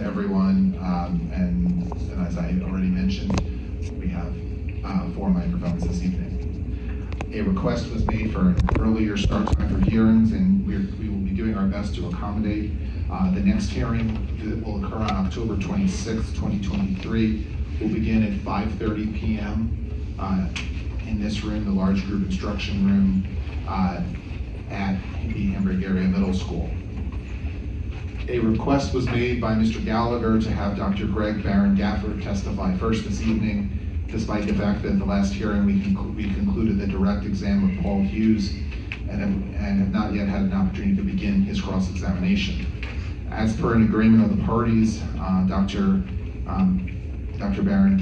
everyone, and as I already mentioned, we have 4 microphones this evening. A request was made for an earlier start time for hearings, and we will be doing our best to accommodate. The next hearing that will occur on October 26th, 2023, will begin at 5:30 p.m. In this room, the large group instruction room at the Hamburg area middle school. A request was made by Mr. Gallagher to have Dr. Greg Barron Gafford testify first this evening, despite the fact that at the last hearing we concluded the direct exam of Paul Hughes and have not yet had an opportunity to begin his cross-examination. As per an agreement of the parties, Dr. Barron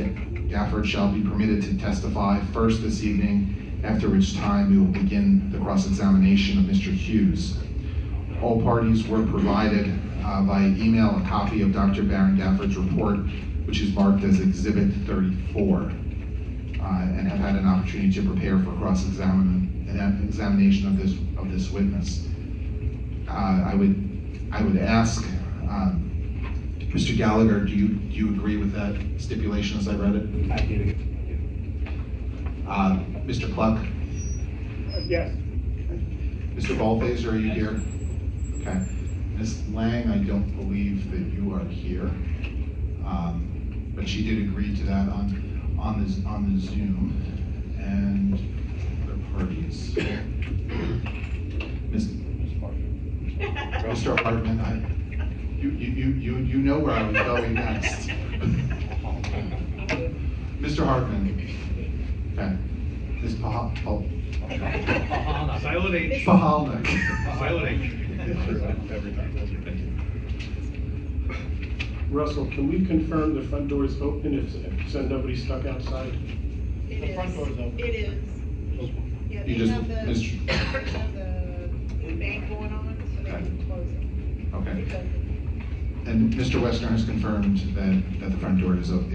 Gafford shall be permitted to testify first this evening, after which time we will begin the cross-examination of Mr. Hughes. All parties were provided via email a copy of Dr. Barron Gafford's report, which is marked as Exhibit 34, and have had an opportunity to prepare for cross-examination of this witness. I would ask, Mr. Gallagher, do you agree with that stipulation as I read it? I do. Mr. Cluck? Yes. Mr. Ballfazer, are you here? Okay. Ms. Lang, I don't believe that you are here, but she did agree to that on the Zoom. And other parties. Mr. Hartman, you know where I was going next. Mr. Hartman. Okay. Ms. Silent H. Pahalnik. Silent H. Russell, can we confirm the front door is open if nobody's stuck outside? The front door is open. It is. Yeah, You they just have the missed- bank going on, so they can close it. Okay. It's open. And Mr. Westner has confirmed that the front door is open.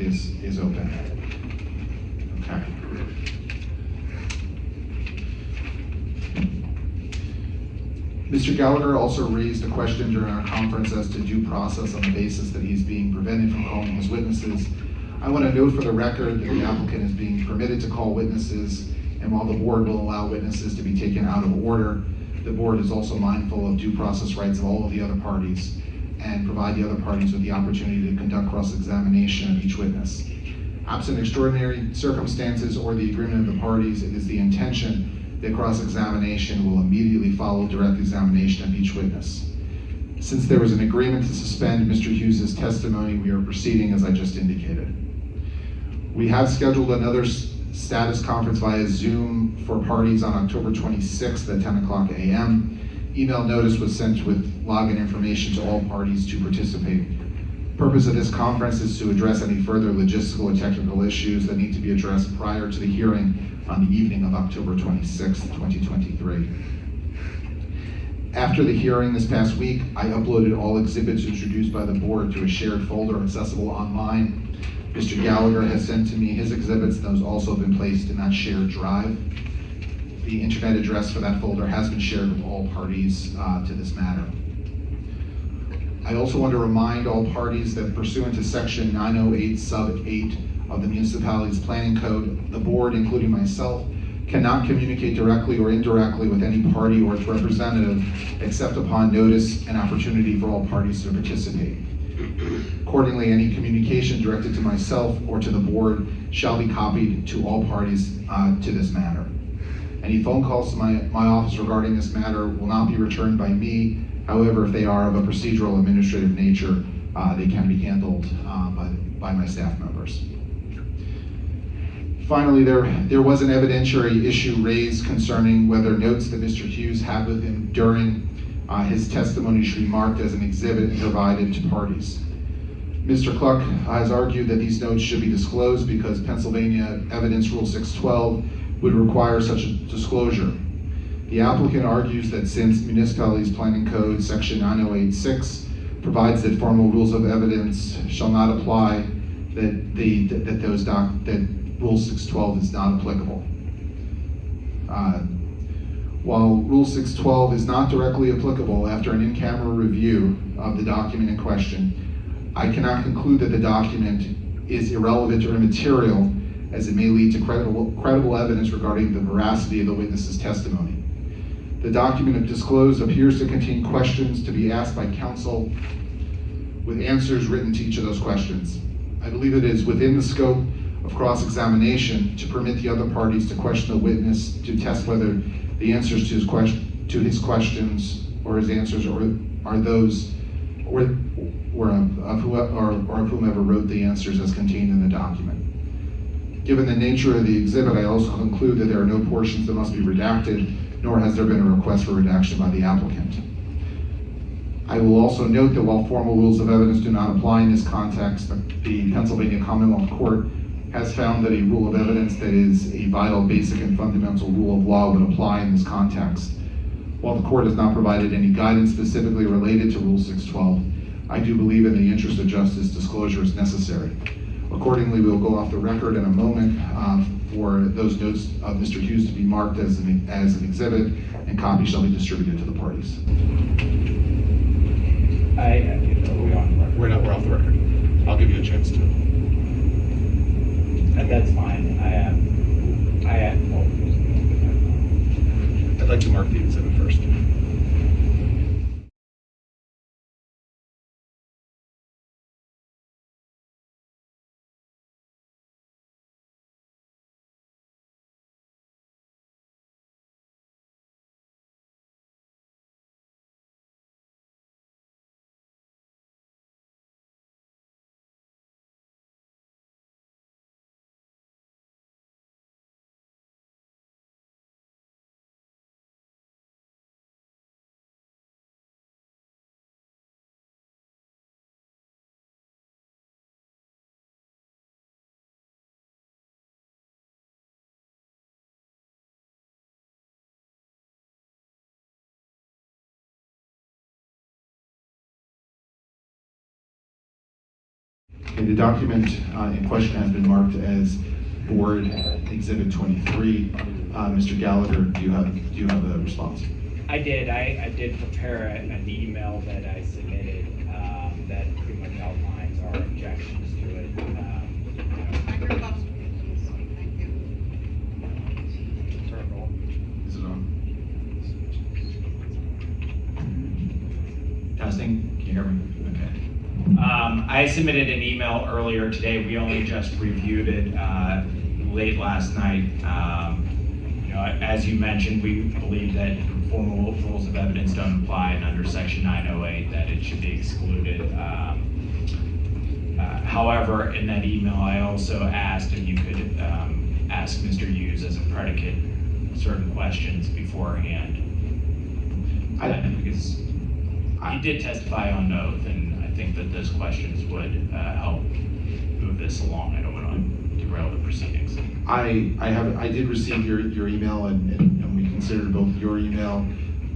Okay. Mr. Gallagher also raised a question during our conference as to due process on the basis that he's being prevented from calling his witnesses. I want to note for the record that the applicant is being permitted to call witnesses, and while the board will allow witnesses to be taken out of order, the board is also mindful of due process rights of all of the other parties and provide the other parties with the opportunity to conduct cross-examination of each witness. Absent extraordinary circumstances or the agreement of the parties, it is the intention that cross-examination will immediately follow direct examination of each witness. Since there was an agreement to suspend Mr. Hughes' testimony, we are proceeding as I just indicated. We have scheduled another status conference via Zoom for parties on October 26th at 10 o'clock a.m. Email notice was sent with login information to all parties to participate. The purpose of this conference is to address any further logistical and technical issues that need to be addressed prior to the hearing on the evening of October 26th, 2023. After the hearing this past week, I uploaded all exhibits introduced by the board to a shared folder accessible online. Mr. Gallagher has sent to me his exhibits. Those also have been placed in that shared drive. The internet address for that folder has been shared with all parties to this matter. I also want to remind all parties that pursuant to section 908 sub 8 of the municipality's planning code, the board, including myself, cannot communicate directly or indirectly with any party or its representative except upon notice and opportunity for all parties to participate. Accordingly, any communication directed to myself or to the board shall be copied to all parties to this matter. Any phone calls to my office regarding this matter will not be returned by me. However, if they are of a procedural administrative nature, they can be handled by my staff members. Finally, there was an evidentiary issue raised concerning whether notes that Mr. Hughes had with him during his testimony should be marked as an exhibit and provided to parties. Mr. Cluck has argued that these notes should be disclosed because Pennsylvania Evidence Rule 612 would require such a disclosure. The applicant argues that since Municipalities Planning Code Section 9086 provides that formal rules of evidence shall not apply, that Rule 612 is not applicable. While Rule 612 is not directly applicable, after an in-camera review of the document in question, I cannot conclude that the document is irrelevant or immaterial, as it may lead to credible evidence regarding the veracity of the witness's testimony. The document disclosed appears to contain questions to be asked by counsel with answers written to each of those questions. I believe it is within the scope of cross-examination to permit the other parties to question the witness to test whether the answers to his questions or his answers are those or of whomever wrote the answers as contained in the document. Given the nature of the exhibit, I also conclude that there are no portions that must be redacted, nor has there been a request for redaction by the applicant. I will also note that while formal rules of evidence do not apply in this context, the Pennsylvania Commonwealth Court has found that a rule of evidence that is a vital, basic, and fundamental rule of law would apply in this context. While the court has not provided any guidance specifically related to Rule 612, I do believe in the interest of justice, disclosure is necessary. Accordingly, we will go off the record in a moment for those notes of Mr. Hughes to be marked as an exhibit, and copies shall be distributed to the parties. Are we on the record? We're off the record. I'll give you a chance to. That's fine. I'd like to mark the exhibit first. Okay, the document in question has been marked as Board Exhibit 23. Mr. Gallagher, do you have a response? I did. I did prepare an email that I submitted that pretty much outlines our objections to it. Microphone, please. Thank you. Is it on? Testing? Can you hear me? Okay. I submitted an email earlier today. We only just reviewed it late last night. As you mentioned, we believe that formal rules of evidence don't apply, and under Section 908 that it should be excluded. However, in that email, I also asked if you could ask Mr. Hughes as a predicate certain questions beforehand. Because he did testify on oath, and I think that those questions would help move this along. I don't want to derail the proceedings. I did receive your email, and we considered both your email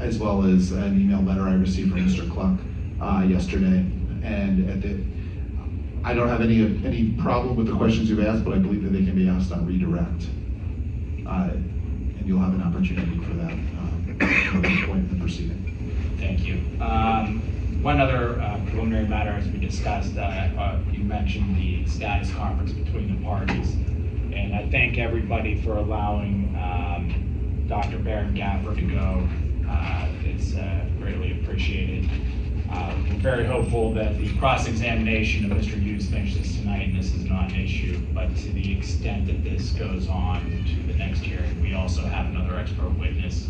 as well as an email letter I received from Mr. Cluck yesterday. And I don't have any problem with the questions you've asked, but I believe that they can be asked on redirect. And you'll have an opportunity for that at this point in the proceeding. Thank you. One other preliminary matter, as we discussed, you mentioned the status conference between the parties. And I thank everybody for allowing Dr. Baron Gaffer to go. It's greatly appreciated. We're very hopeful that the cross-examination of Mr. Hughes finishes tonight, and this is not an issue, but to the extent that this goes on to the next hearing, we also have another expert witness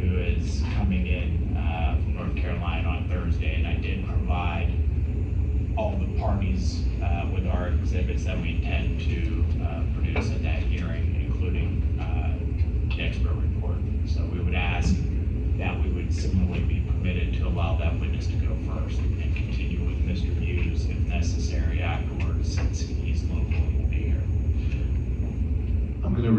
who is coming in from North Carolina on Thursday, and I did provide all the parties with our exhibits that we intend to produce at that hearing, including the expert report. So we would ask that we would similarly be permitted to allow that witness to go first and continue with Mr. Hughes if necessary afterwards, since he's local and will be here. I'm going to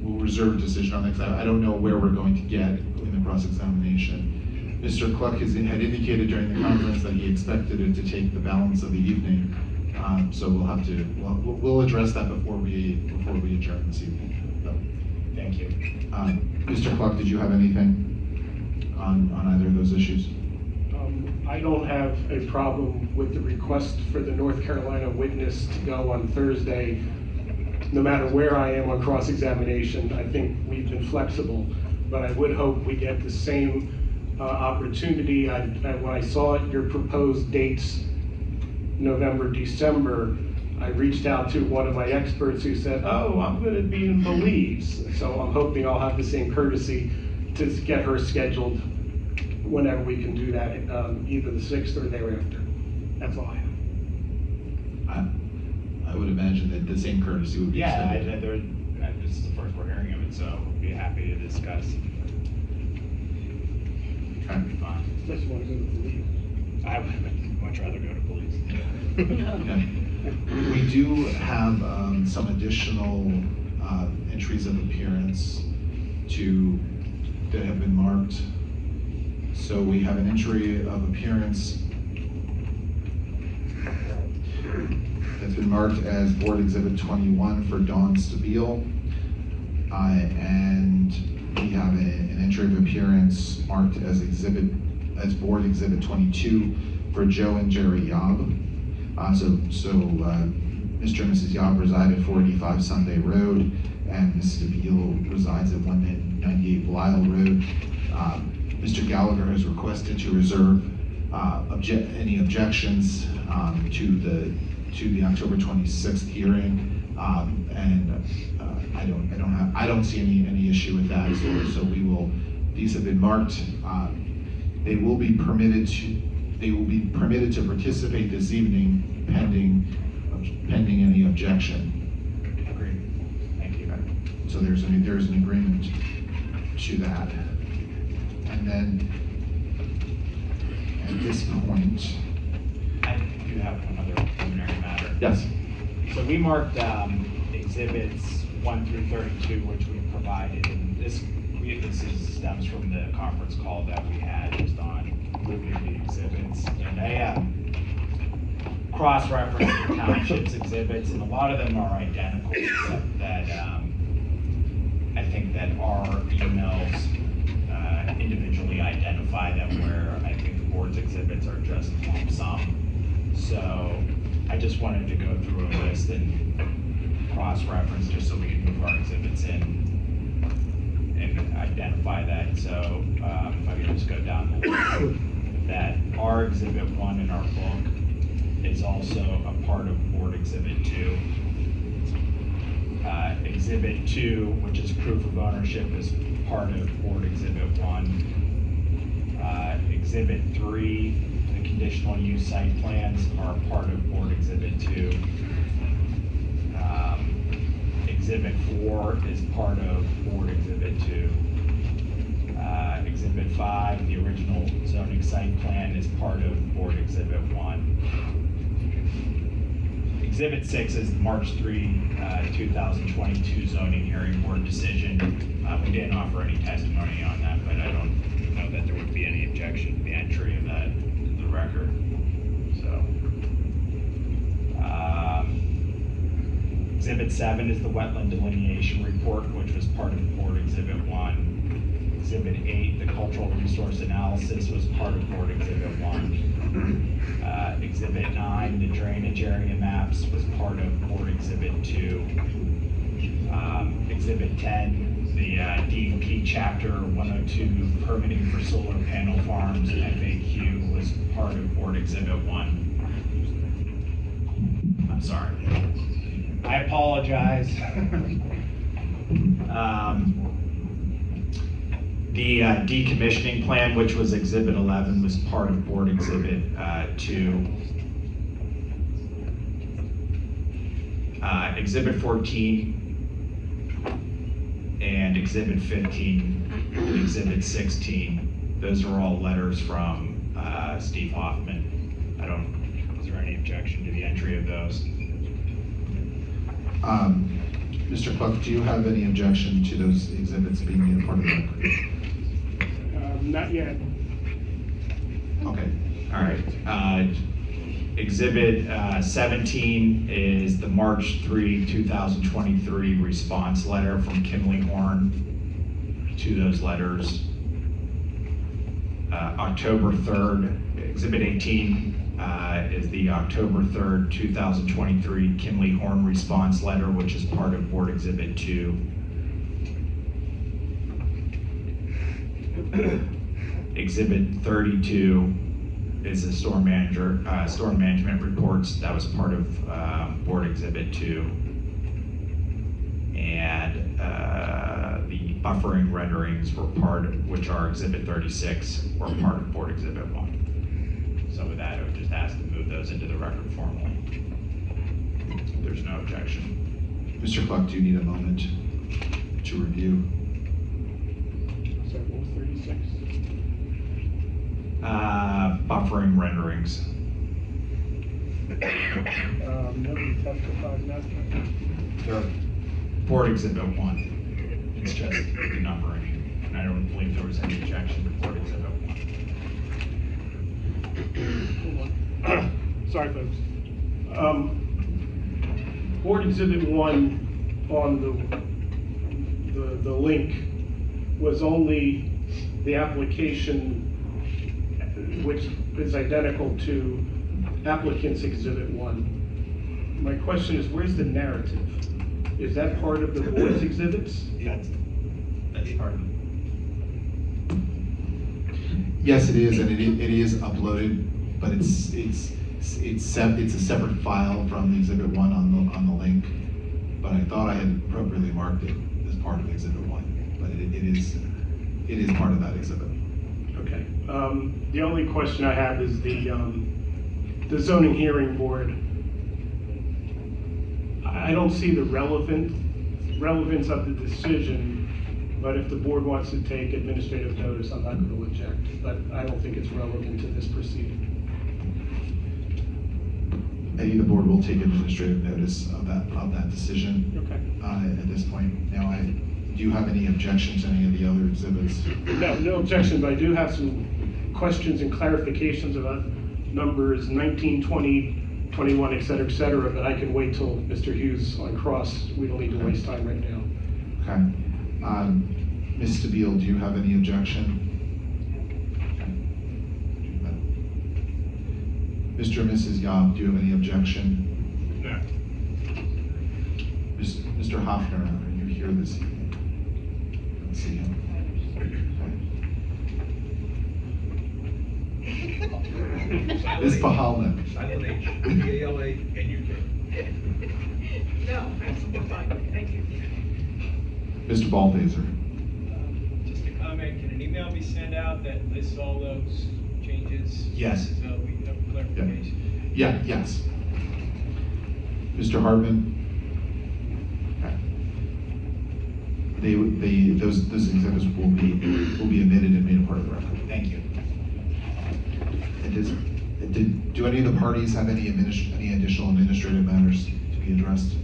we'll reserve a decision on that, because I don't know where we're going to get in the cross-examination. Mr. Cluck had indicated during the conference that he expected it to take the balance of the evening. So we'll address that before we adjourn this evening. So, Thank you. Mr. Cluck, did you have anything on either of those issues? I don't have a problem with the request for the North Carolina witness to go on Thursday, no matter where I am on cross-examination. I think we've been flexible, but I would hope we get the same opportunity. When I saw your proposed dates, November, December, I reached out to one of my experts who said, oh, I'm going to be in Belize. So I'm hoping I'll have the same courtesy to get her scheduled whenever we can do that, either the 6th or thereafter. That's all I have. I would imagine that the same courtesy would be Yeah, extended. this is the first we're hearing of it, so we'd be happy to discuss. Okay. Fine. Unless you want to go to Belize. I would much rather go to police. Okay. We do have some additional entries of appearance that have been marked. So we have an entry of appearance that's been marked as Board Exhibit 21 for Dawn Stabile. And we have an entry of appearance marked as Board Exhibit 22 for Joe and Jerry Yob. Mr. and Mrs. Yob reside at 485 Sunday Road, and Mrs. Stabile resides at 198 Belial Road. Mr. Gallagher has requested to reserve any objections to the October 26th hearing, and I don't see any issue with that. So these have been marked. They will be permitted to participate this evening pending any objection. Agreed. Thank you. So there's an agreement to that. And then at this point, I do have one other preliminary matter. yes. So we marked exhibits 1 through 32, which we provided, and this stems from the conference call that we had just on moving the exhibits. And I cross-referenced the township's exhibits, and a lot of them are identical, except that I think that our emails individually identify them, where I think the board's exhibits are just lump sum. So I just wanted to go through a list and cross-reference just so we can move our exhibits in and identify that. So if I could just go down the list, that our Exhibit 1 in our book is also a part of Board Exhibit 2. Exhibit 2, which is proof of ownership, is part of Board Exhibit 1. Exhibit 3, the conditional use site plans, are part of Board Exhibit 2. Exhibit 4 is part of Board Exhibit 2. Exhibit 5, the original zoning site plan, is part of Board Exhibit 1. Exhibit 6 is the March 3, 2022 zoning hearing board decision. We didn't offer any testimony on that, but I don't know that there would be any objection to the entry of that in the record. So, Exhibit 7 is the wetland delineation report, which was part of Board Exhibit 1. Exhibit 8, the cultural resource analysis, was part of Board Exhibit 1. Exhibit 9, the drainage area maps, was part of Board Exhibit 2. Exhibit 10, the DEP Chapter 102 permitting for solar panel farms, FAQ, was part of Board Exhibit 1. I'm sorry. I apologize. The decommissioning plan, which was Exhibit 11, was part of Board Exhibit 2. Exhibit 14 and Exhibit 15 and Exhibit 16, those are all letters from Steve Hoffman. Is there any objection to the entry of those? Mr. Cluck, do you have any objection to those exhibits being made a part of the record? Not yet. Okay. All right. Exhibit 17 is the March 3, 2023 response letter from Kimley Horn to those letters. October 3rd, Exhibit 18 is the October 3rd, 2023 Kinley Horn response letter, which is part of Board Exhibit 2. Exhibit 32 is the storm management reports. That was part of Board Exhibit 2. And the buffering renderings were which are Exhibit 36, were part of Board Exhibit 1. So with that, I would just ask to move those into the record formally. If there's no objection. Mr. Clark, do you need a moment to review? Sorry, what was 36? Buffering renderings. Nobody testifies now. They're Board Exhibit 1. It's just the numbering. And I don't believe there was any objection to Board Exhibit 1. Sorry, folks. Board Exhibit 1 on the link was only the application which is identical to applicant's Exhibit 1. My question is, where's the narrative? Is that part of the board's exhibits? That's part of it. Yes, it is, and it is uploaded, but it's a separate file from the Exhibit 1 on the link. But I thought I had appropriately marked it as part of Exhibit 1, but it is part of that exhibit. Okay. The only question I have is the zoning hearing board. I don't see the relevance of the decision, but if the board wants to take administrative notice, I'm not going to object. But I don't think it's relevant to this proceeding. Maybe the board will take administrative notice of that decision. Okay. At this point. Now, do you have any objections to any of the other exhibits? No objection, but I do have some questions and clarifications about numbers 19, 20, 21, et cetera, but I can wait till Mr. Hughes on cross. We don't need to waste time right now. Okay. Ms. Stabile, do you have any objection? Okay. Mr. and Mrs. Yob, do you have any objection? No. Mr. Hoffner, are you here this evening? Let's see him. Ms. Pahalman. Silent H, P-A-L-A-N-U-K. No, I'm fine, thank you. Mr. Ballfazer. Just a comment, can an email be sent out that lists all those changes? Yes. So we have clarification. Yes. Mr. Hardman. Okay. Those exhibits will be omitted and made a part of the record. Thank you. And do any of the parties have any additional administrative matters to be addressed?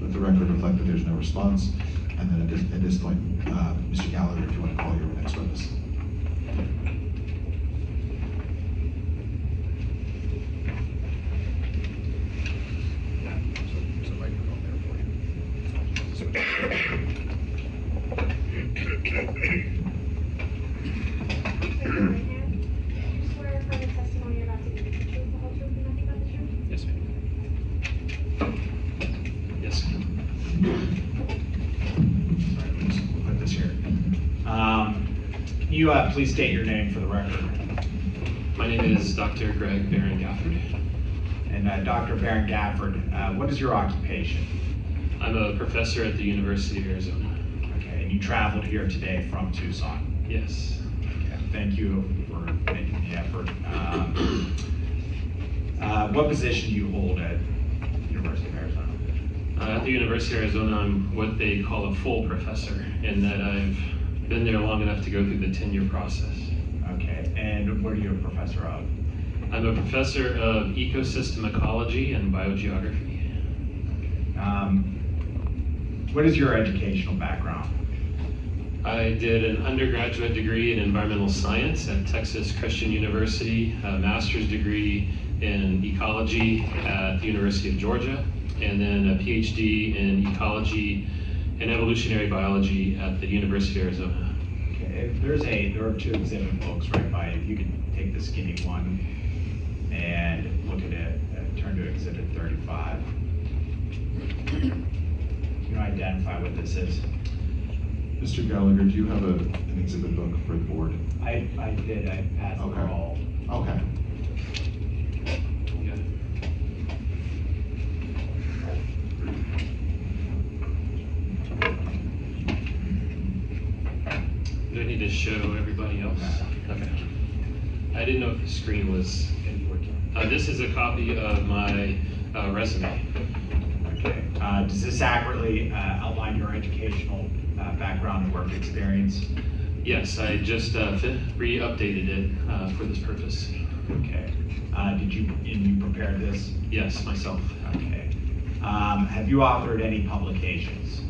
Let the record reflect that there's no response. And then at this point, Mr. Gallagher, if you want to call your next witness. There's a microphone there for you. Yes, ma'am. Yes. Sorry, we'll put this here. Can you please state your name for the record? My name is Dr. Greg Barron Gafford. And Dr. Barron Gafford, what is your occupation? I'm a professor at the University of Arizona. Okay, and you traveled here today from Tucson. Yes. Okay, thank you for making the effort. What position do you hold at University of Arizona? At the University of Arizona, I'm what they call a full professor, in that I've been there long enough to go through the tenure process. Okay, and what are you a professor of? I'm a professor of ecosystem ecology and biogeography. What is your educational background? I did an undergraduate degree in environmental science at Texas Christian University, a master's degree in ecology at the University of Georgia, and then a PhD in ecology and evolutionary biology at the University of Arizona. Okay, If there are two exhibit books right by, if you could take the skinny one and look at it, turn to exhibit 35. You know, identify what this is. Mr. Gallagher, do you have an exhibit book for the board? I did, I passed Okay. it all. Okay. Yeah. Do I need to show everybody else? Okay. I didn't know if the screen was working. This is a copy of my resume. Okay. Does this accurately outline your educational background and work experience? Yes, I just re-updated it for this purpose. Okay. And you prepared this? Yes, myself. Okay. Have you authored any publications?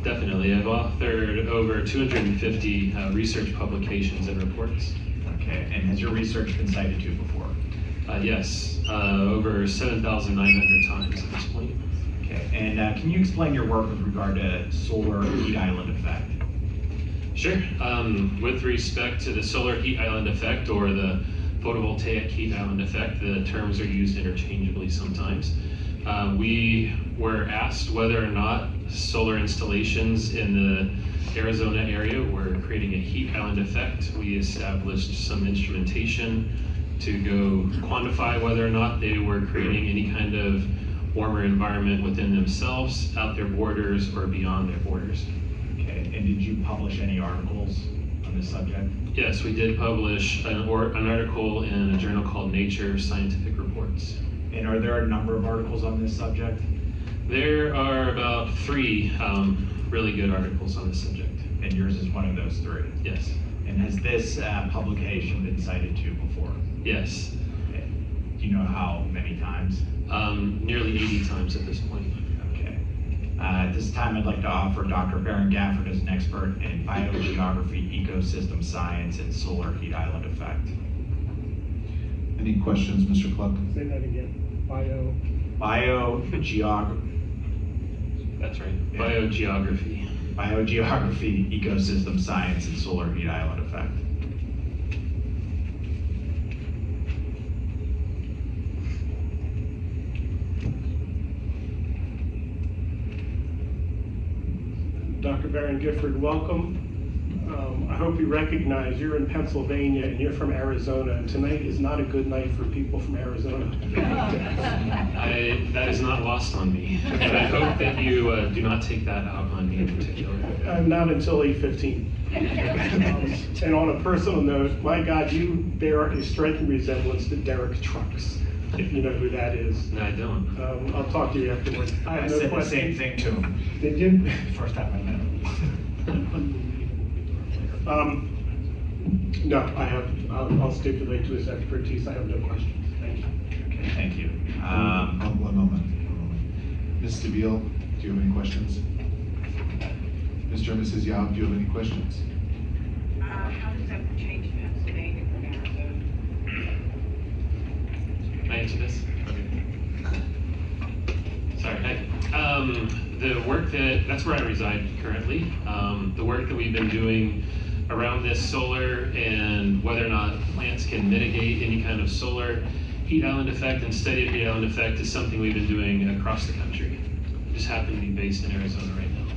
Definitely. I've authored over 250 research publications and reports. Okay. And has your research been cited to before? Yes, over 7,900 times at this point. Okay. And can you explain your work with regard to solar heat island effect? Sure. With respect to the solar heat island effect or the photovoltaic heat island effect, the terms are used interchangeably sometimes. We were asked whether or not solar installations in the Arizona area were creating a heat island effect. We established some instrumentation to go quantify whether or not they were creating any kind of warmer environment within themselves, out their borders, or beyond their borders. Okay. And did you publish any articles on this subject? Yes, we did publish an article in a journal called Nature Scientific Reports. And are there a number of articles on this subject? There are about 3 really good articles on this subject. And yours is one of those 3? Yes. And has this publication been cited to before? Yes. Okay. Do you know how many times? Nearly 80 times at this point. Okay. At this time, I'd like to offer Dr. Baron Gafford as an expert in biogeography, ecosystem science, and solar heat island effect. Any questions, Mr. Cluck? Say that again. Biogeography, That's right. Yeah. Biogeography. ecosystem science, and solar heat island effect. Dr. Baron Gifford, welcome. I hope you recognize you're in Pennsylvania and you're from Arizona, and tonight is not a good night for people from Arizona. That is not lost on me. But I hope that you do not take that out on me in particular. Not until 8:15. And on a personal note, my God, you bear a striking resemblance to Derek Trucks, if you know who that is. No, I don't. I'll talk to you afterwards. I I have no said the same questions. thing to him. Did you? First time I met him. No, I'll stipulate to his expertise. I have no questions. Thank you. Okay, thank you. One moment. Ms. DeVille, do you have any questions? Mr. and Mrs. Yob, do you have any questions? How does that change Pennsylvania from Arizona? Can I answer this? Okay. Sorry. The work that's where I reside currently. The work that we've been doing around this solar and whether or not plants can mitigate any kind of solar heat island effect and study of heat island effect is something we've been doing across the country. We just happen to be based in Arizona right now.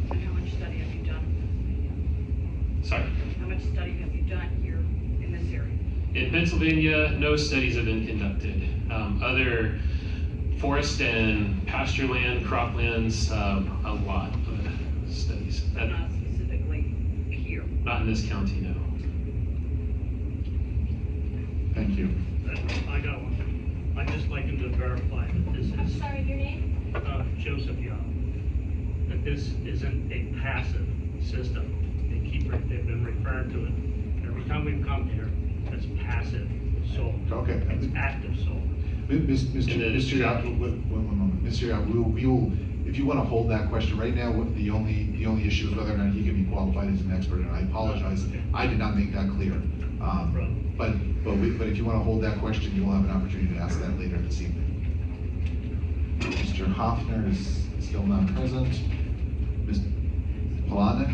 And how much study have you done? Sorry. How much study have you done here in this area? In Pennsylvania, no studies have been conducted. Other forest and pasture land, croplands, a lot of studies. But not specifically here. Not in this county, no. Thank you. I got one. I'd just like him to verify that this I'm is, sorry, your name? Joseph Young, that this isn't a passive system. They've been referring to it. Every time we've come here, it's passive solar. Okay. It's active solar. Mr. Yob, one moment. Mr. Yob, we will, if you want to hold that question right now, the only issue is whether or not he can be qualified as an expert, and I apologize, I did not make that clear. But if you want to hold that question, you will have an opportunity to ask that later this evening. Mr. Hoffner is still not present. Ms. Polanek?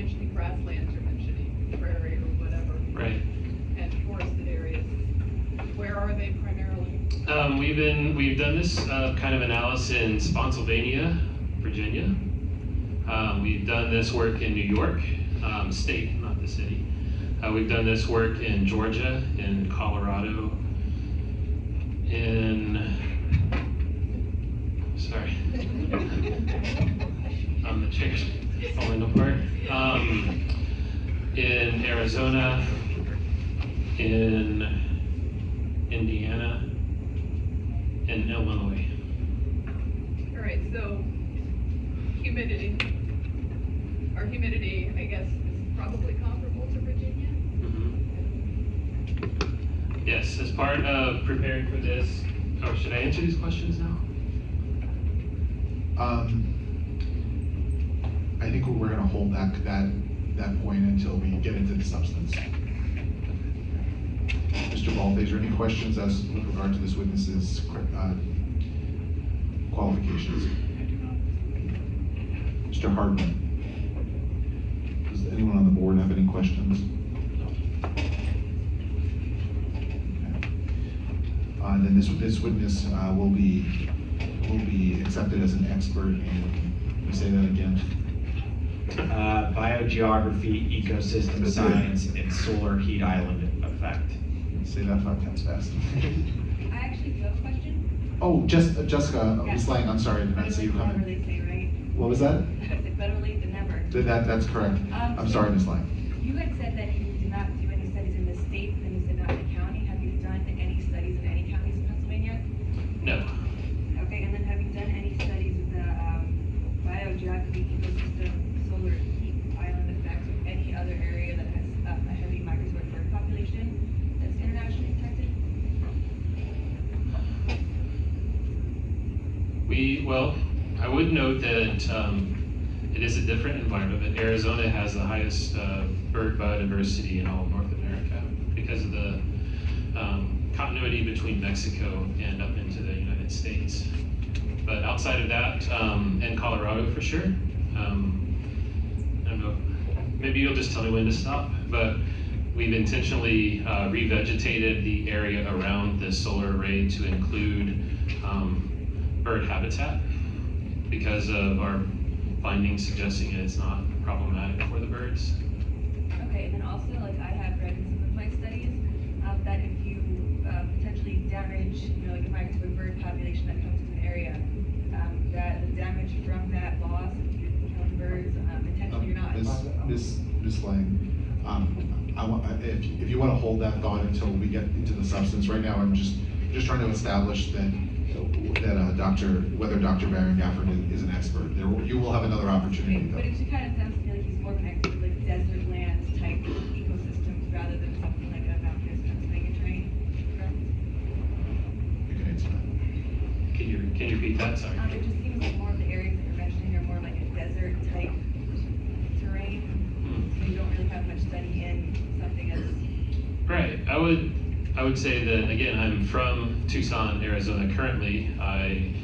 mentioning grasslands, you're mentioning prairie or whatever. Right. And forested areas. Where are they primarily? We've done this kind of analysis in Spotsylvania, Virginia. We've done this work in New York, state, not the city. We've done this work in Georgia, in Colorado, sorry. The chair's falling apart. In Arizona, in Indiana, and Illinois. All right, so humidity. Our humidity, I guess, is probably comparable to Virginia. Yes, as part of preparing for this, or should I answer these questions now? I think we're gonna hold that point until we get into the substance. Mr. Balt, is there any questions as with regard to this witness's qualifications? Mr. Hardman, does anyone on the board have any questions? Okay. Then this witness will be accepted as an expert in, can you say that again? Biogeography, ecosystem science, and solar heat island effect. Say that 5 times fast. I actually do have a question. Oh, Jessica, Yeah. Ms. Lang, I'm sorry, I did not see you Better coming. late than never, they say, right? What was that? I said better late than never. That's correct. I'm sorry, Ms. Lang. You had said that you did not do any studies in the state, and you said not in the county. Have you done any studies in any counties in Pennsylvania? No. Okay, and then have you done any studies of the biogeography, ecosystem, solar heat island effects, or any other area that has a heavy migratory bird population that's internationally protected? Well, I would note that it is a different environment, but Arizona has the highest bird biodiversity in all of North America because of the continuity between Mexico and up into the United States. But outside of that, and Colorado for sure, I don't know, maybe you'll just tell me when to stop, but we've intentionally revegetated the area around the solar array to include bird habitat because of our findings suggesting it's not problematic for the birds. Okay, and then also, like, I have read in some of my studies, that if you potentially damage, like a migratory bird population that comes to an area, that the damage from that loss, if you're killing birds, intentionally or not. Ms. Lang, if you want to hold that thought until we get into the substance, right now I'm just trying to establish that whether Dr. Baron Gafford is an expert. You will have another opportunity Okay, though. but it kind of sounds to me like he's more of an expert, like desert lands type ecosystems rather than something like a mountainous Pennsylvania terrain, correct? You can answer that. Can you repeat that? Sorry. It just seems like more of the areas that you're mentioning are more like a desert type terrain, so you don't really have much study in something as. Right. I would say that, again, I'm from Tucson, Arizona currently. I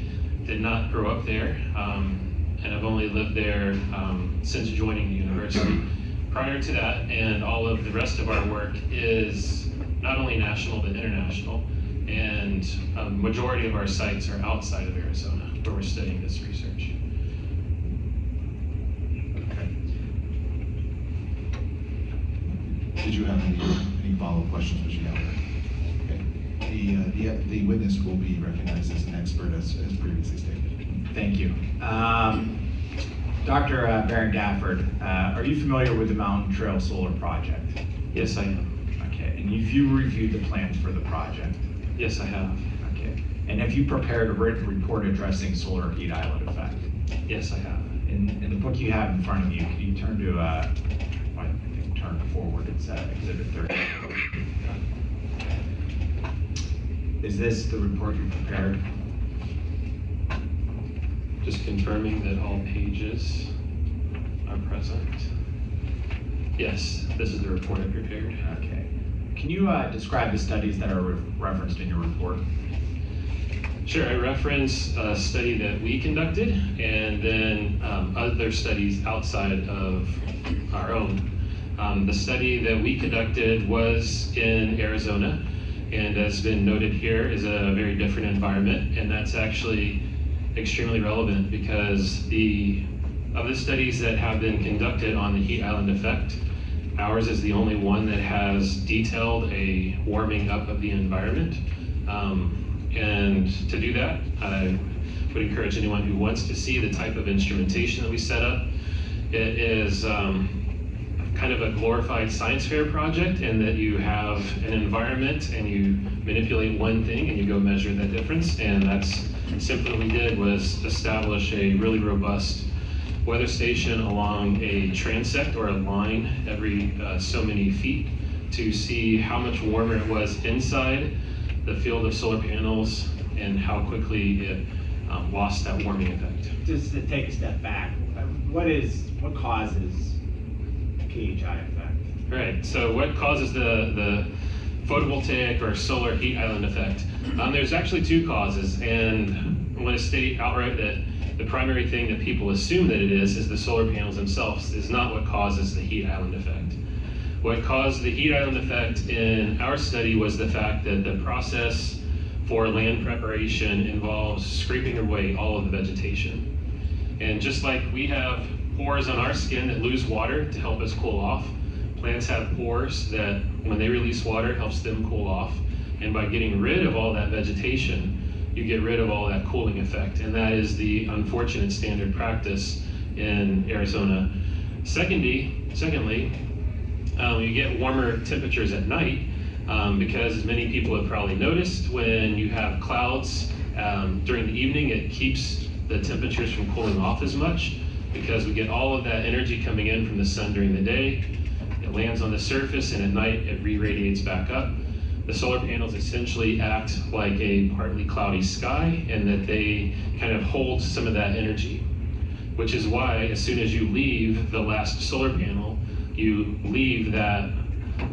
did not grow up there, and I've only lived there since joining the university. Prior to that, and all of the rest of our work is not only national but international, and a majority of our sites are outside of Arizona where we're studying this research. Did you have any follow-up questions, Mr. Gallagher? Okay. The witness will be recognized as an expert as previously stated. Thank you. Dr. Baron Gafford, are you familiar with the Mountain Trail Solar Project? Yes, I am. Okay, and have you reviewed the plans for the project? Yes, I have. Okay, and have you prepared a written report addressing solar heat island effect? Yes, I have. In the book you have in front of you, can you turn to, I think turn forward, it's Exhibit 30. Is this the report you prepared? Just confirming that all pages are present. Yes, this is the report I prepared. Okay. Can you describe the studies that are referenced in your report? Sure, I reference a study that we conducted and then other studies outside of our own. The study that we conducted was in Arizona, and as been noted here, is a very different environment, and that's actually extremely relevant because of the studies that have been conducted on the heat island effect, ours is the only one that has detailed a warming up of the environment. And to do that, I would encourage anyone who wants to see the type of instrumentation that we set up. It is kind of a glorified science fair project in that you have an environment and you manipulate one thing and you go measure that difference. And that's simply what we did, was establish a really robust weather station along a transect or a line every so many feet to see how much warmer it was inside the field of solar panels and how quickly it lost that warming effect. Just to take a step back, what causes PHI effect? Right, so what causes the photovoltaic or solar heat island effect? There's actually two causes, and I want to state outright that the primary thing that people assume that it is the solar panels themselves is not what causes the heat island effect. What caused the heat island effect in our study was the fact that the process for land preparation involves scraping away all of the vegetation. And just like we have pores on our skin that lose water to help us cool off, plants have pores that when they release water helps them cool off. And by getting rid of all that vegetation, you get rid of all that cooling effect. And that is the unfortunate standard practice in Arizona. Secondly, you get warmer temperatures at night because, as many people have probably noticed, when you have clouds during the evening, it keeps the temperatures from cooling off as much because we get all of that energy coming in from the sun during the day. It lands on the surface, and at night it re-radiates back up. The solar panels essentially act like a partly cloudy sky, and that they kind of hold some of that energy, which is why as soon as you leave the last solar panel, you leave that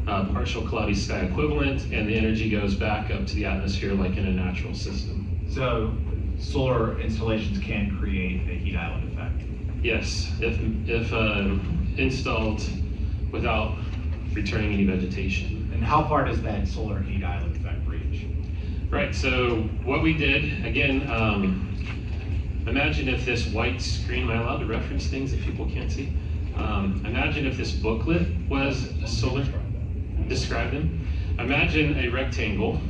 partial cloudy sky equivalent, and the energy goes back up to the atmosphere like in a natural system. So solar installations can create a heat island effect? Yes, if installed without returning any vegetation. And how far does that solar heat island effect reach? Right, so what we did, again, imagine if this white screen, am I allowed to reference things if people can't see? Imagine if this booklet was a solar, describe them. Imagine a rectangle,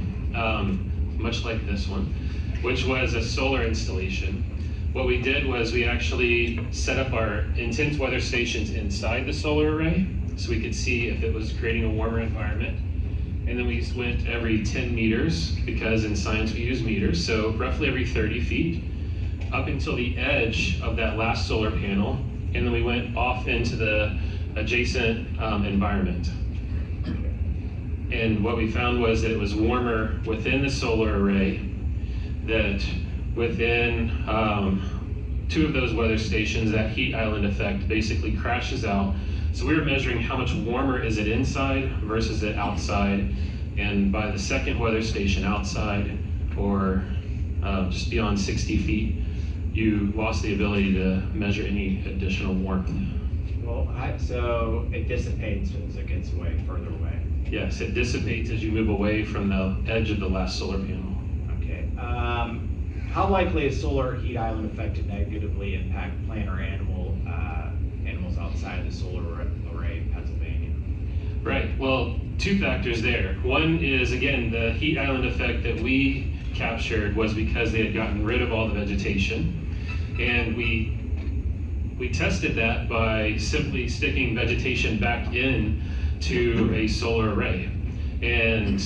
much like this one, which was a solar installation. What we did was we actually set up our intense weather stations inside the solar array so we could see if it was creating a warmer environment. And then we went every 10 meters, because in science we use meters, so roughly every 30 feet, up until the edge of that last solar panel, and then we went off into the adjacent environment. And what we found was that it was warmer within the solar array, that within 2 of those weather stations, that heat island effect basically crashes out. So we were measuring how much warmer is it inside versus it outside. And by the second weather station outside, or just beyond 60 feet, you lost the ability to measure any additional warmth. Well, so it dissipates as it gets further away. Yes, it dissipates as you move away from the edge of the last solar panel. Okay. How likely is solar heat island effect to negatively impact plant or animals outside the solar array in Pennsylvania? Right, well, 2 factors there. One is, again, the heat island effect that we captured was because they had gotten rid of all the vegetation. And we tested that by simply sticking vegetation back in to a solar array. And,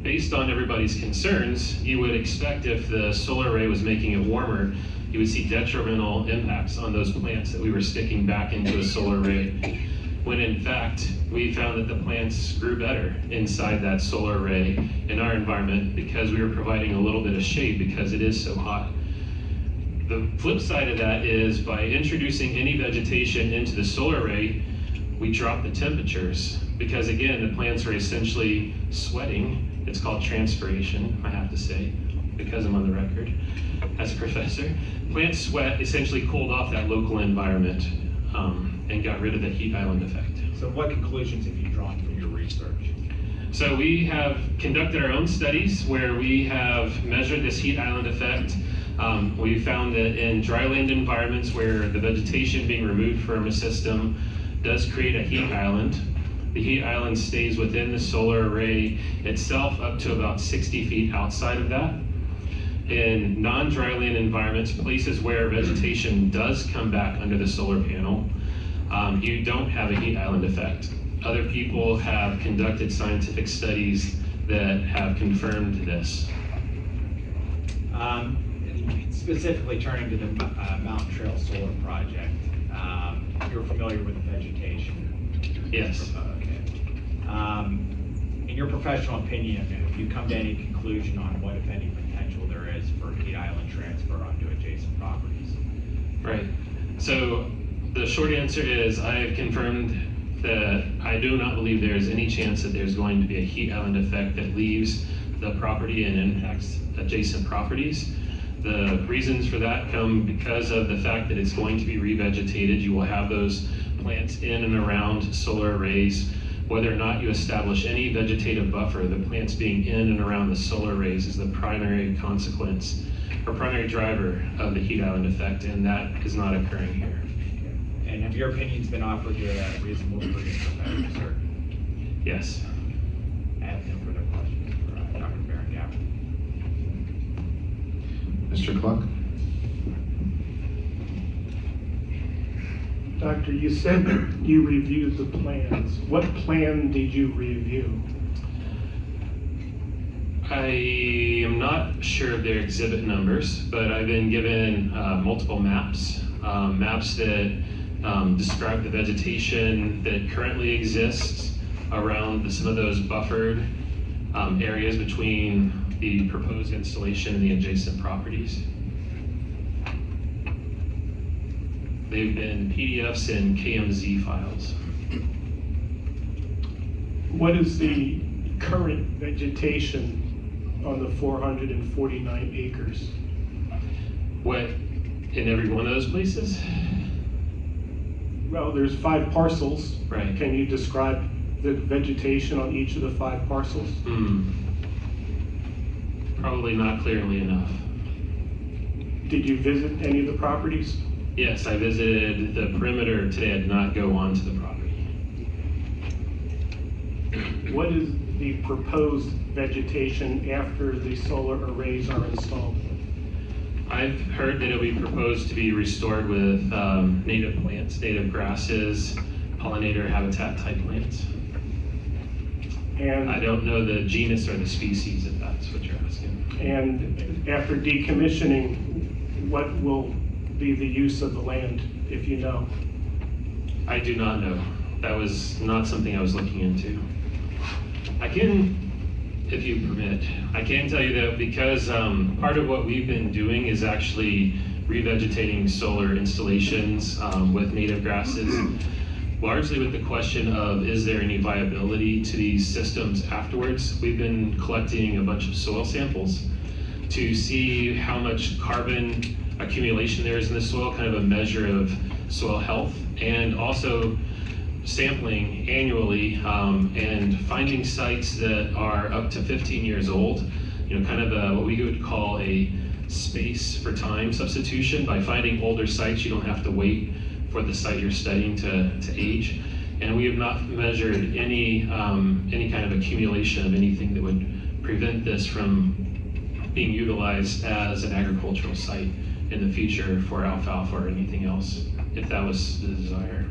based on everybody's concerns, you would expect if the solar array was making it warmer, you would see detrimental impacts on those plants that we were sticking back into a solar array. When in fact, we found that the plants grew better inside that solar array in our environment because we were providing a little bit of shade because it is so hot. The flip side of that is by introducing any vegetation into the solar array, we drop the temperatures because, again, the plants are essentially sweating. It's called transpiration, I have to say, because I'm on the record as a professor. Plant sweat essentially cooled off that local environment and got rid of the heat island effect. So what conclusions have you drawn from your research? So we have conducted our own studies where we have measured this heat island effect. We found that in dryland environments where the vegetation being removed from a system does create a heat island. The heat island stays within the solar array itself up to about 60 feet outside of that. In non-dryland environments, places where vegetation does come back under the solar panel, you don't have a heat island effect. Other people have conducted scientific studies that have confirmed this. Specifically turning to the Mountain Trail Solar Project, you're familiar with the vegetation? Yes. Okay. In your professional opinion, have you come to any conclusion on what, if any, potential there is for heat island transfer onto adjacent properties? Right. So the short answer is I have confirmed that I do not believe there is any chance that there's going to be a heat island effect that leaves the property and impacts adjacent properties. The reasons for that come because of the fact that it's going to be revegetated. You will have those plants in and around solar arrays. Whether or not you establish any vegetative buffer, the plants being in and around the solar arrays is the primary consequence or primary driver of the heat island effect, and that is not occurring here. And have your opinions been offered to a reasonable degree of professional certainty? Yes. I have no further questions for Dr. Barron-Gabbard. Mr. Cluck? Doctor, you said you reviewed the plans. What plan did you review? I am not sure of their exhibit numbers, but I've been given multiple maps, maps that describe the vegetation that currently exists around some of those buffered areas between the proposed installation and the adjacent properties. They've been PDFs and KMZ files. What is the current vegetation on the 449 acres? What, in every one of those places? Well, there's 5 parcels. Right. Can you describe the vegetation on each of the 5 parcels? Probably not clearly enough. Did you visit any of the properties? Yes, I visited the perimeter today. I did not go onto the property. What is the proposed vegetation after the solar arrays are installed? I've heard that it'll be proposed to be restored with native plants, native grasses, pollinator habitat type plants. And I don't know the genus or the species, if that's what you're asking. And after decommissioning, what will be the use of the land, if you know? I do not know. That was not something I was looking into. I can, if you permit, I can tell you that because part of what we've been doing is actually revegetating solar installations with native grasses, largely with the question of, is there any viability to these systems afterwards? We've been collecting a bunch of soil samples to see how much carbon accumulation there is in the soil, kind of a measure of soil health, and also sampling annually and finding sites that are up to 15 years old, kind of what we would call a space for time substitution. By finding older sites, you don't have to wait for the site you're studying to age. And we have not measured any kind of accumulation of anything that would prevent this from being utilized as an agricultural site in the future for alfalfa or anything else, if that was the desire.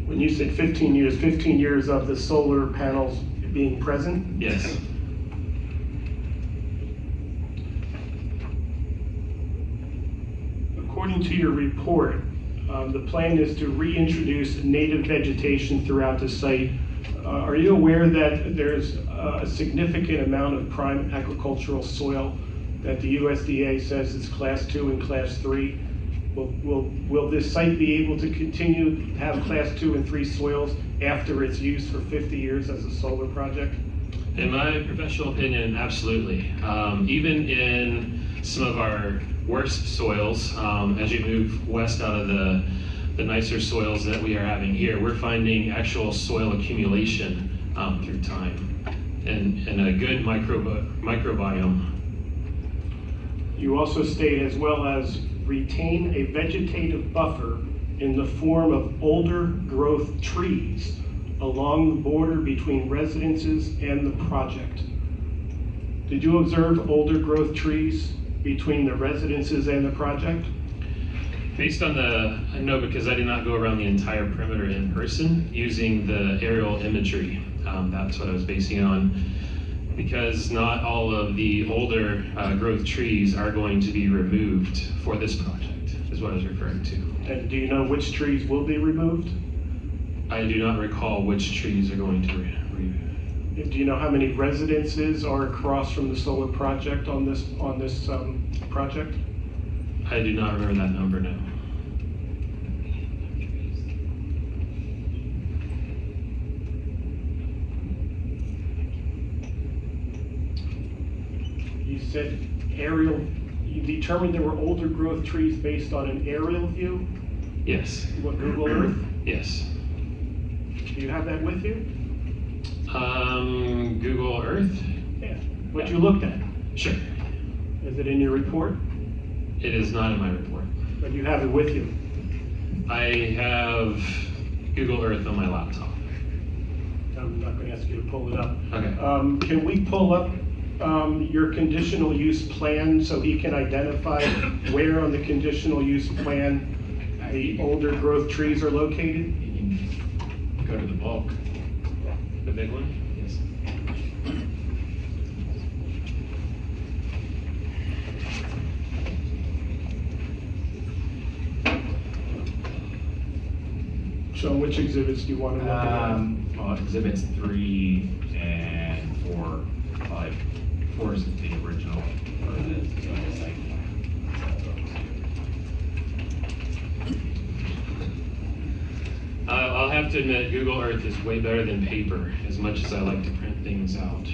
When you said 15 years of the solar panels being present? Yes. According to your report, the plan is to reintroduce native vegetation throughout the site. Are you aware that there's a significant amount of prime agricultural soil that the USDA says is class 2 and class 3? Will this site be able to continue to have class 2 and 3 soils after it's used for 50 years as a solar project? In my professional opinion, absolutely. Even in some of our worst soils. As you move west out of the nicer soils that we are having here, we're finding actual soil accumulation through time and a good microbiome. You also state, as well as retain a vegetative buffer in the form of older growth trees along the border between residences and the project. Did you observe older growth trees between the residences and the project? Based on no, because I did not go around the entire perimeter in person using the aerial imagery. That's what I was basing it on. Because not all of the older growth trees are going to be removed for this project, is what I was referring to. And do you know which trees will be removed? I do not recall which trees are going to be removed. Do you know how many residences are across from the solar project on this project? I do not remember that number now. You said you determined there were older growth trees based on an aerial view? Yes. What, Google Earth? Yes. Do you have that with you? Google Earth? Yeah. What you looked at? Sure. Is it in your report? It is not in my report. But you have it with you? I have Google Earth on my laptop. I'm not going to ask you to pull it up. Okay. Can we pull up your conditional use plan so he can identify where on the conditional use plan the older growth trees are located? You can go to the bulk. The big one? Yes. So which exhibits do you want to look at? Well, exhibits 3 and 4, probably 4 is the original. I'll have to admit, Google Earth is way better than paper, as much as I like to print things out.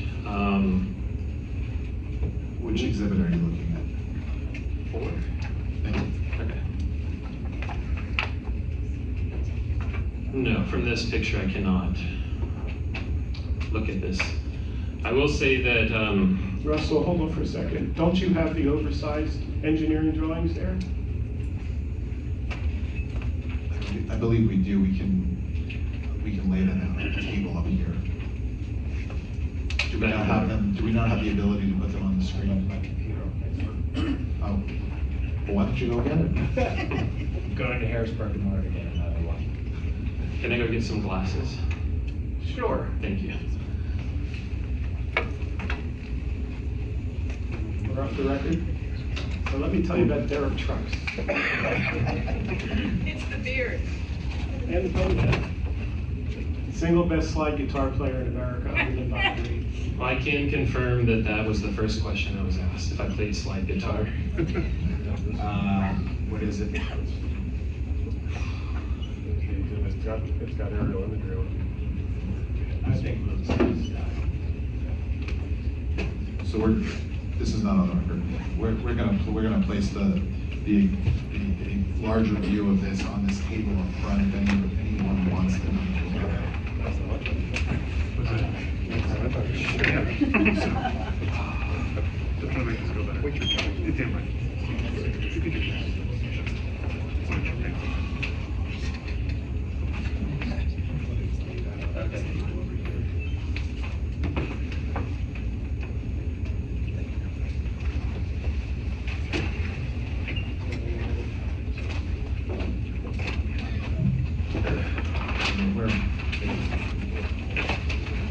Which exhibit are you looking at? 4? Thank you. Okay. No, from this picture I cannot look at this. I will say that, Russell, hold on for a second. Don't you have the oversized engineering drawings there? I believe we do. We can lay them out on the table up here. Do we not have them? Do we not have the ability to put them on the screen? Oh, well, why don't you go get it? Going to Harrisburg in order to get another one. can I go get some glasses? Sure. Thank you. We're off the record. So let me tell you about Derek Trucks. It's the beard. And the ponytail. Single best slide guitar player in America, other than Bob Reed. Well, I can confirm that that was the first question I was asked, if I played slide guitar. What is it? It's got aerial imagery on I think it was, So this is not on the record. We're gonna place the larger view of this on this table up front if anyone wants to.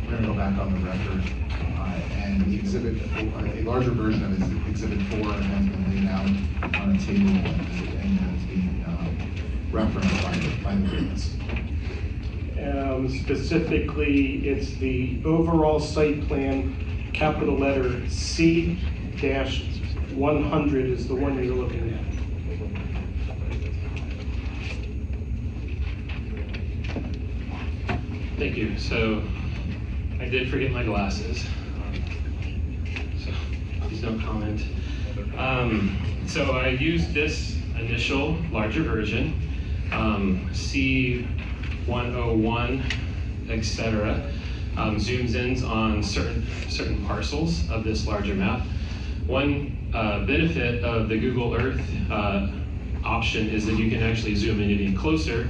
We're gonna go back on the record, and the exhibit, a larger version of it, exhibit 4 has been laid out on a table and is being referenced by the witness. Specifically, it's the overall site plan, capital letter C-100 is the one you're looking at. Thank you. So I did forget my glasses. So please don't comment. So I used this initial larger version, C101, etc. Zooms in on certain parcels of this larger map. One benefit of the Google Earth option is that you can actually zoom in even closer,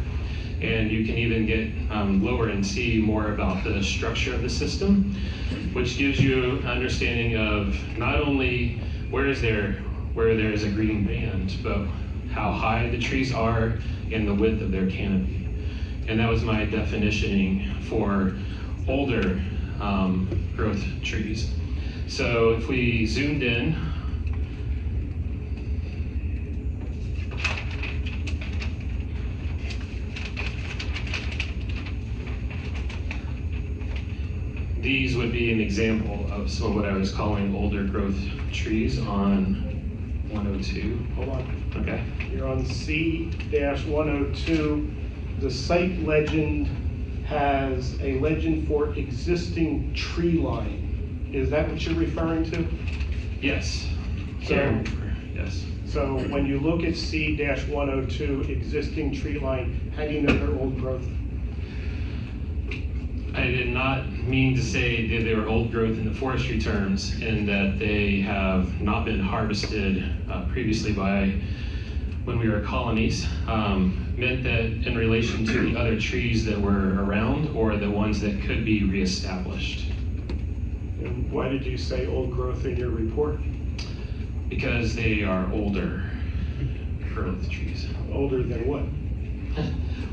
and you can even get lower and see more about the structure of the system, which gives you an understanding of not only where there is a green band, but how high the trees are and the width of their canopy. And that was my definitioning for older growth trees. So if we zoomed in, these would be an example of some of what I was calling older growth trees on 102. Hold on. Okay. You're on C-102. The site legend has a legend for existing tree line. Is that what you're referring to? Yes. So- Here. Yes. So when you look at C-102, existing tree line, how do you know they're old growth? I did not mean to say that they were old growth in the forestry terms, and that they have not been harvested previously by when we were colonies. Meant that in relation to the other trees that were around, or the ones that could be reestablished. And why did you say old growth in your report? Because they are older growth trees. Older than what?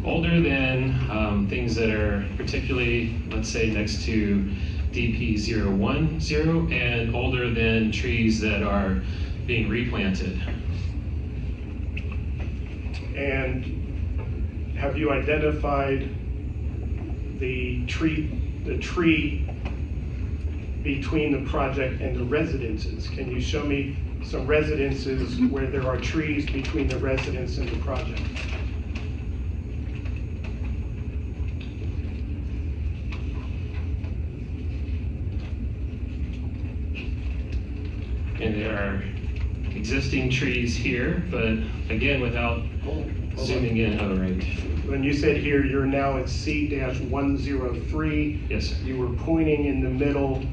Older than things that are particularly, let's say, next to DP010, and older than trees that are being replanted. And have you identified the tree between the project and the residences? Can you show me some residences where there are trees between the residence and the project? And there are existing trees here, but again, without zooming in. Oh, right. When you said here, you're now at C-103. Yes, sir. You were pointing in the middle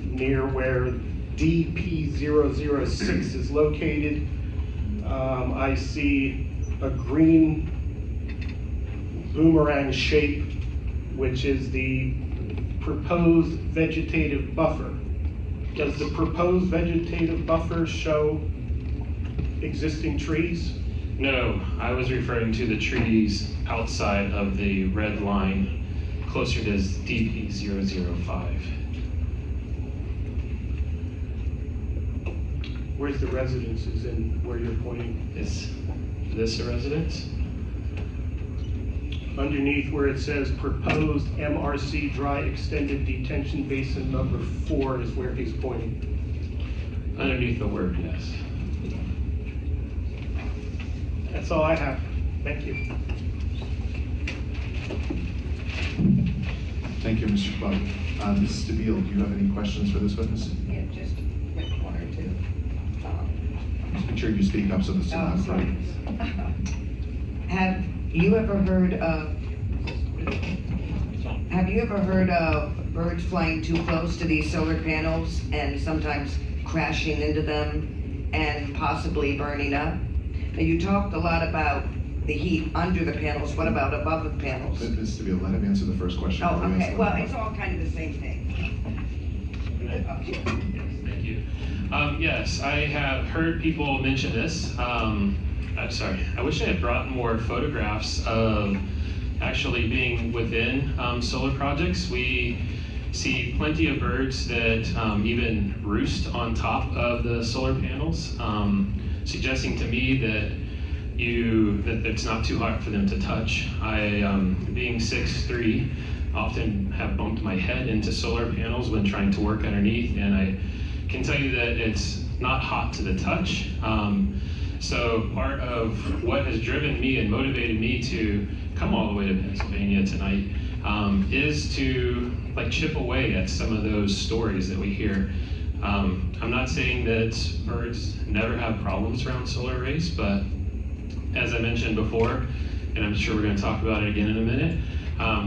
near where DP006 is located. I see a green boomerang shape, which is the proposed vegetative buffer. Does the proposed vegetative buffer show existing trees? No, I was referring to the trees outside of the red line, closer to DP005. Where's the residences in where you're pointing? Is this a residence? Underneath where it says proposed MRC dry extended detention basin number 4 is where he's pointing. Underneath the word, yes. That's all I have. Thank you. Thank you, Mr. Bug. Mrs. DeBeal, do you have any questions for this witness? Yeah, just quick one or two. Just make sure you speak up so this is not sorry. right. Have you ever heard of birds flying too close to these solar panels and sometimes crashing into them and possibly burning up? Now, you talked a lot about the heat under the panels. What about above the panels? Mrs. DeBeal, let him answer the first question. Oh, before we okay. answer Well, the- it's all kind of the same thing. Thank you. Yes, I have heard people mention this. I'm sorry, I wish I had brought more photographs of actually being within solar projects. We see plenty of birds that even roost on top of the solar panels, suggesting to me that it's not too hot for them to touch. I, being 6'3", often have bumped my head into solar panels when trying to work underneath, and I can tell you that it's not hot to the touch. So part of what has driven me and motivated me to come all the way to Pennsylvania tonight is to chip away at some of those stories that we hear I'm not saying that birds never have problems around solar arrays, but as I mentioned before, and I'm sure we're going to talk about it again in a minute,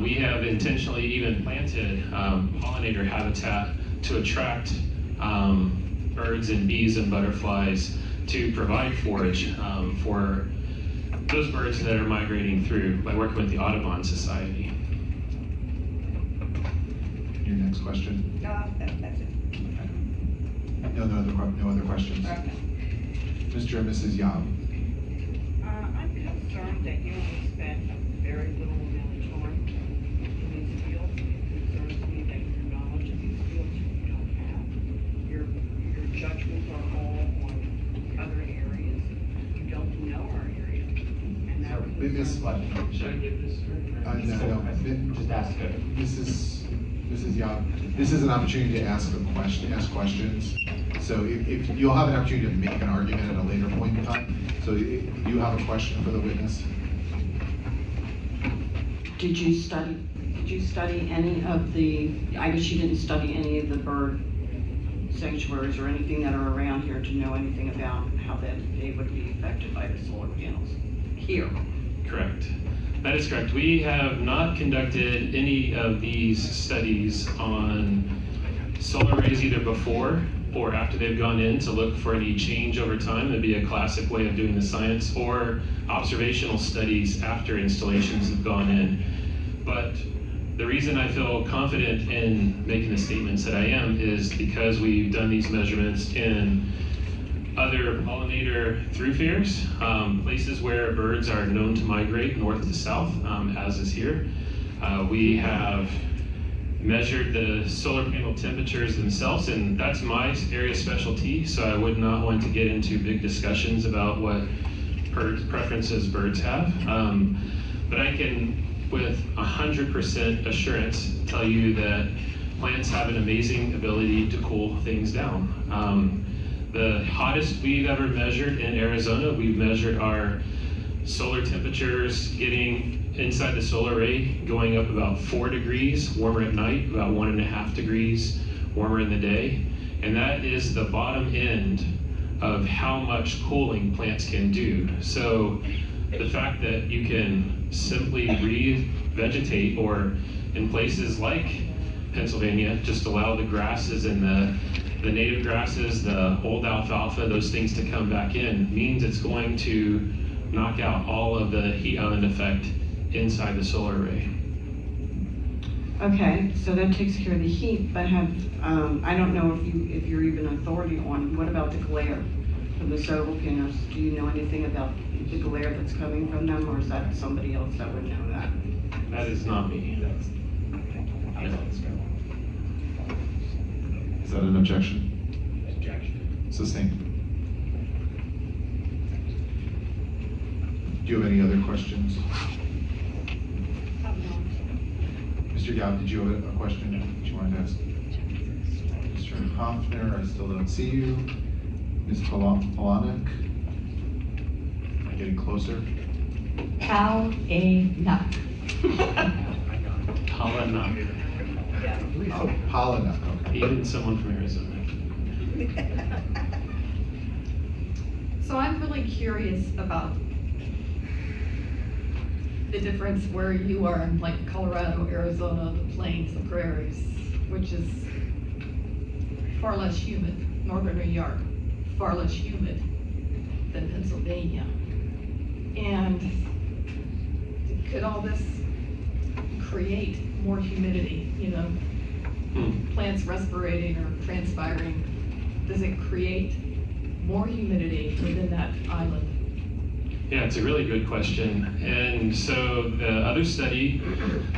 we have intentionally even planted pollinator habitat to attract birds and bees and butterflies to provide forage for those birds that are migrating through by working with the Audubon Society. Your next question? That's it. No other questions? Okay. Mr. and Mrs. Yap. I'm concerned that you have spent very little amount of time in these fields. It concerns me that your knowledge of these fields you don't have. Your judgments are all on other areas. You don't know our area. And that Miss, Should I give this? no. Just ask it. Mrs. Yap, this is an opportunity to ask questions. So if you'll have an opportunity to make an argument at a later point in time. So if you have a question for the witness. Did you study any of the, I guess you didn't study any of the bird sanctuaries or anything that are around here to know anything about how they would be affected by the solar panels here? Correct. That is correct. We have not conducted any of these studies on solar arrays either before or after they've gone in to look for any change over time. That'd be a classic way of doing the science, or observational studies after installations have gone in. But the reason I feel confident in making the statements that I am is because we've done these measurements in other pollinator thoroughfares, places where birds are known to migrate north to south, as is here. We have measured the solar panel temperatures themselves, and that's my area of specialty, so I would not want to get into big discussions about what preferences birds have. But I can, with 100% assurance, tell you that plants have an amazing ability to cool things down. The hottest we've ever measured in Arizona, we've measured our solar temperatures getting inside the solar array going up about 4 degrees warmer at night, about 1.5 degrees warmer in the day. And that is the bottom end of how much cooling plants can do. So the fact that you can simply revegetate, or in places like Pennsylvania, just allow the grasses and the native grasses, the old alfalfa, those things to come back in, means it's going to knock out all of the heat island effect inside the solar array. Okay, so that takes care of the heat, but I don't know if you're even authority on, what about the glare from the solar panels? Do you know anything about the glare that's coming from them, or is that somebody else that would know that? That is not me. Is that an objection? Objection. Sustained. Do you have any other questions? Mr. Gao, did you have a question that you wanted to ask? Mr. Hoffner, I still don't see you. Ms. Polanek? Am I getting closer? Palanak. Palanak. Oh, Polanek, okay. Even someone from Arizona. So I'm really curious about the difference where you are in like Colorado, Arizona, the plains, the prairies, which is far less humid. Northern New York, far less humid than Pennsylvania. And could all this create more humidity, you know? Plants respirating or transpiring, does it create more humidity within that island? Yeah, it's a really good question. And so the other study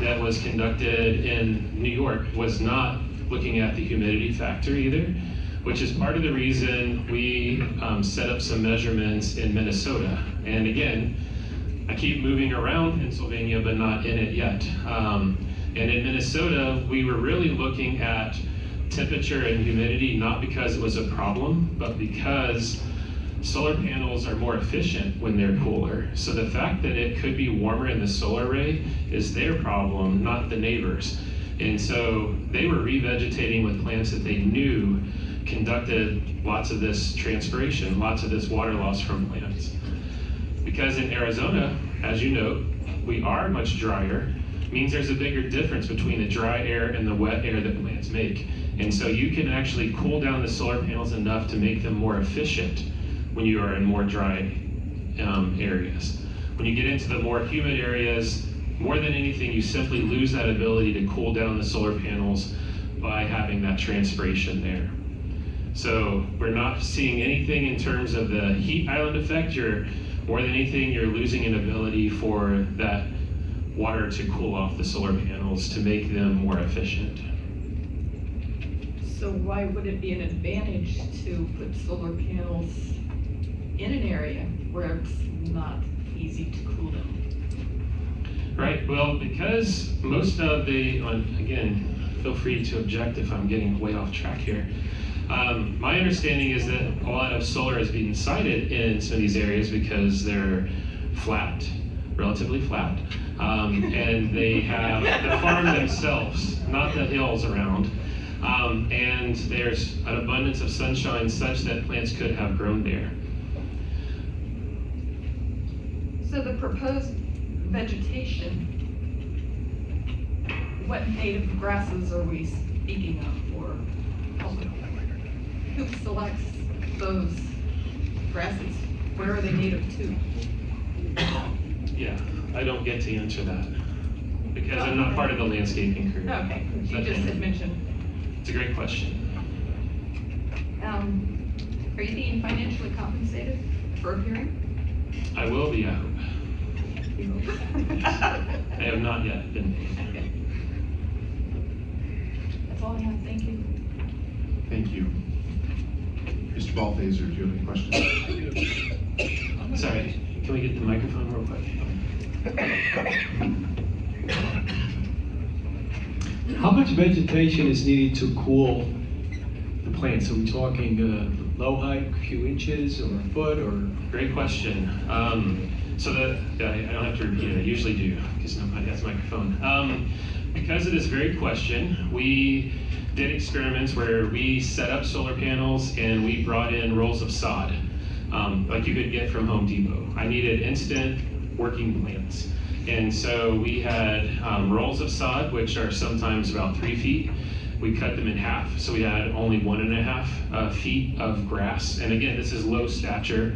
that was conducted in New York was not looking at the humidity factor either, which is part of the reason we set up some measurements in Minnesota. And again, I keep moving around Pennsylvania, but not in it yet. And in Minnesota, we were really looking at temperature and humidity, not because it was a problem, but because solar panels are more efficient when they're cooler. So the fact that it could be warmer in the solar array is their problem, not the neighbors. And so they were revegetating with plants that they knew conducted lots of this transpiration, lots of this water loss from plants. Because in Arizona, as you know, we are much drier, means there's a bigger difference between the dry air and the wet air that plants make. And so you can actually cool down the solar panels enough to make them more efficient when you are in more dry areas. When you get into the more humid areas, more than anything, you simply lose that ability to cool down the solar panels by having that transpiration there. So we're not seeing anything in terms of the heat island effect. More than anything, you're losing an ability for that water to cool off the solar panels to make them more efficient. So why would it be an advantage to put solar panels in an area where it's not easy to cool them? Right, well, because most of again, feel free to object if I'm getting way off track here. My understanding is that a lot of solar is being sited in some of these areas because they're flat, relatively flat, and they have the farm themselves, not the hills around, and there's an abundance of sunshine such that plants could have grown there. So the proposed vegetation, what native grasses are we speaking of, or who selects those grasses? Where are they native to? Yeah, I don't get to answer that because I'm not part of the landscaping crew. Okay, you just had mentioned. It's a great question. Are you being financially compensated for appearing? I will be, I hope. I have not yet been paid. Okay. That's all I have, thank you. Thank you. Mr. Balthaser, do you have any questions? Sorry, can we get the microphone real quick? How much vegetation is needed to cool the plants? Are we talking low height, a few inches, or a foot, or? Great question. So I don't have to repeat it, I usually do, because nobody has a microphone. Because of this very question, we did experiments where we set up solar panels and we brought in rolls of sod, like you could get from Home Depot. I needed instant working plants. And so we had rolls of sod, which are sometimes about 3 feet. We cut them in half, so we had only 1.5 feet of grass. And again, this is low stature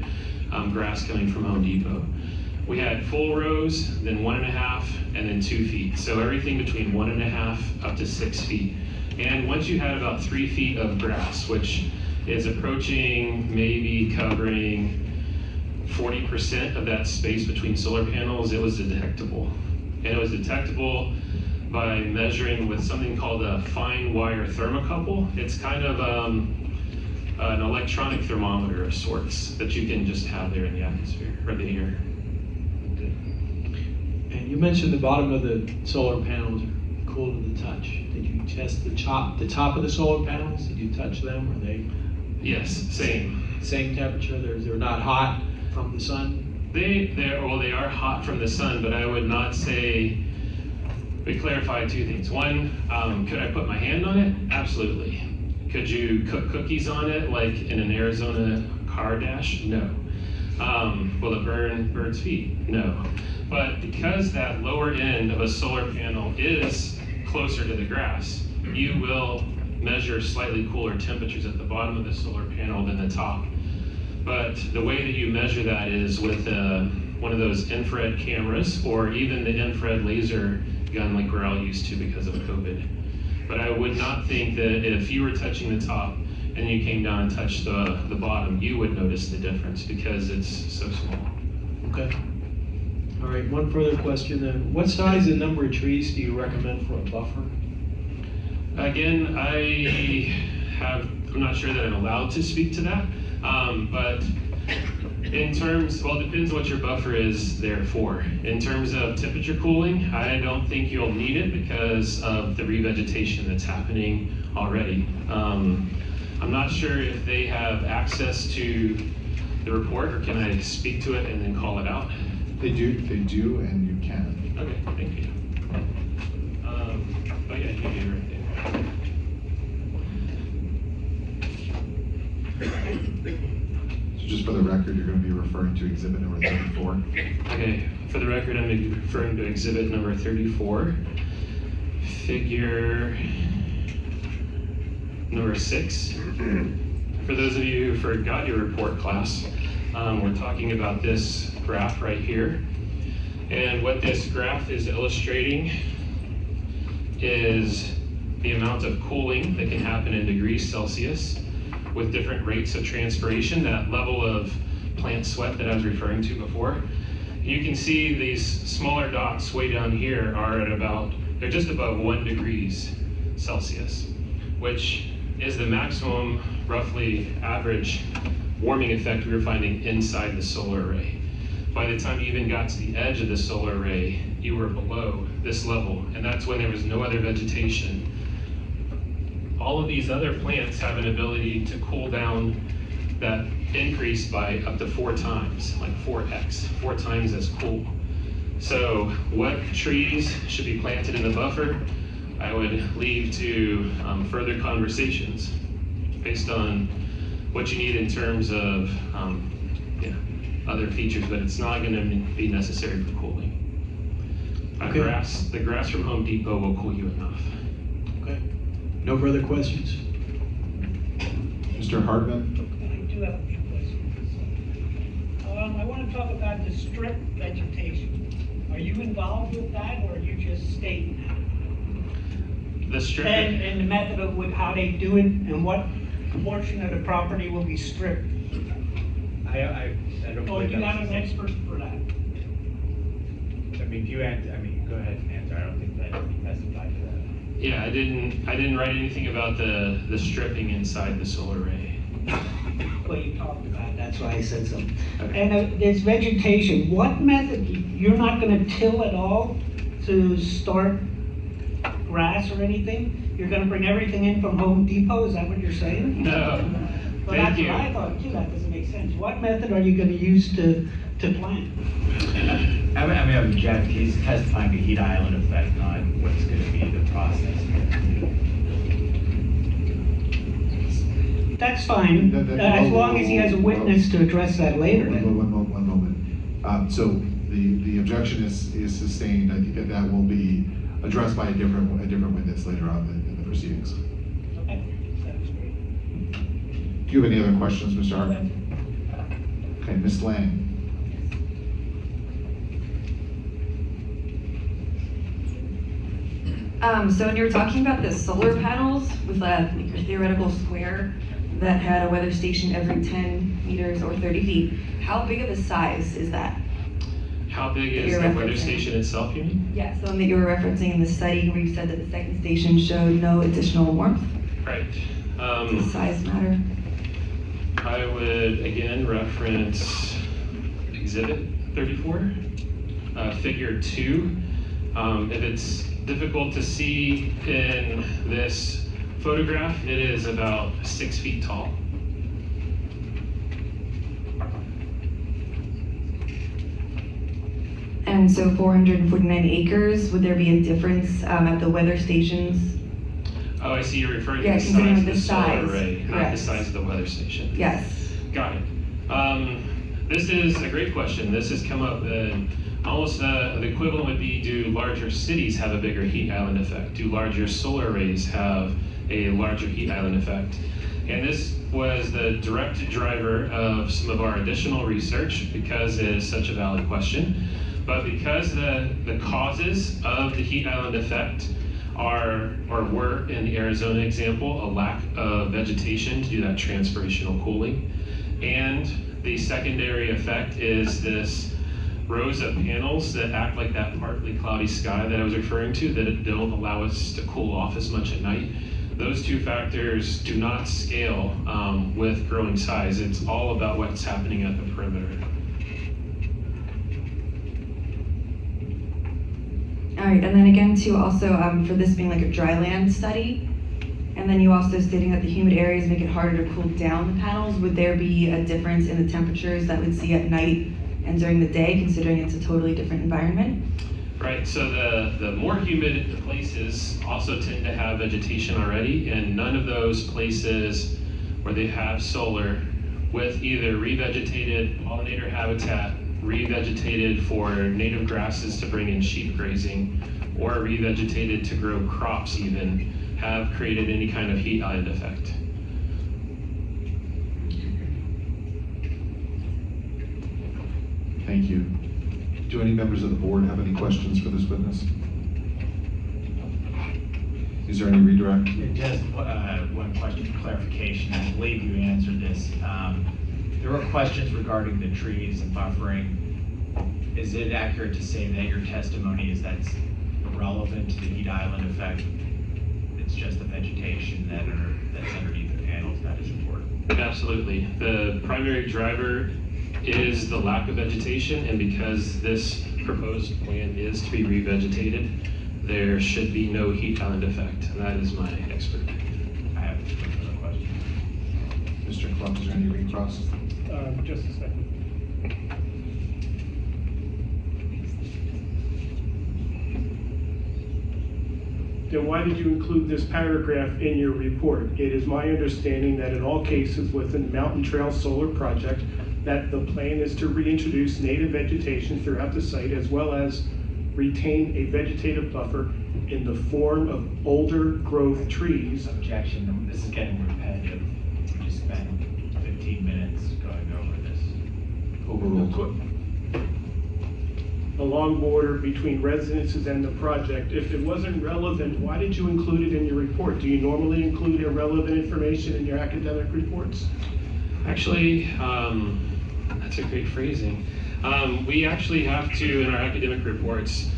grass coming from Home Depot. We had full rows, then 1.5, and then 2 feet. So everything between 1.5 up to 6 feet. And once you had about 3 feet of grass, which is approaching maybe covering 40% of that space between solar panels, it was detectable. And it was detectable by measuring with something called a fine wire thermocouple. It's kind of an electronic thermometer of sorts that you can just have there in the atmosphere, or the air. And you mentioned the bottom of the solar panels are cool to the touch. Did you test the top of the solar panels? Did you touch them? Are they? Yes, same. Same temperature? They're not hot from the sun? They are hot from the sun, but I would not say. We clarified 2 things. One, could I put my hand on it? Absolutely. Could you cook cookies on it like in an Arizona car dash? No. Will it burn birds' feet? No. But because that lower end of a solar panel is closer to the grass, you will measure slightly cooler temperatures at the bottom of the solar panel than the top. But the way that you measure that is with one of those infrared cameras, or even the infrared laser gun like we're all used to because of COVID. But I would not think that if you were touching the top and you came down and touched the bottom, you would notice the difference because it's so small. Okay. All right, one further question then. What size and number of trees do you recommend for a buffer? Again, I'm not sure that I'm allowed to speak to that, but in terms, well, it depends what your buffer is there for. In terms of temperature cooling, I don't think you'll need it because of the revegetation that's happening already. I'm not sure if they have access to the report, or can I speak to it and then call it out? They do, and you can. Okay, thank you. Oh yeah, you do right there. So just for the record, you're going to be referring to exhibit number 34. Okay, for the record, I'm going to be referring to exhibit number 34, figure number 6. For those of you who forgot your report class, we're talking about this graph right here. And what this graph is illustrating is the amount of cooling that can happen in degrees Celsius with different rates of transpiration, that level of plant sweat that I was referring to before. You can see these smaller dots way down here are at about, they're just above 1 degrees Celsius, which is the maximum, roughly average warming effect we were finding inside the solar array. By the time you even got to the edge of the solar array, you were below this level, and that's when there was no other vegetation. All of these other plants have an ability to cool down that increase by up to 4 times, like 4x, 4 times as cool. So what trees should be planted in the buffer, I would leave to further conversations based on what you need in terms of other features, but it's not going to be necessary for cooling. Okay. The grass from Home Depot will cool you enough. Okay. No further questions? Mr. Hartman? I do have a few questions. I want to talk about the strip vegetation. Are you involved with that, or are you just stating that? The strip. And the method of how they do it, and what portion of the property will be stripped? I don't Or believe you that's have an the same. expert for that? I mean, go ahead and answer. I don't think that you testified to that. Yeah, I didn't write anything about the stripping inside the solar array. Well, you talked about it, that's why I said so. Okay. And there's vegetation. What method, you're not gonna till at all to start grass or anything? You're gonna bring everything in from Home Depot, is that what you're saying? No. Well, Thank that's you. what I thought too, that doesn't make sense. What method are you gonna use to plant? I mean, Jeff, he's testifying to heat island effect, not what's going to be the process. That's fine, as long as he has a witness to address that later then. One moment. So the objection is sustained. I think that will be addressed by a different witness later on in the proceedings. Okay, that's great. Do you have any other questions, Mr. Hartman? Okay, Ms. Lang. So when you were talking about the solar panels with your theoretical square that had a weather station every 10 meters or 30 feet, how big of a size is that? How big That is you're the weather referencing? station itself, you mean? Yeah, so that you were referencing in the study where you said that the second station showed no additional warmth. Right. Does size matter? I would again reference exhibit 34, figure 2. If it's difficult to see in this photograph, it is about 6 feet tall. And so 449 acres, would there be a difference at the weather stations? Oh, I see you're referring Yeah, to the considering size of the the solar size, array, not the correct. size of the weather station. Yes. Got it. This is a great question. This has come up, almost the equivalent would be, do larger cities have a bigger heat island effect? Do larger solar arrays have a larger heat island effect? And this was the direct driver of some of our additional research because it is such a valid question. But because the causes of the heat island effect are, or were in the Arizona example, a lack of vegetation to do that transpirational cooling. And the secondary effect is this rows of panels that act like that partly cloudy sky that I was referring to, that don't allow us to cool off as much at night. Those two factors do not scale with growing size. It's all about what's happening at the perimeter. All right, and then again too, also for this being like a dry land study, and then you also stating that the humid areas make it harder to cool down the panels, would there be a difference in the temperatures that we'd see at night and during the day, considering it's a totally different environment? Right, so the more humid the places also tend to have vegetation already, and none of those places where they have solar with either revegetated pollinator habitat, revegetated for native grasses to bring in sheep grazing, or revegetated to grow crops even, have created any kind of heat island effect. Thank you. Do any members of the board have any questions for this witness? Is there any redirect? Just one question for clarification. I believe you answered this. There were questions regarding the trees and buffering. Is it accurate to say that your testimony is that's irrelevant to the heat island effect? It's just the vegetation that's underneath the panels that is important? Absolutely. The primary driver is the lack of vegetation, and because this proposed plan is to be revegetated, there should be no heat island effect. And that is my expert. I have another question. Mr. Clark, is there any recross? Just a second. Then why did you include this paragraph in your report? It is my understanding that in all cases within the Mountain Trail Solar Project, that the plan is to reintroduce native vegetation throughout the site as well as retain a vegetative buffer in the form of older growth trees. Objection, this is getting repetitive. We just spent 15 minutes going over this. Overruled. Along border between residences and the project. If it wasn't relevant, why did you include it in your report? Do you normally include irrelevant information in your academic reports? Actually, that's a great phrasing. We actually have to, in our academic reports,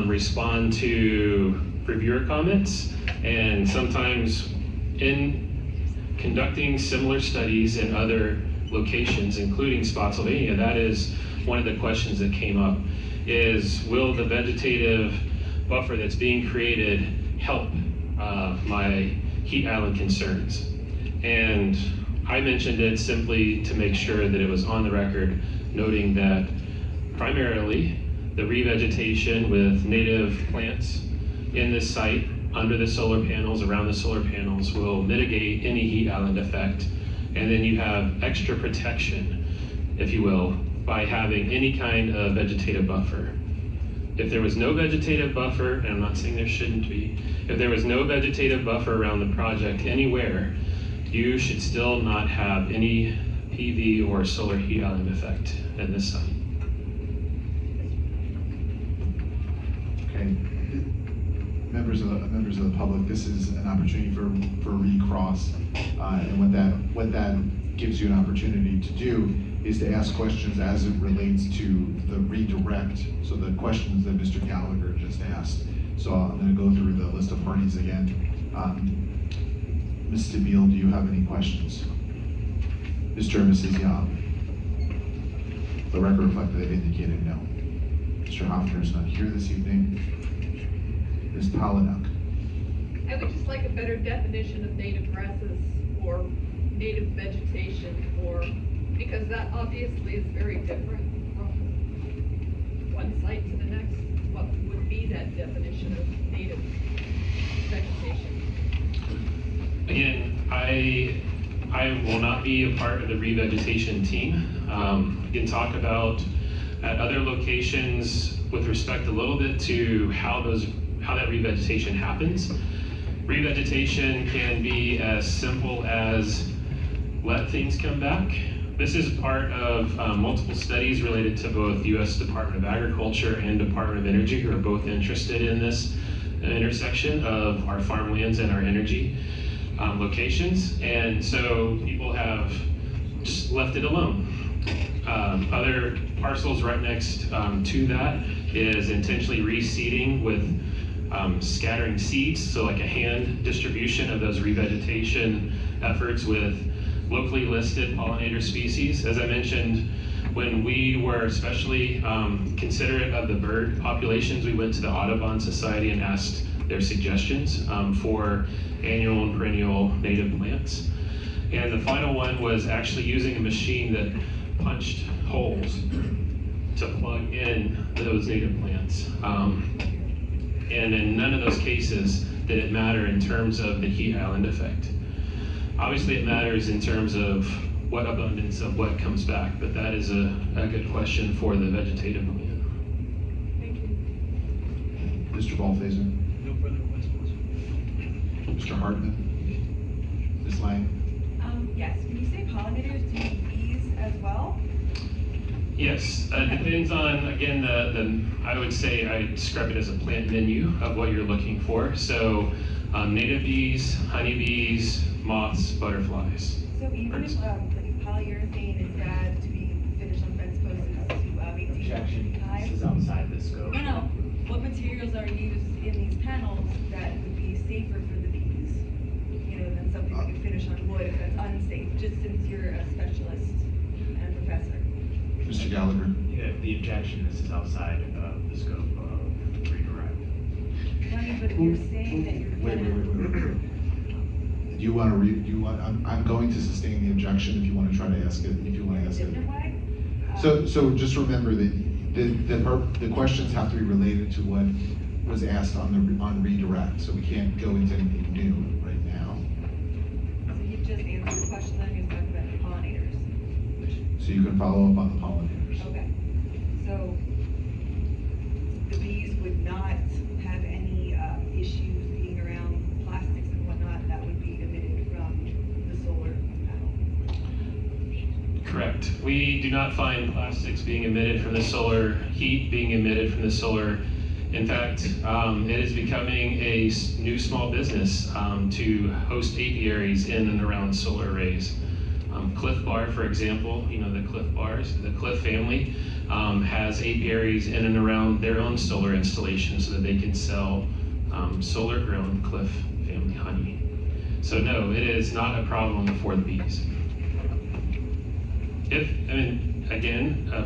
respond to reviewer comments, and sometimes in conducting similar studies in other locations, including Spotsylvania, that is one of the questions that came up, is will the vegetative buffer that's being created help my heat island concerns? And I mentioned it simply to make sure that it was on the record, noting that primarily the revegetation with native plants in this site, under the solar panels, around the solar panels, will mitigate any heat island effect. And then you have extra protection, if you will, by having any kind of vegetative buffer. If there was no vegetative buffer, and I'm not saying there shouldn't be, if there was no vegetative buffer around the project anywhere, you should still not have any PV or solar heat island effect in this site. Okay. Members of the public, this is an opportunity for recross, and what that gives you an opportunity to do is to ask questions as it relates to the redirect, so the questions that Mr. Gallagher just asked. So I'm going to go through the list of parties again. Ms. Stabile, do you have any questions? Mr. and Mrs. Young? The record reflected they've indicated no. Mr. Hoffner is not here this evening. Ms. Palinuk? I would just like a better definition of native grasses or native vegetation, or because that obviously is very different from one site to the next. What would be that definition of native vegetation? Again, I will not be a part of the revegetation team. We can talk about at other locations with respect a little bit to how that revegetation happens. Revegetation can be as simple as let things come back. This is part of multiple studies related to both U.S. Department of Agriculture and Department of Energy, who are both interested in this intersection of our farmlands and our energy locations. And so people have just left it alone. Other parcels right next to that is intentionally reseeding with scattering seeds, so like a hand distribution of those revegetation efforts with locally listed pollinator species. As I mentioned, when we were especially considerate of the bird populations, we went to the Audubon Society and asked their suggestions for annual and perennial native plants. And the final one was actually using a machine that punched holes to plug in those native plants. And in none of those cases did it matter in terms of the heat island effect. Obviously, it matters in terms of what abundance of what comes back, but that is a good question for the vegetative plan. Thank you. Mr. Balthaser? No further questions. Mr. Hartman? Ms. Lang? Yes, when you say pollinators, do you mean bees as well? Yes, depends on, again, I would say I describe it as a plant menu of what you're looking for. So native bees, honeybees, moths, butterflies. So even if like polyurethane is bad to be finished on fence posts to maintain Objection, hives? this is outside the scope. No. What materials are used in these panels that would be safer for the bees? You know, than something that could finish on wood if that's unsafe, just since you're a specialist and professor. Mr. Gallagher? Yeah, the objection, this is outside of the scope of redirect. Right, but if you're saying that you're Wait. gonna. Do you want to read, I'm going to sustain the objection if you want to try to ask it, if you want to ask it. Different way? So just remember that the questions have to be related to what was asked on redirect, so we can't go into anything new right now. So you just answered the question, then you're talking about the pollinators. So you can follow up on the pollinators. Okay, so the bees would not have any issues being around plastics and whatnot that would be emitted from the solar panel? Correct. We do not find plastics being emitted from the solar, heat being emitted from the solar. In fact, it is becoming a new small business to host apiaries in and around solar arrays. Cliff Bar, for example, you know, the Cliff Bars, the Cliff family has apiaries in and around their own solar installations so that they can sell solar-grown Cliff family honey. So no, it is not a problem for the bees.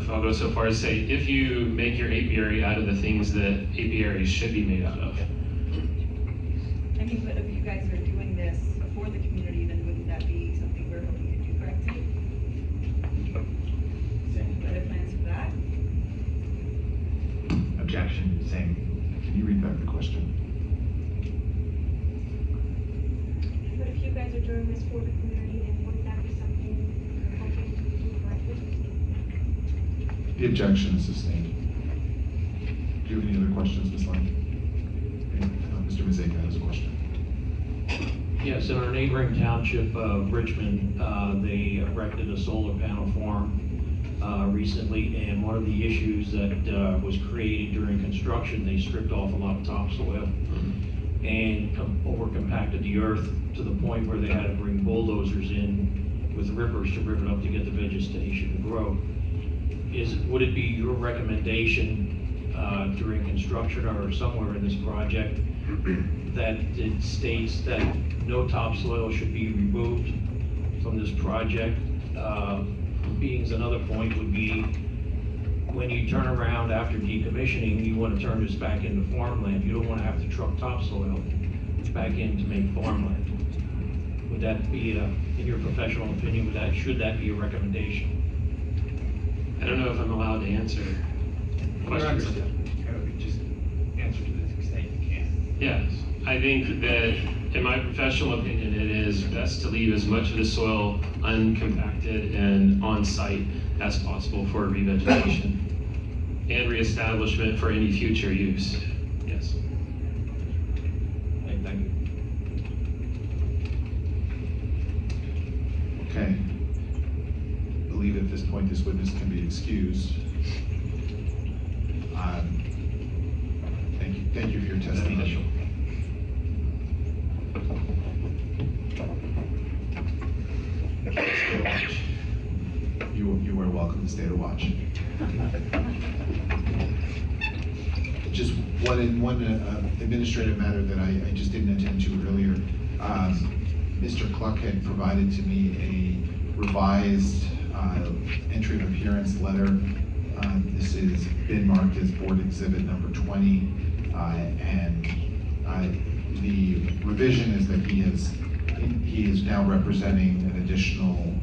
I'll go so far as to say, if you make your apiary out of the things that apiaries should be made out of. I mean, but if you guys are doing this for the community, then wouldn't that be something we're hoping to do correctly? Better plans for that? Objection, same. Can you read back the question? But if you guys are doing this for the community, then wouldn't that be something you're hoping to do correctly? The objection is sustained. Do you have any other questions, Ms. Lang? Mr. Mazeka has a question. Yes, in our neighboring township of Richmond, they erected a solar panel farm recently, and one of the issues that was created during construction, they stripped off a lot of topsoil and over compacted the earth to the point where they had to bring bulldozers in with rippers to rip it up to get the vegetation to grow. Would it be your recommendation during construction or somewhere in this project that it states that no topsoil should be removed from this project? Being another point would be, when you turn around after decommissioning, you want to turn this back into farmland. You don't want to have to truck topsoil back in to make farmland. Would that be, in your professional opinion, should that be a recommendation? I don't know if I'm allowed to answer questions. Just answer to the extent you can. Yes, I think that in my professional opinion, it is best to leave as much of the soil uncompacted and on-site as possible for revegetation and reestablishment for any future use. Yes. Thank you. Okay. I believe at this point this witness can be excused. Thank you for your testimony. You are welcome to stay to watch. Just one administrative matter that I just didn't attend to earlier. Mr. Cluck had provided to me a revised entry of appearance letter. This has been marked as board exhibit number 20, and the revision is that he is now representing an additional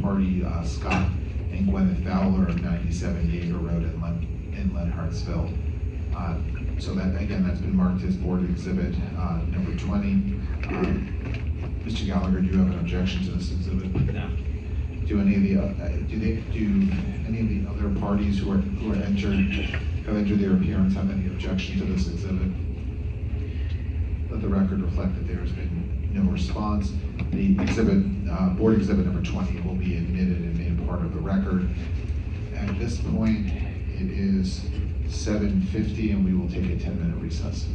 party, Scott and Gwyneth Fowler of 97 Yeager Road in Lynn Hartsville. So that, again, that's been marked as board exhibit number 20. Mr. Gallagher, do you have an objection to this exhibit? No. Do any of the any of the other parties who have entered their appearance have any objection to this exhibit? Let the record reflect that there has been no response. The exhibit, board exhibit number 20 will be admitted and made part of the record. At this point, it is 7:50 and we will take a 10-minute recess.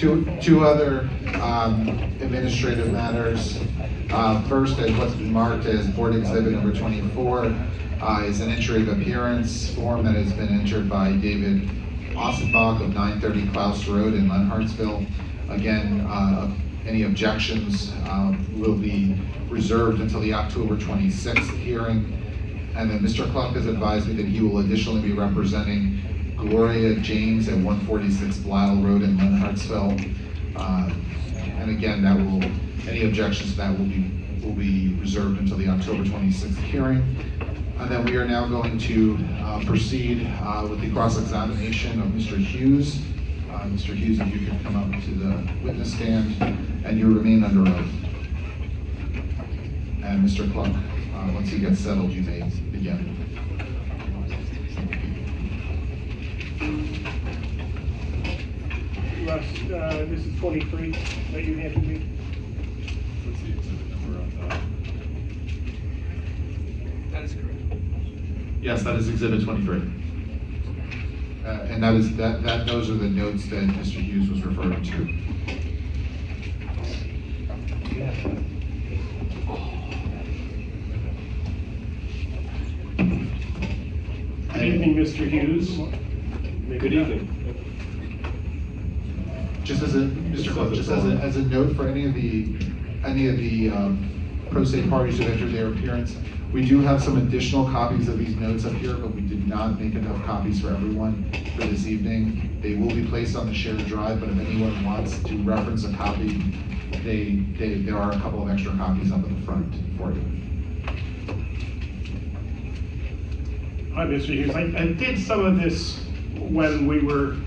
Two other administrative matters. First, as what's been marked as Board Exhibit number 24 is an entry of appearance form that has been entered by David Ossenbach of 930 Klaus Road in Lenhartsville. Again, any objections will be reserved until the October 26th hearing. And then Mr. Cluck has advised me that he will additionally be representing Gloria James at 146 Blisle Road in Lenhartsville. And again, any objections to that will be reserved until the October 26th hearing. And then we are now going to proceed with the cross-examination of Mr. Hughes. Mr. Hughes, if you could come up to the witness stand, and you remain under oath. And Mr. Cluck, once he gets settled, you may begin. Russ, this is 23 that you handed me. What's the exhibit number on that? That is correct. Yes, that is Exhibit 23. And those are the notes that Mr. Hughes was referring to. Good evening, Mr. Hughes. Good evening. Just as a note for any of the pro se parties who entered their appearance, we do have some additional copies of these notes up here, but we did not make enough copies for everyone for this evening. They will be placed on the shared drive, but if anyone wants to reference a copy, there are a couple of extra copies up at the front for you. Hi, Mr. Hughes. I did some of this when we were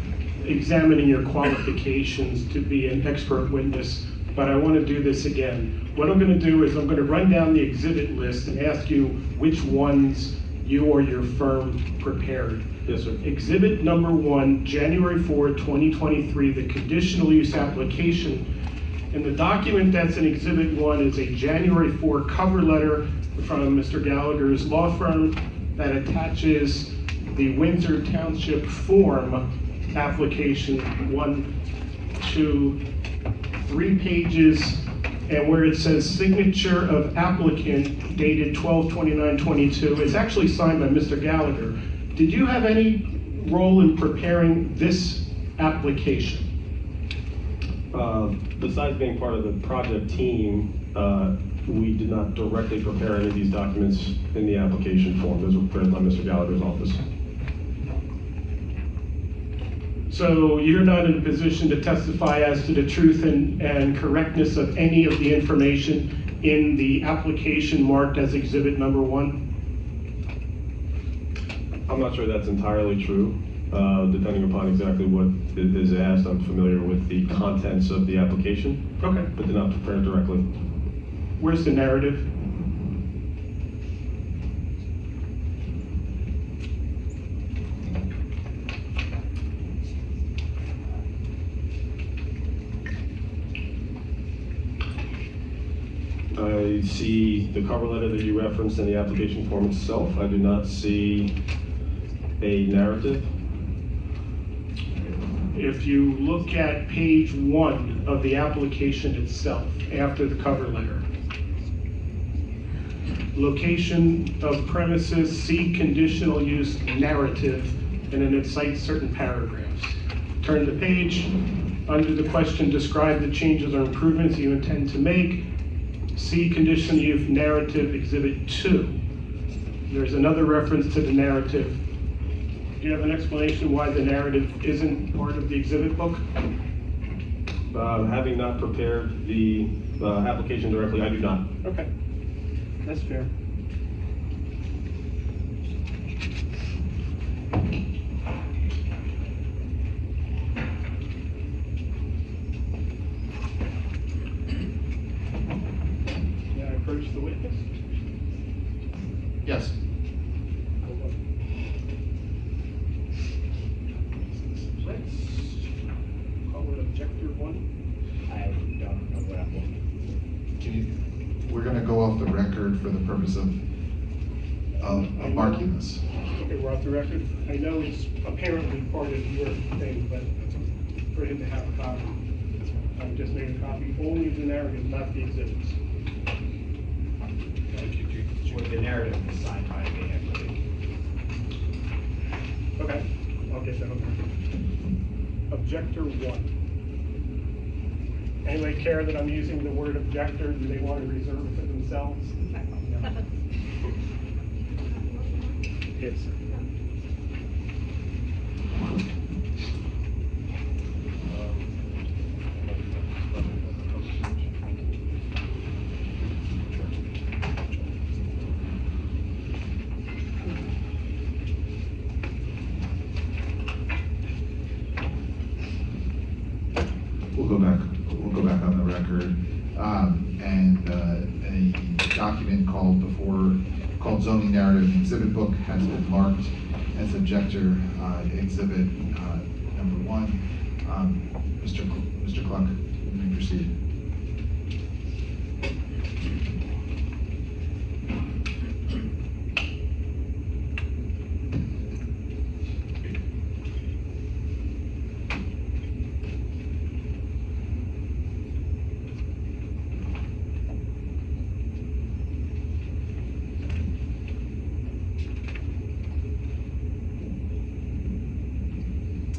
examining your qualifications to be an expert witness, but I want to do this again. What I'm going to do is I'm going to run down the exhibit list and ask you which ones you or your firm prepared. Yes, sir. Exhibit number 1, January 4, 2023, the conditional use application. And the document that's in Exhibit 1 is a January 4 cover letter from Mr. Gallagher's law firm that attaches the Windsor Township form application, 1, 2, 3 pages, and where it says signature of applicant dated 12/29/22, it's actually signed by Mr. Gallagher. Did you have any role in preparing this application? Besides being part of the project team, we did not directly prepare any of these documents in the application form. Those were prepared by Mr. Gallagher's office. So you're not in a position to testify as to the truth and correctness of any of the information in the application marked as Exhibit number 1? I'm not sure that's entirely true. Depending upon exactly what is asked, I'm familiar with the contents of the application. Okay. But did not prepare it directly. Where's the narrative? I see the cover letter that you referenced in the application form itself. I do not see a narrative. If you look at page 1 of the application itself, after the cover letter, location of premises, see conditional use narrative, and then it cites certain paragraphs. Turn the page, under the question, describe the changes or improvements you intend to make. See conditional use narrative, Exhibit 2. There's another reference to the narrative. Do you have an explanation why the narrative isn't part of the exhibit book? Having not prepared the application directly, I do not. Okay, that's fair. May I approach the witness? Yes. Let's call it objector 1. I don't know what I'm looking We're going to go off the record for the purpose of marking this. Okay, we're off the record. I know it's apparently part of your thing, but for him to have a copy. I just made a copy only of the narrative, not the exhibits. With the narrative assigned by me, I believe. Okay, I'll get that over. Objector 1. Anybody care that I'm using the word objector? Do they want to reserve it for themselves? Yes. We'll go back on the record. And a document called zoning narrative and exhibit book has been marked as objector exhibit number 1. Mr. Cluck, you may proceed.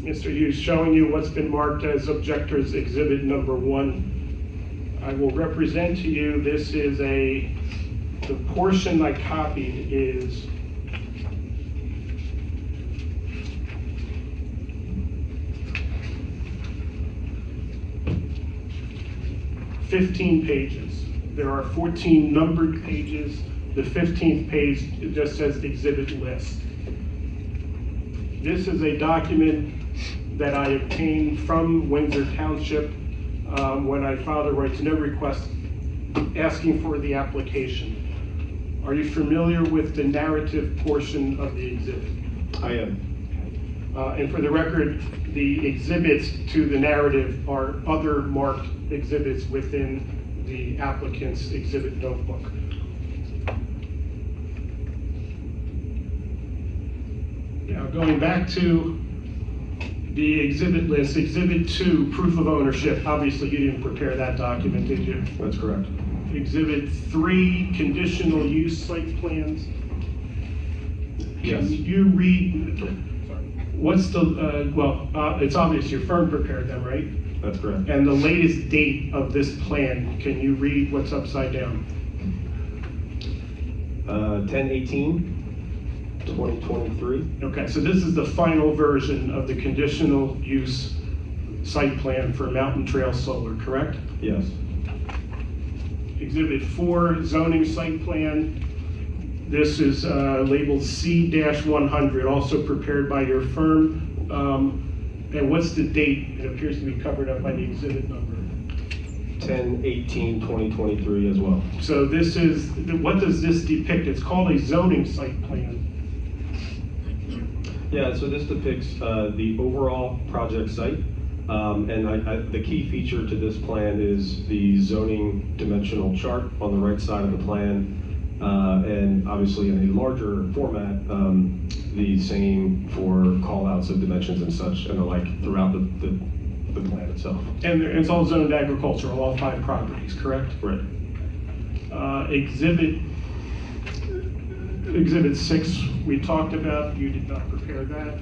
Mr. Hughes, showing you what's been marked as objector's exhibit number 1. I will represent to you, this is the portion I copied is pages. There are 14 numbered pages. The 15th page, it just says exhibit list. This is a document that I obtained from Windsor Township when I filed a right to know request asking for the application. Are you familiar with the narrative portion of the exhibit? I am. And for the record, the exhibits to the narrative are other marked exhibits within the applicant's exhibit notebook. Now, going back to the exhibit list, exhibit 2, proof of ownership. Obviously, you didn't prepare that document, did you? That's correct. Exhibit 3, conditional use site plans. Yes. Can you read, what's the, it's obvious your firm prepared them, right? That's correct. And the latest date of this plan, can you read what's upside down? 10/18/2023. Okay, so this is the final version of the conditional use site plan for Mountain Trail Solar, correct? Yes. Exhibit 4, zoning site plan. This is labeled C-100, also prepared by your firm. And what's the date? It appears to be covered up by the exhibit number. 10/18/2023 as well. So this is, what does this depict? It's called a zoning site plan. Yeah, so this depicts the overall project site. And the key feature to this plan is the zoning dimensional chart on the right side of the plan. And obviously in a larger format, the same for call-outs of dimensions and such and the like throughout the plan itself. And it's all zoned agricultural, all 5 properties, correct? Right. Exhibit 6, we talked about, you did not prepare that.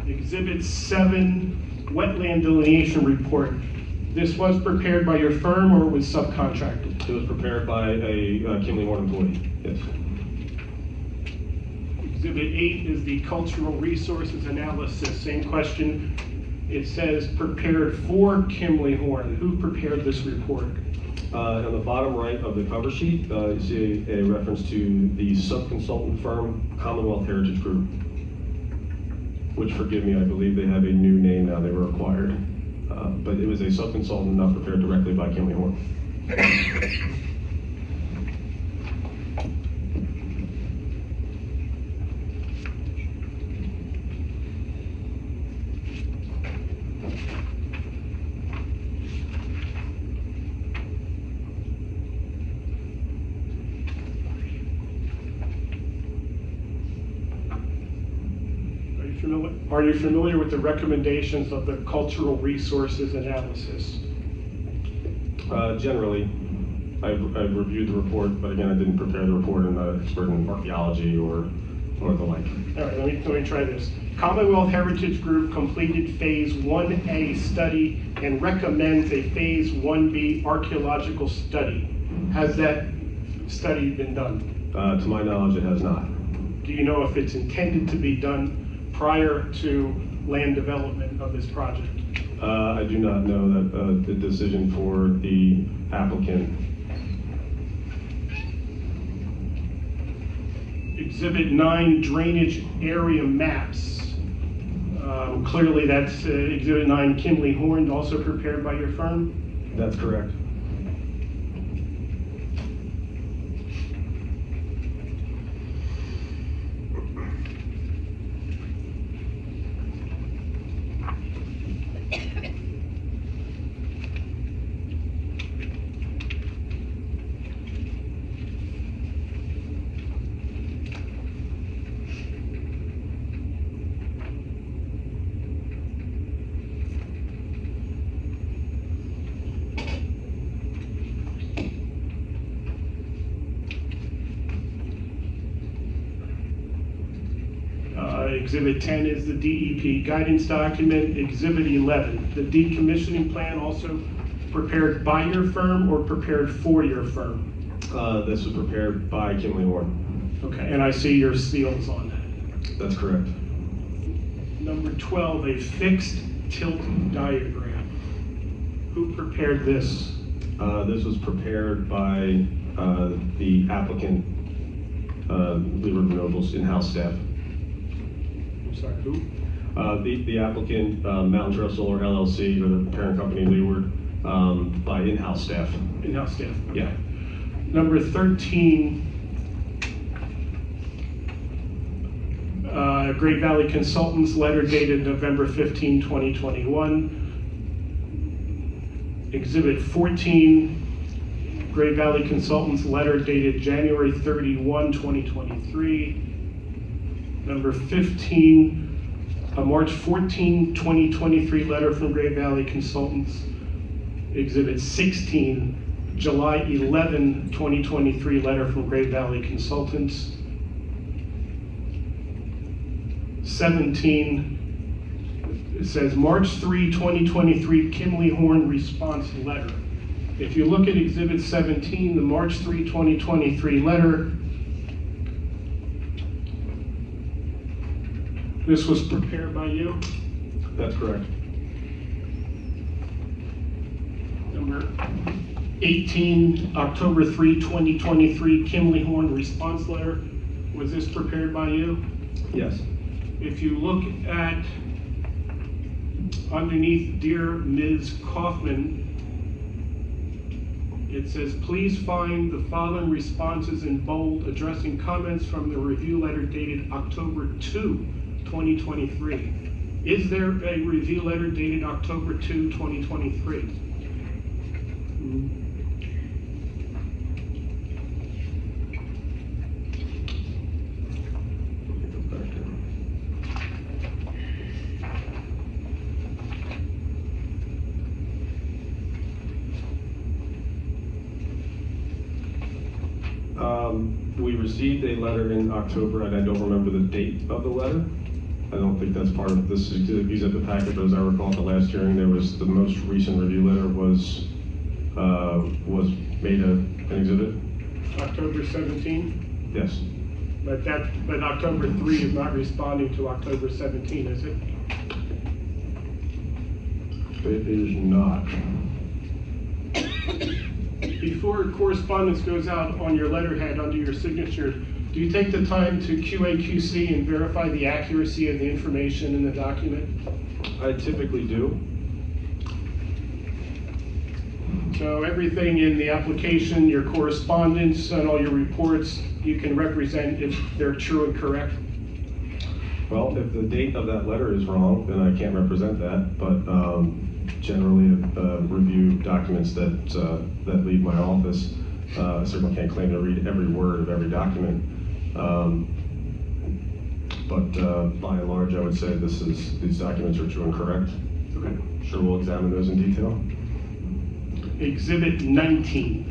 Exhibit 7, wetland delineation report. This was prepared by your firm or was subcontracted? It was prepared by a Kimley Horn employee, yes. Exhibit 8 is the cultural resources analysis. Same question. It says prepared for Kimley Horn. Who prepared this report? On the bottom right of the cover sheet, you see a reference to the sub-consultant firm, Commonwealth Heritage Group, which, forgive me, I believe they have a new name now, they were acquired. But it was a sub-consultant not prepared directly by Kimley Horn. Are you familiar with the recommendations of the cultural resources analysis? Generally, I've reviewed the report, but again, I didn't prepare the report. I'm not an expert in archaeology or the like. All right, let me try this. Commonwealth Heritage Group completed Phase 1A study and recommends a Phase 1B archaeological study. Has that study been done? To my knowledge, it has not. Do you know if it's intended to be done prior to land development of this project? I do not know that the decision for the applicant. Exhibit 9 drainage area maps. Clearly that's Exhibit 9 Kimley Horn, also prepared by your firm? That's correct. Exhibit 10 is the DEP guidance document. Exhibit 11, the decommissioning plan, also prepared by your firm or prepared for your firm? This was prepared by Kimley Horn. Okay, and I see your seals on that. That's correct. Number 12, a fixed tilt diagram. Who prepared this? This was prepared by the applicant, Leeward Renewables in-house staff. I'm sorry, who? The applicant, Mountain Trail Solar LLC, or the parent company Leeward, by in-house staff. In-house staff. Okay. Yeah. Number 13, Great Valley Consultants, letter dated November 15, 2021. Exhibit 14, Great Valley Consultants, letter dated January 31, 2023. Number 15, a March 14, 2023 letter from Great Valley Consultants. Exhibit 16, July 11, 2023 letter from Great Valley Consultants. 17, it says March 3, 2023 Kimley Horn response letter. If you look at Exhibit 17, the March 3, 2023 letter, this was prepared by you? That's correct. Number 18, October 3, 2023 Kimley Horn response letter. Was this prepared by you? Yes. If you look at underneath Dear Ms. Kaufman, it says, please find the following responses in bold addressing comments from the review letter dated October 2, 2023. Is there a review letter dated October 2, 2023? We received a letter in October, and I don't remember the date of the letter. I don't think that's part of this exhibit packet, but as I recall at the last hearing, there was the most recent review letter was made an exhibit. October 17? Yes. But October 3 is not responding to October 17, is it? It is not. Before correspondence goes out on your letterhead under your signature, do you take the time to QA/QC and verify the accuracy of the information in the document? I typically do. So everything in the application, your correspondence, and all your reports, you can represent if they're true and correct? Well, if the date of that letter is wrong, then I can't represent that, but generally review documents that leave my office. I certainly can't claim to read every word of every document. But by and large, I would say these documents are true and correct. Okay. Sure, we'll examine those in detail. Exhibit 19.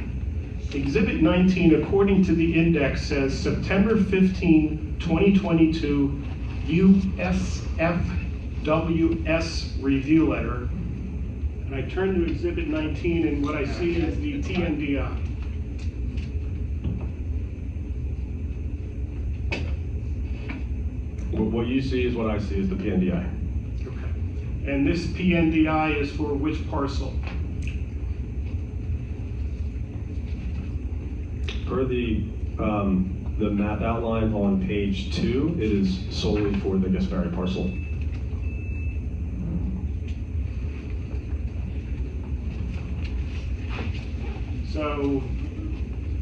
Exhibit 19, according to the index, says September 15, 2022, USFWS review letter. And I turn to Exhibit 19, and what I see is the TNDI. What you see is what I see is the PNDI. Okay. And this PNDI is for which parcel? Per the map outline on page 2, it is solely for the Gaspari parcel. So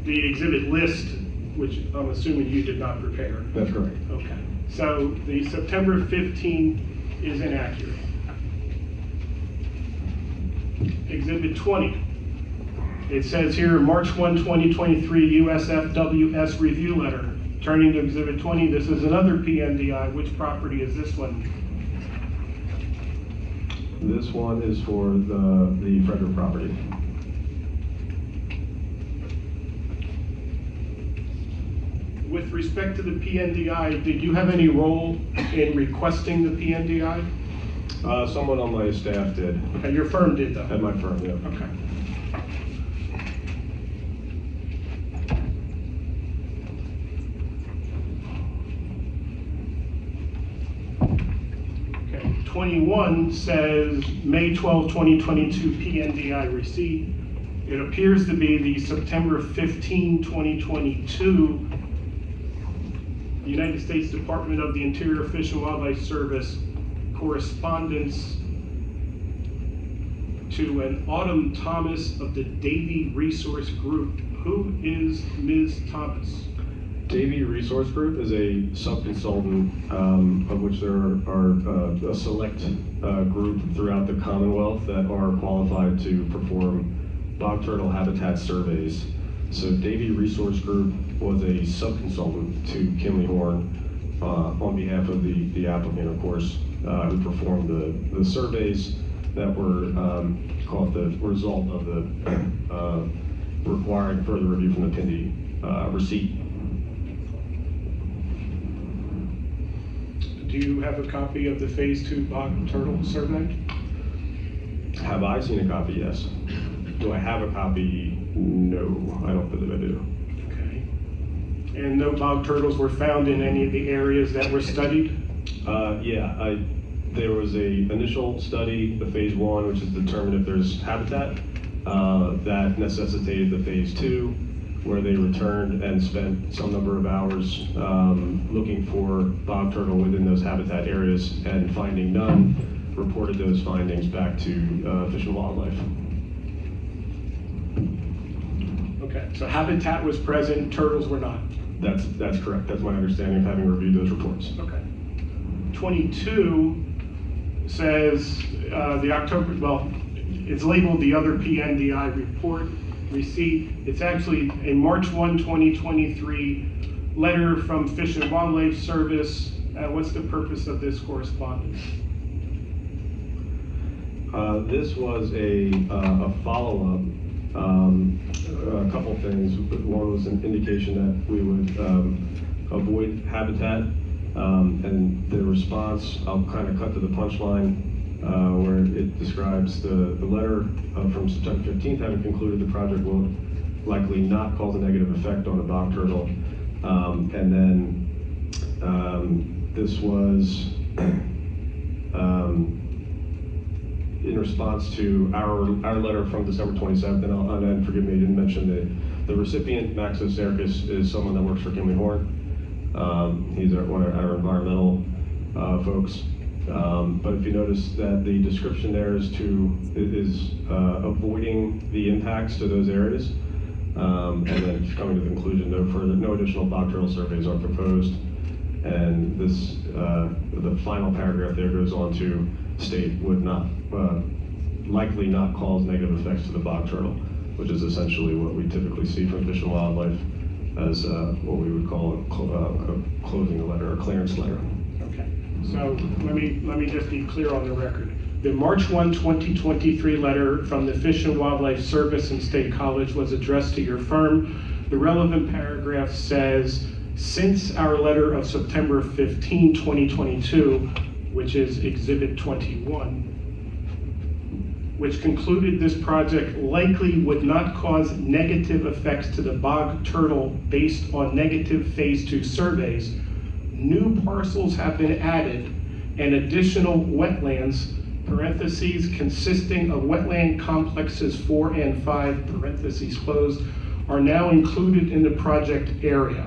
the exhibit list, which I'm assuming you did not prepare. That's correct. Okay. So the September 15 is inaccurate. Exhibit 20. It says here, March 1, 2023, USFWS review letter. Turning to Exhibit 20, this is another PNDI. Which property is this one? This one is for the Frederick property. With respect to the PNDI, did you have any role in requesting the PNDI? Someone on my staff did. Okay, your firm did though? At my firm, yeah. Okay. Okay, 21 says May 12, 2022 PNDI receipt. It appears to be the September 15, 2022 United States Department of the Interior Fish and Wildlife Service correspondence to an Autumn Thomas of the Davie Resource Group. Who is Ms. Thomas? Davie Resource Group is a sub-consultant of which there are a select group throughout the Commonwealth that are qualified to perform bog turtle habitat surveys. So Davie Resource Group was a sub-consultant to Kinley Horn on behalf of the applicant, of course, who performed the surveys that were called the result of the requiring further review from the PND receipt. Do you have a copy of the Phase 2 bog turtle survey? Have I seen a copy? Yes. Do I have a copy? No, I don't believe I do. Okay. And no bog turtles were found in any of the areas that were studied? There was a initial study, the Phase 1, which is determined if there's habitat. That necessitated the Phase 2, where they returned and spent some number of hours looking for bog turtle within those habitat areas, and finding none, reported those findings back to Fish and Wildlife. Okay, so habitat was present, turtles were not? That's correct. That's my understanding of having reviewed those reports. Okay. 22 says it's labeled the other PNDI report receipt. It's actually a March 1, 2023 letter from Fish and Wildlife Service. What's the purpose of this correspondence? This was a follow-up. A couple things. One was an indication that we would avoid habitat, and the response, I'll kind of cut to the punchline, where it describes the letter from September 15th having concluded the project will likely not cause a negative effect on the bog turtle. And then this was in response to our letter from December 27th, and then forgive me, I didn't mention the recipient, Maxo Serkis, is someone that works for Kinley Horn. He's one of our environmental folks. But if you notice that the description there is avoiding the impacts to those areas, and then it's coming to the conclusion no additional bog turtle surveys are proposed. And this, the final paragraph there goes on to state would not likely not cause negative effects to the bog turtle, which is essentially what we typically see from Fish and Wildlife as what we would call a closing letter, or clearance letter. Okay, so let me just be clear on the record. The March 1, 2023 letter from the Fish and Wildlife Service and State College was addressed to your firm. The relevant paragraph says, since our letter of September 15, 2022, which is Exhibit 21, which concluded this project likely would not cause negative effects to the bog turtle based on negative phase 2 surveys, new parcels have been added and additional wetlands, parentheses, consisting of wetland complexes 4 and 5, parentheses closed, are now included in the project area.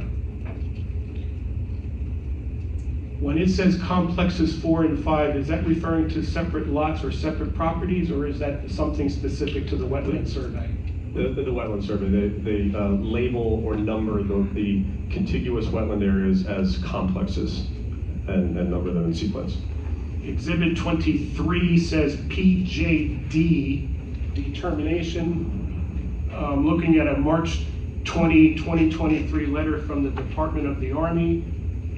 When it says complexes 4 and 5, is that referring to separate lots or separate properties, or is that something specific to the wetland survey? The wetland survey, they label or number the contiguous wetland areas as complexes and number them in sequence. Exhibit 23 says PJD determination. Looking at a March 20, 2023 letter from the Department of the Army.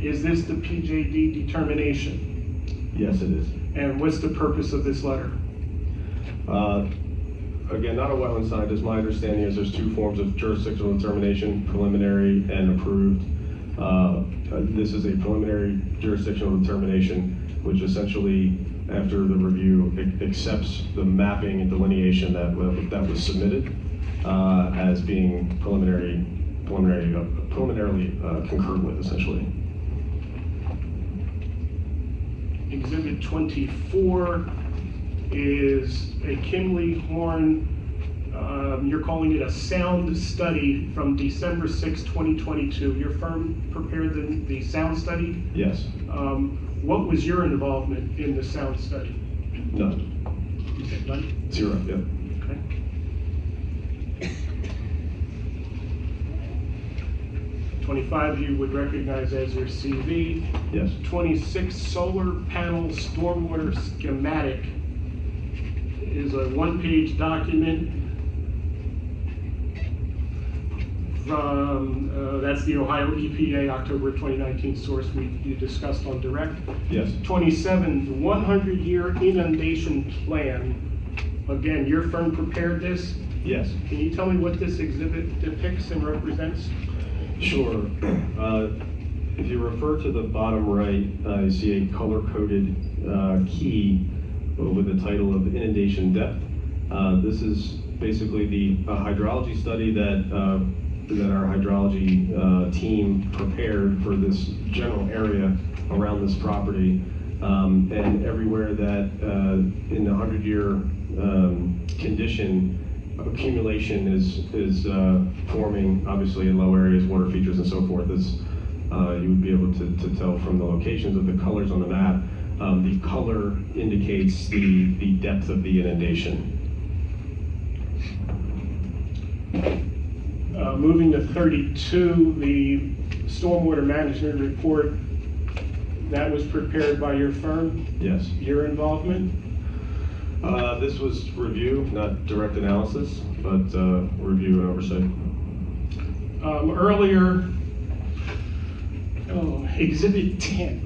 Is this the PJD determination? Yes, it is. And what's the purpose of this letter? Again, not a wetland scientist. My understanding is there's two forms of jurisdictional determination, preliminary and approved. This is a preliminary jurisdictional determination, which essentially, after the review, accepts the mapping and delineation that was submitted as being preliminarily concurred with, essentially. Exhibit 24 is a Kimley Horn, you're calling it a sound study from December 6, 2022. Your firm prepared the sound study? Yes. What was your involvement in the sound study? None. You said none? 0, yeah. Okay. 25 you would recognize as your CV. Yes. 26 solar panel stormwater schematic is a one-page document from, that's the Ohio EPA October 2019 source you discussed on direct. Yes. 27, the 100-year inundation plan. Again, your firm prepared this? Yes. Can you tell me what this exhibit depicts and represents? Sure. If you refer to the bottom right, you see a color-coded key with the title of inundation depth. This is basically the hydrology study that our hydrology team prepared for this general area around this property. And everywhere that in the 100-year condition, accumulation is forming, obviously in low areas, water features and so forth, as you would be able to tell from the locations of the colors on the map. The color indicates the depth of the inundation. Moving to 32, the stormwater management report, that was prepared by your firm? Yes. Your involvement? This was review, not direct analysis, but review and oversight. Earlier, Exhibit 10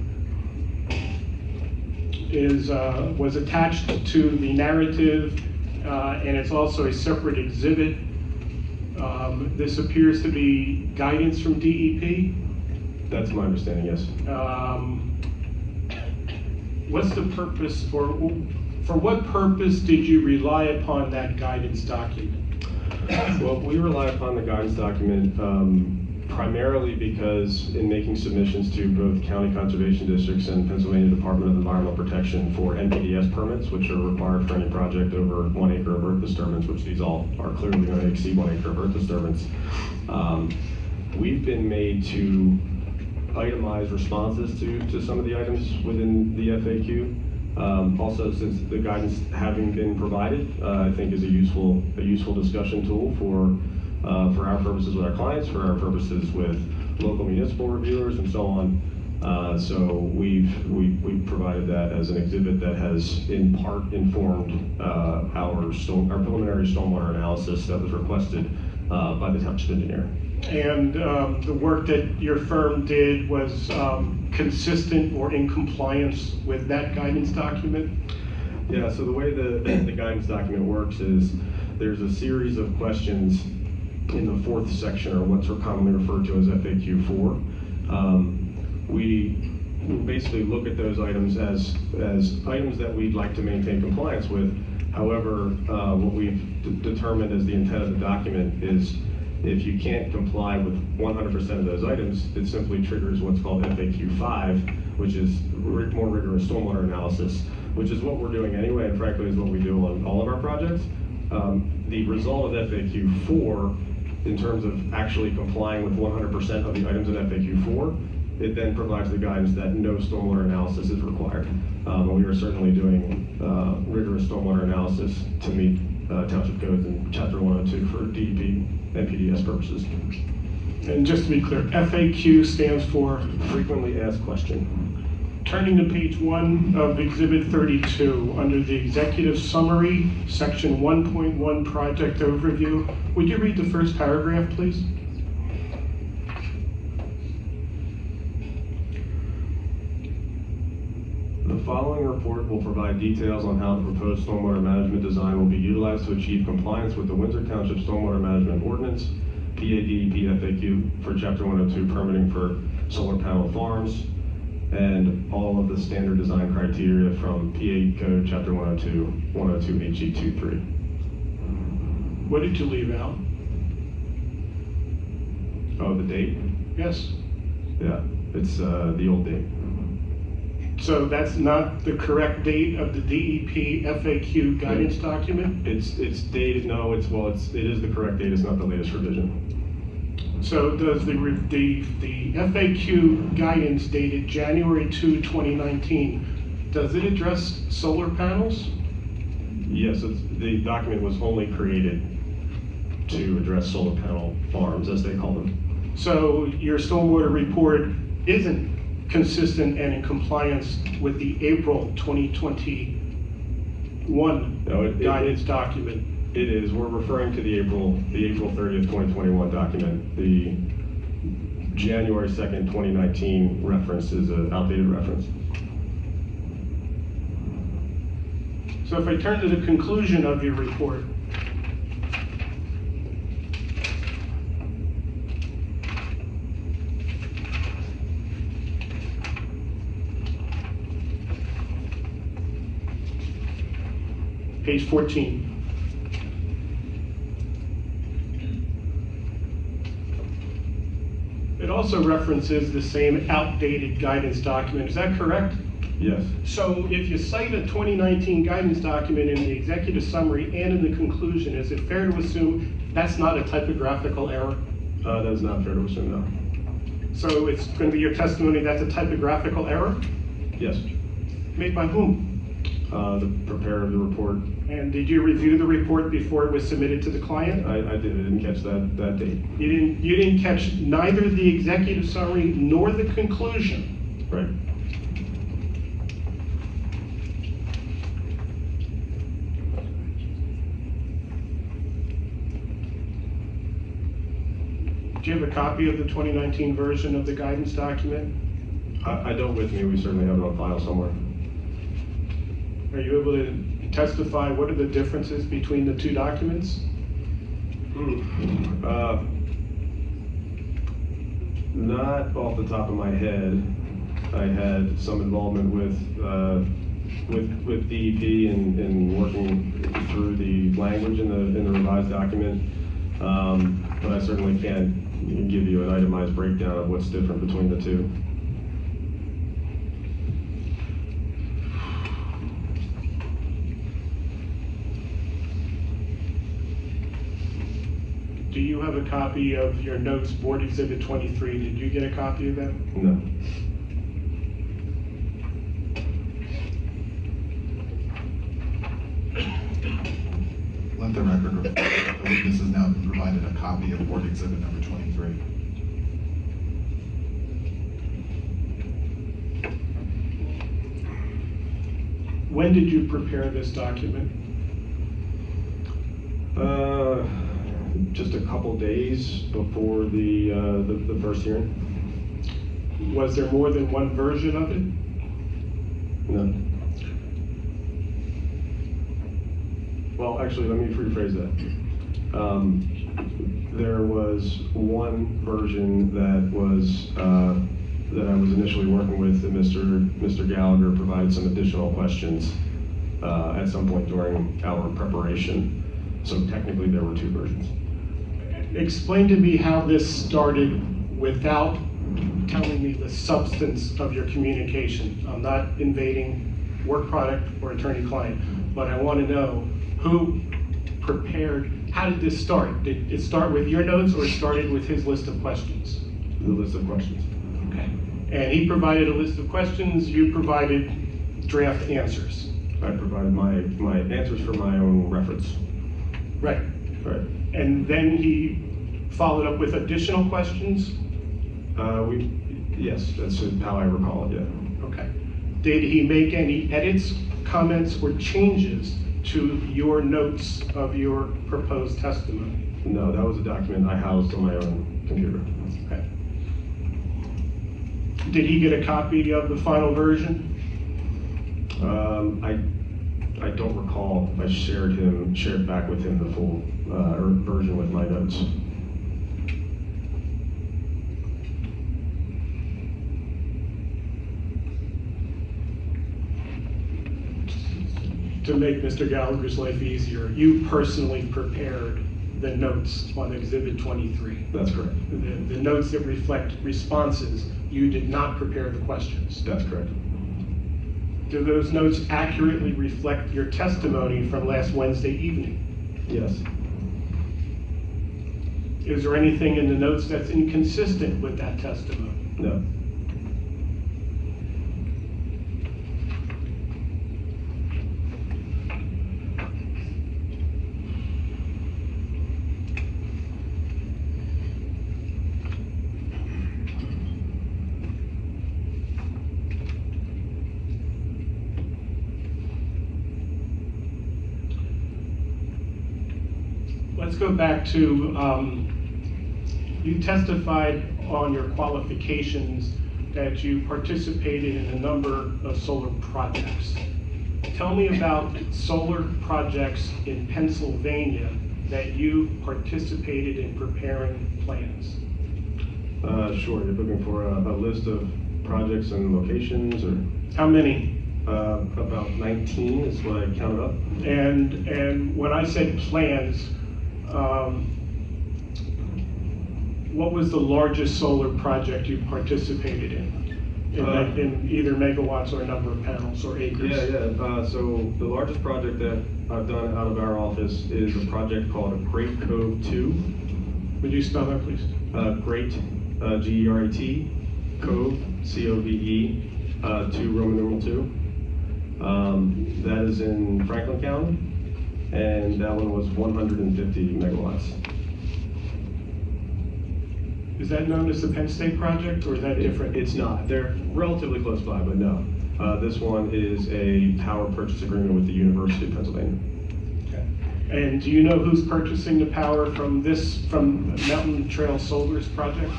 was attached to the narrative, and it's also a separate exhibit. This appears to be guidance from DEP. That's my understanding, yes. What's the purpose, or for what purpose did you rely upon that guidance document? Well, we rely upon the guidance document primarily because in making submissions to both county conservation districts and Pennsylvania Department of Environmental Protection for NPDES permits, which are required for any project over 1 acre of earth disturbance, which these all are clearly going to exceed 1 acre of earth disturbance, we've been made to itemize responses to some of the items within the FAQ. Also, since the guidance having been provided, I think is a useful discussion tool for our purposes with our clients, for our purposes with local municipal reviewers, and so on. So we've provided that as an exhibit that has in part informed our preliminary stormwater analysis that was requested by the township engineer. And the work that your firm did was consistent or in compliance with that guidance document? Yeah, so the way the guidance document works is there's a series of questions in the fourth section, or what's commonly referred to as FAQ 4. We basically look at those items as items that we'd like to maintain compliance with. However, what we've determined as the intent of the document is if you can't comply with 100% of those items, it simply triggers what's called FAQ 5, which is more rigorous stormwater analysis, which is what we're doing anyway, and frankly is what we do on all of our projects. The result of FAQ 4, in terms of actually complying with 100% of the items in FAQ 4, it then provides the guidance that no stormwater analysis is required. We are certainly doing rigorous stormwater analysis to meet township codes in Chapter 102 for DEP and PDS purposes. And just to be clear, FAQ stands for? Frequently asked question. Turning to page 1 of Exhibit 32, under the Executive Summary, Section 1.1 Project Overview, would you read the first paragraph, please? The following report will provide details on how the proposed stormwater management design will be utilized to achieve compliance with the Windsor Township Stormwater Management Ordinance, PADEP FAQ for Chapter 102 permitting for solar panel farms, and all of the standard design criteria from PA Code Chapter 102, 102 HE23. What did you leave out? Oh, the date? Yes. Yeah, it's the old date. So that's not the correct date of the DEP FAQ guidance document? It's dated, no, it is the correct date, it's not the latest revision. So does the FAQ guidance dated January 2, 2019, does it address solar panels? Yes, the document was only created to address solar panel farms, as they call them. So your stormwater report isn't consistent and in compliance with the April 2021 guidance document? It is. We're referring to the April 30th, 2021 document. The January 2nd, 2019 reference is an outdated reference. So if I turn to the conclusion of your report, page 14. It also references the same outdated guidance document. Is that correct? Yes. So if you cite a 2019 guidance document in the executive summary and in the conclusion, is it fair to assume that's not a typographical error? That is not fair to assume, no. So it's going to be your testimony that's a typographical error? Yes. Made by whom? The preparer of the report. And did you review the report before it was submitted to the client? I did. I didn't catch that date. You didn't catch neither the executive summary nor the conclusion. Right. Do you have a copy of the 2019 version of the guidance document? I don't with me. We certainly have it on file somewhere. Are you able to testify what are the differences between the two documents? Not off the top of my head. I had some involvement with DEP in working through the language in the revised document, but I certainly can't give you an itemized breakdown of what's different between the two. Do you have a copy of your notes, Board Exhibit 23? Did you get a copy of that? No. Let the record reflect that the witness has now been provided a copy of Board Exhibit number 23. When did you prepare this document? Just a couple days before the first hearing. Was there more than one version of it? No. Well, actually, let me rephrase that. There was one version that was that I was initially working with, and Mr. Gallagher provided some additional questions at some point during our preparation. So technically, there were two versions. Explain to me how this started without telling me the substance of your communication. I'm not invading work product or attorney-client, but I want to know who prepared, how did this start? Did it start with your notes or it started with his list of questions? The list of questions. Okay. And he provided a list of questions, you provided draft answers. I provided my answers for my own reference. Right. Right. And then he followed up with additional questions? Yes, that's how I recall it, yeah. Okay. Did he make any edits, comments, or changes to your notes of your proposed testimony? No, that was a document I housed on my own computer. Okay. Did he get a copy of the final version? I don't recall. I shared back with him the full version with my notes. To make Mr. Gallagher's life easier, you personally prepared the notes on Exhibit 23. That's correct. The notes that reflect responses, you did not prepare the questions. That's correct. Do those notes accurately reflect your testimony from last Wednesday evening? Yes. Is there anything in the notes that's inconsistent with that testimony? No. Let's go back to, you testified on your qualifications that you participated in a number of solar projects. Tell me about solar projects in Pennsylvania that you participated in preparing plans. Sure. You're looking for a list of projects and locations, or? How many? About 19 is what I counted up. And when I said plans, what was the largest solar project you participated in either megawatts or number of panels or acres? Yeah. So the largest project that I've done out of our office is a project called Great Cove 2. Would you spell that, please? Great, G-E-R-A-T, Cove, C-O-V-E, 2, Roman numeral 2. That is in Franklin County, and that one was 150 megawatts. Is that known as the Penn State project, or is that different? It's not. They're relatively close by, but no. This one is a power purchase agreement with the University of Pennsylvania. Okay. And do you know who's purchasing the power from Mountain Trail Solar's project?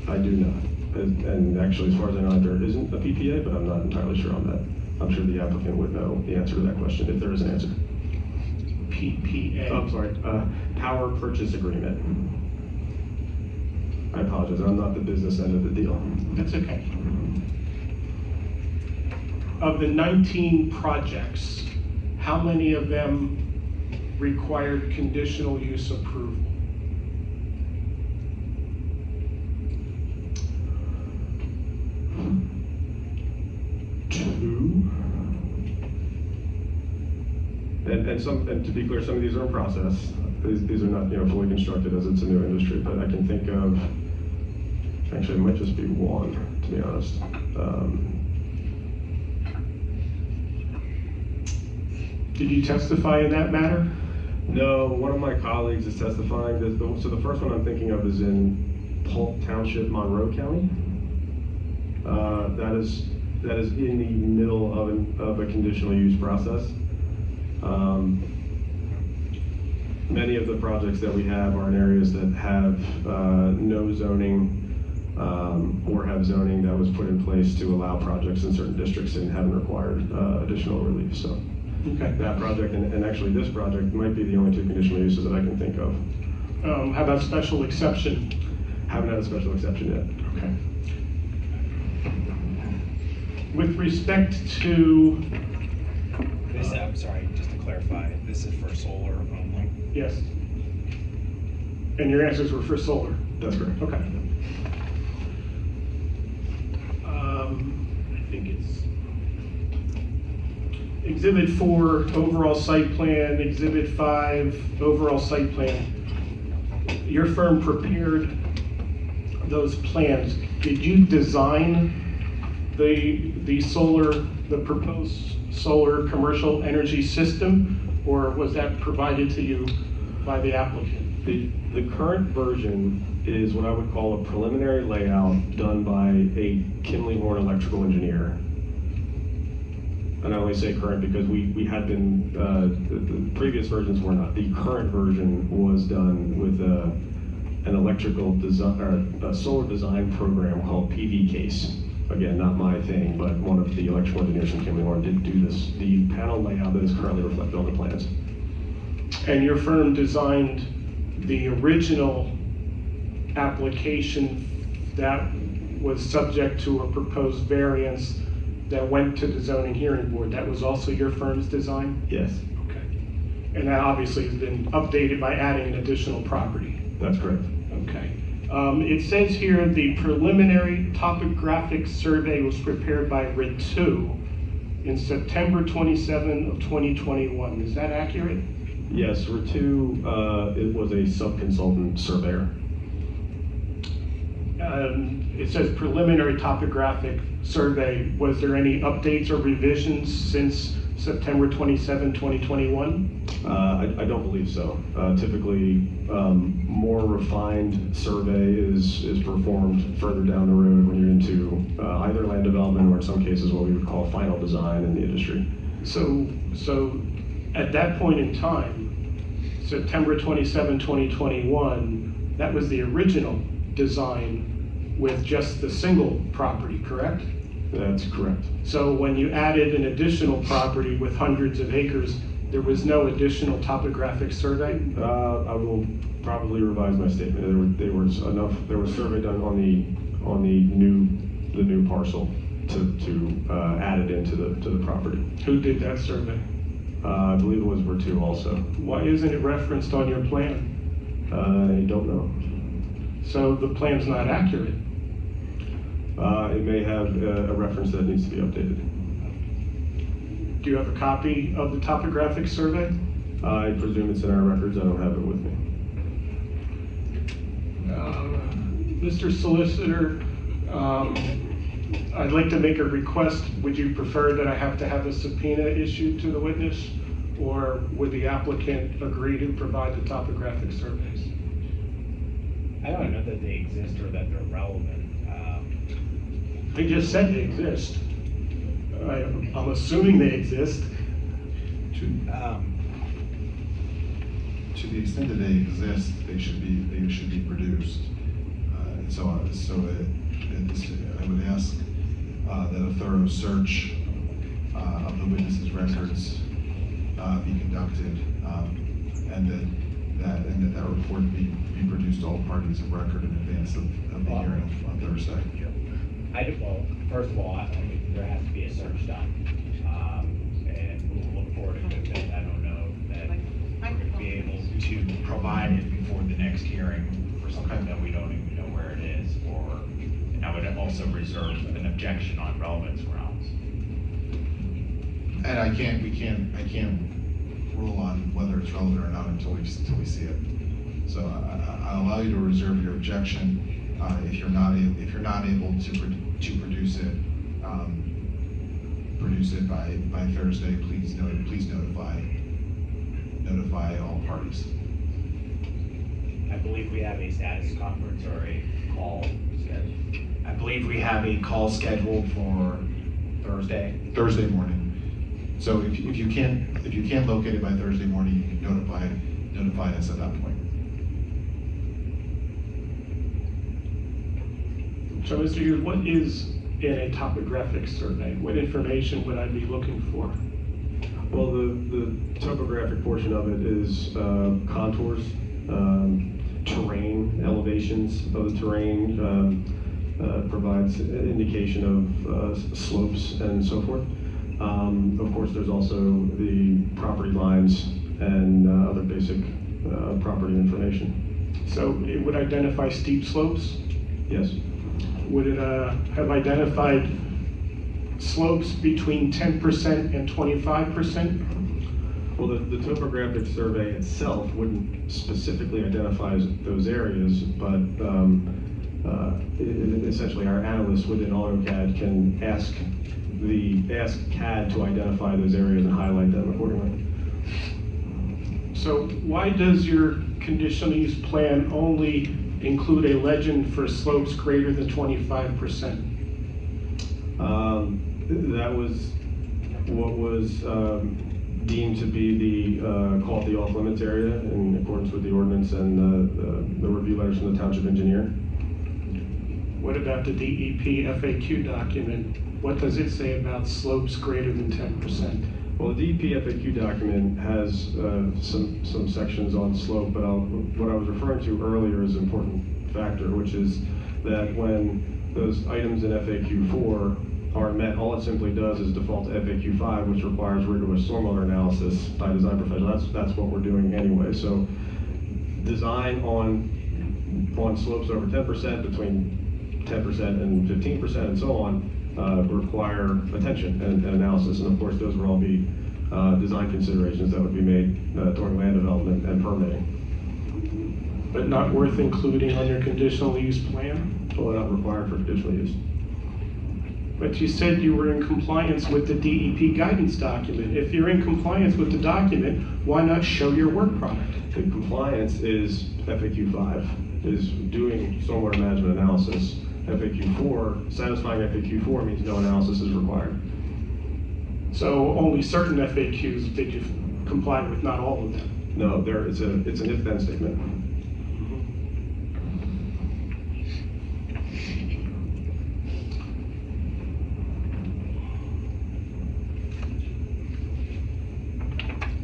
I do not. And actually, as far as I know, there isn't a PPA, but I'm not entirely sure on that. I'm sure the applicant would know the answer to that question, if there is an answer. PPA? Oh, I'm sorry, power purchase agreement. I apologize, I'm not the business end of the deal. That's okay. Of the 19 projects, how many of them required conditional use approval? Two. And to be clear, some of these are in process. These are not, fully constructed, as it's a new industry, but I can think of, actually, it might just be one, to be honest. Did you testify in that matter? No, one of my colleagues is testifying. So the first one I'm thinking of is in Polk Township, Monroe County. That is in the middle of a conditional use process. Many of the projects that we have are in areas that have no zoning or have zoning that was put in place to allow projects in certain districts and haven't required additional relief. So Okay. That project and actually this project might be the only two conditional uses that I can think of. How about special exception? Haven't had a special exception yet. Okay. With respect to, This, I'm sorry, just to clarify, this is for solar only? yes. And your answers were for solar? That's correct. Okay. I think it's Exhibit 4, overall site plan, Exhibit 5, overall site plan. Your firm prepared those plans. Did you design the proposed solar commercial energy system, or was that provided to you by the applicant? The current version is what I would call a preliminary layout done by a Kimley Horn electrical engineer. And I only say current because we had been, the previous versions were not. The current version was done with an electrical design, or a solar design program called PV Case. Again, not my thing, but one of the electrical engineers from Kimley Horn did do this. The panel layout that is currently reflected on the plans. And your firm designed the original application that was subject to a proposed variance that went to the zoning hearing board. That was also your firm's design? Yes. Okay. And that obviously has been updated by adding an additional property? That's correct. Okay. It says here the preliminary topographic survey was prepared by RIT2 in September 27 of 2021. Is that accurate? Yes, RIT2, it was a sub-consultant surveyor. It says preliminary topographic survey. Was there any updates or revisions since September 27, 2021? I don't believe so. Typically, more refined survey is performed further down the road when you're into either land development or in some cases what we would call final design in the industry. So at that point in time, September 27, 2021, that was the original design with just the single property, correct? That's correct. So when you added an additional property with hundreds of acres, there was no additional topographic survey? I will probably revise my statement. There was survey done on the new parcel to add it into the property. Who did that survey? I believe it was RIT2 also. Why isn't it referenced on your plan? I don't know. So the plan's not accurate? It may have a reference that needs to be updated. Do you have a copy of the topographic survey? I presume it's in our records. I don't have it with me. Mr. Solicitor, I'd like to make a request. Would you prefer that I have to have a subpoena issued to the witness? Or would the applicant agree to provide the topographic surveys? I don't know that they exist or that they're relevant. They just said they exist. I'm assuming they exist. To the extent that they exist, they should be produced. I would ask that a thorough search of the witness's records be conducted, and that report be produced to all parties of record in advance of the hearing on Thursday. Well, first of all, I mean, there has to be a search done, and we'll look forward to it. I don't know that we're going to be able to provide it before the next hearing for something that we don't even know where it is, and I would also reserve an objection on relevance grounds. And we can't rule on whether it's relevant or not until we see it. So I'll allow you to reserve your objection. If you're not able to produce it by Thursday, please notify all parties. I believe we have a status conference or a call scheduled. I believe we have a call scheduled for Thursday. Thursday morning. So if you can't locate it by Thursday morning, you can notify us at that point. So Mr. Hughes, what is in a topographic survey? What information would I be looking for? Well, the topographic portion of it is contours, terrain, elevations of the terrain, provides an indication of slopes and so forth. Of course, there's also the property lines and other basic property information. So it would identify steep slopes? Yes. Would it have identified slopes between 10% and 25%? Well, the topographic survey itself wouldn't specifically identify those areas, but essentially our analysts within AutoCAD can ask CAD to identify those areas and highlight them accordingly. So why does your conditional use plan only include a legend for slopes greater than 25%? That was what was deemed to be the called the off-limits area in accordance with the ordinance and the review letters from the township engineer. What about the DEP FAQ document? What does it say about slopes greater than 10%? Well, the DEP FAQ document has some sections on slope, but what I was referring to earlier is an important factor, which is that when those items in FAQ 4 aren't met, all it simply does is default to FAQ 5, which requires rigorous stormwater analysis by design professionals. That's what we're doing anyway. So design on slopes over 10%, between 10% and 15% and so on, require attention and analysis. And of course, those will all be design considerations that would be made during land development and permitting. But not worth including on your conditional use plan? Well, not required for conditional use. But you said you were in compliance with the DEP guidance document. If you're in compliance with the document, why not show your work product? The compliance is FAQ 5, is doing stormwater management analysis. FAQ 4, satisfying FAQ 4 means no analysis is required. So only certain FAQs did you comply with, not all of them? No, it's an if-then statement.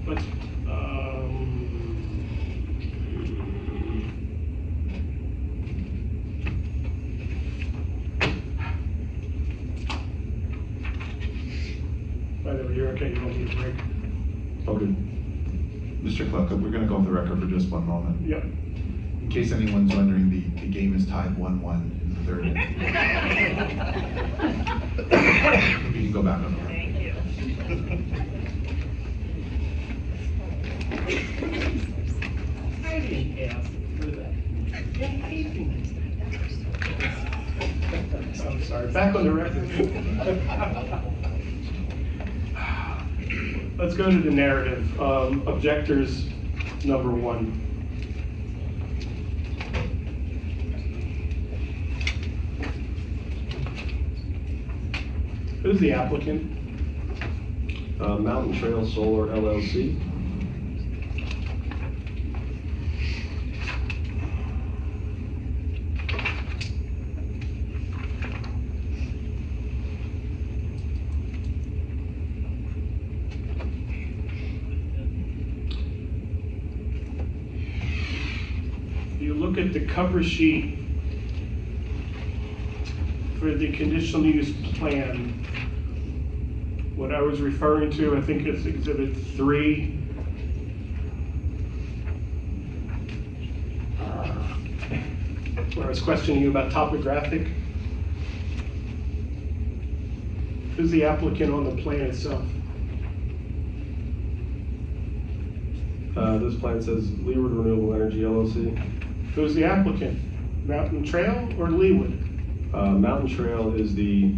But, by the way, you're okay, you don't need a break. Okay. Mr. Clerk, we're going to go off the record for just one moment. Yep. In case anyone's wondering, the game is tied 1-1 in the third inning. You can go back on the record. Thank you. I didn't ask for that. I'm sorry, back on the record. Let's go to the narrative. Objectors number 1. Who's the applicant? Mountain Trail Solar LLC. You look at the cover sheet for the conditional use plan. What I was referring to, I think it's Exhibit 3. Where I was questioning you about topographic. Who's the applicant on the plan itself? This plan says Leeward Renewable Energy LLC. Who's the applicant? Mountain Trail or Leeward? Mountain Trail is the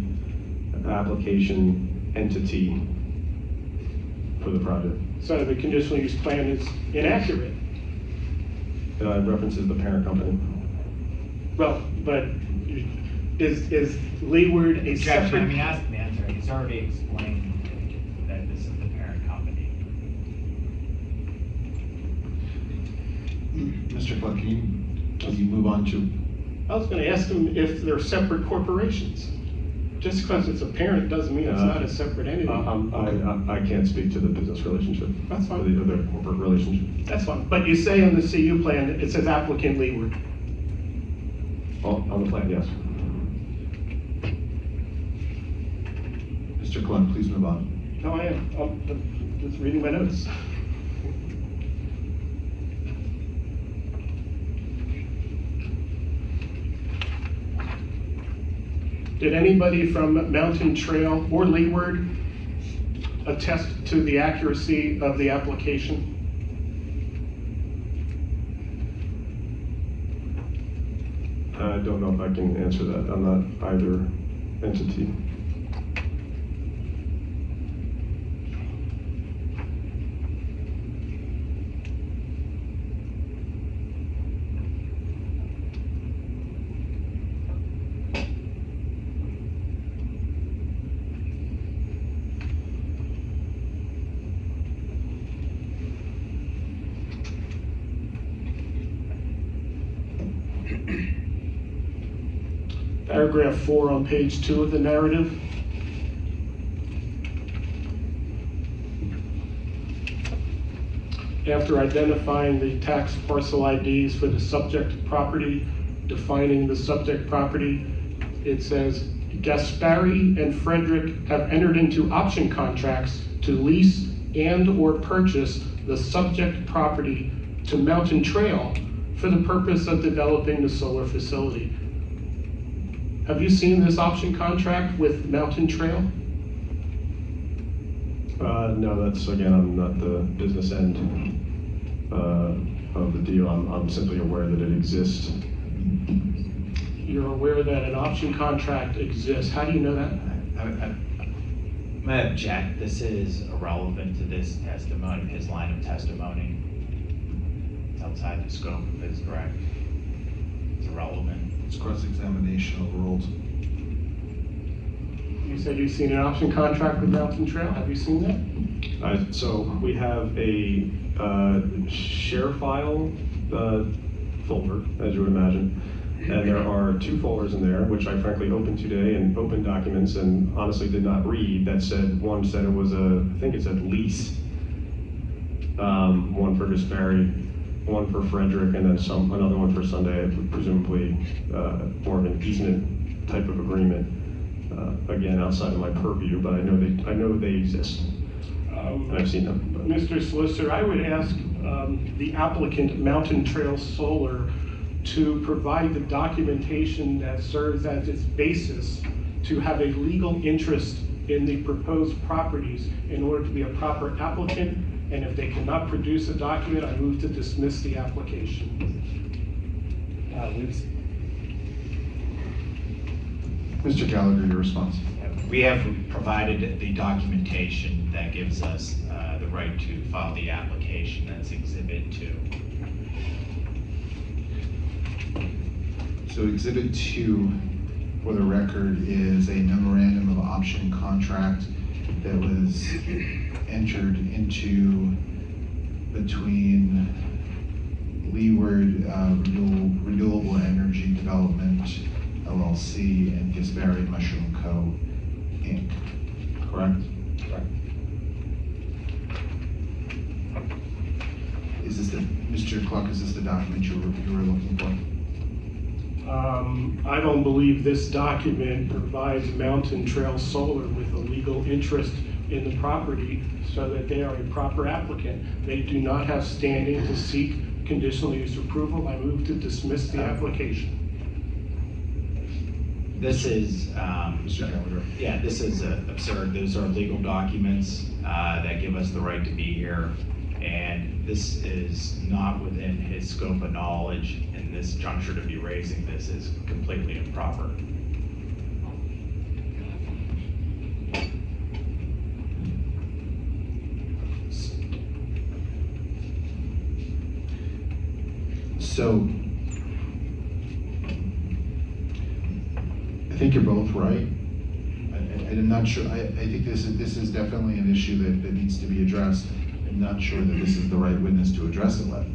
application entity for the project. So the conditional use plan is inaccurate. It references the parent company. Well, but is Leeward a Objection, separate? I mean, ask the answer. He's already explained that this is the parent company. Mr. Clerk, can you move on to? I was going to ask them if they're separate corporations. Just because it's a parent doesn't mean it's not a separate entity. I can't speak to the business relationship. That's fine. Or the corporate relationship. That's fine, but you say on the CU plan, it says applicant Leeward. On the plan, yes. Mr. Clark, please move on. No, I am, I'm just reading my notes. Did anybody from Mountain Trail or Leeward attest to the accuracy of the application? I don't know if I can answer that. I'm not either entity. Paragraph 4 on page 2 of the narrative. After identifying the tax parcel IDs for the subject property, defining the subject property, it says, Gaspari and Frederick have entered into option contracts to lease and/or purchase the subject property to Mountain Trail for the purpose of developing the solar facility. Have you seen this option contract with Mountain Trail? No, that's, again, I'm not the business end of the deal. I'm simply aware that it exists. You're aware that an option contract exists. How do you know that? I'm gonna object. This is irrelevant to this testimony, his line of testimony. It's outside the scope of his direct. It's irrelevant. It's cross-examination overruled. You said you've seen an option contract with Mountain Trail. Have you seen that? So we have a share file folder, as you would imagine. And there are 2 folders in there, which I frankly opened today and opened documents and honestly did not read. That said, one said it was I think it said lease. One for Gaspari, one for Frederick, and then another one for Sunday, presumably more of an easement type of agreement. Again, outside of my purview, but I know they exist. And I've seen them. But. Mr. Solicitor, I would ask the applicant, Mountain Trail Solar, to provide the documentation that serves as its basis to have a legal interest in the proposed properties in order to be a proper applicant. And if they cannot produce a document, I move to dismiss the application. Mr. Gallagher, your response. We have provided the documentation that gives us the right to file the application. That's Exhibit 2. So Exhibit 2, for the record, is a memorandum of option contract that was entered into between Leeward Renewable Energy Development LLC and Gaspari Mushroom Co. Inc. Correct? Correct. Is this Mr. Clark, is this the document you were looking for? I don't believe this document provides Mountain Trail Solar with a legal interest in the property so that they are a proper applicant. They do not have standing to seek conditional use approval. I move to dismiss the application. This is, this is absurd. Those are legal documents that give us the right to be here. And this is not within his scope of knowledge, and this juncture to be raising this is completely improper. So, I think you're both right. I'm not sure, I think this is definitely an issue that needs to be addressed. I'm not sure that this is the right witness to address it with.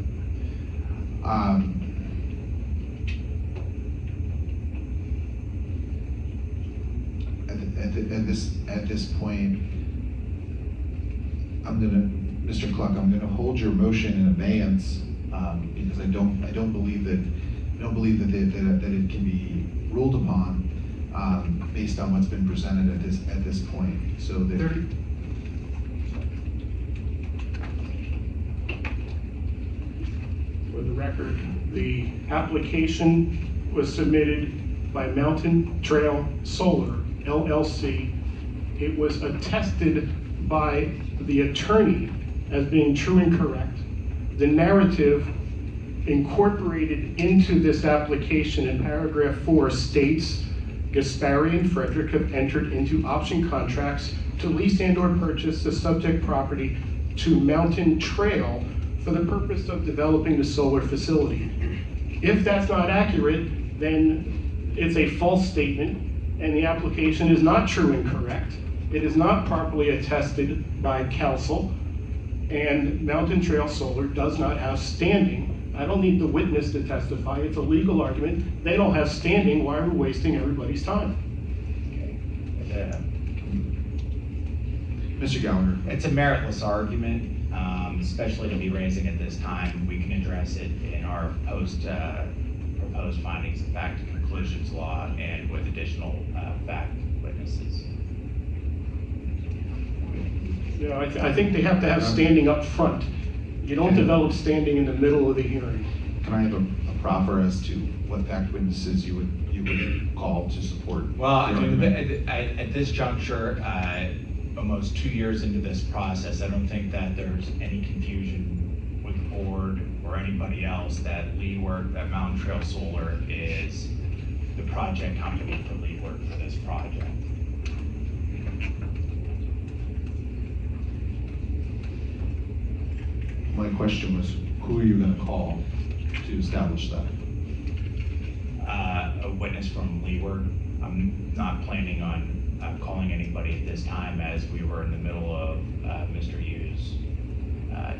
at this point, Mr. Cluck, I'm gonna hold your motion in abeyance, because I don't believe that it can be ruled upon, based on what's been presented at this point. So that. For the record, the application was submitted by Mountain Trail Solar, LLC. It was attested by the attorney as being true and correct. The narrative incorporated into this application in paragraph 4 states, Gaspari and Frederick have entered into option contracts to lease and/or purchase the subject property to Mountain Trail for the purpose of developing the solar facility. If that's not accurate, then it's a false statement and the application is not true and correct. It is not properly attested by counsel, and Mountain Trail Solar does not have standing. I don't need the witness to testify. It's a legal argument. They don't have standing. Why are we wasting everybody's time? Mr. Gallagher. It's a meritless argument, especially to be raising at this time. We can address it in our proposed findings of fact and conclusions law and with additional fact witnesses. You know, I think they have to have standing up front. You don't develop standing in the middle of the hearing. Can I have a proffer as to what fact witnesses you would call to support? Well, I mean, at this juncture, almost 2 years into this process, I don't think that there's any confusion with the board or anybody else that that Mountain Trail Solar is the project company for Leeward for this project. My question was, who are you going to call to establish that? A witness from Leeward. I'm not planning on calling anybody at this time, as we were in the middle of Mr. Hughes'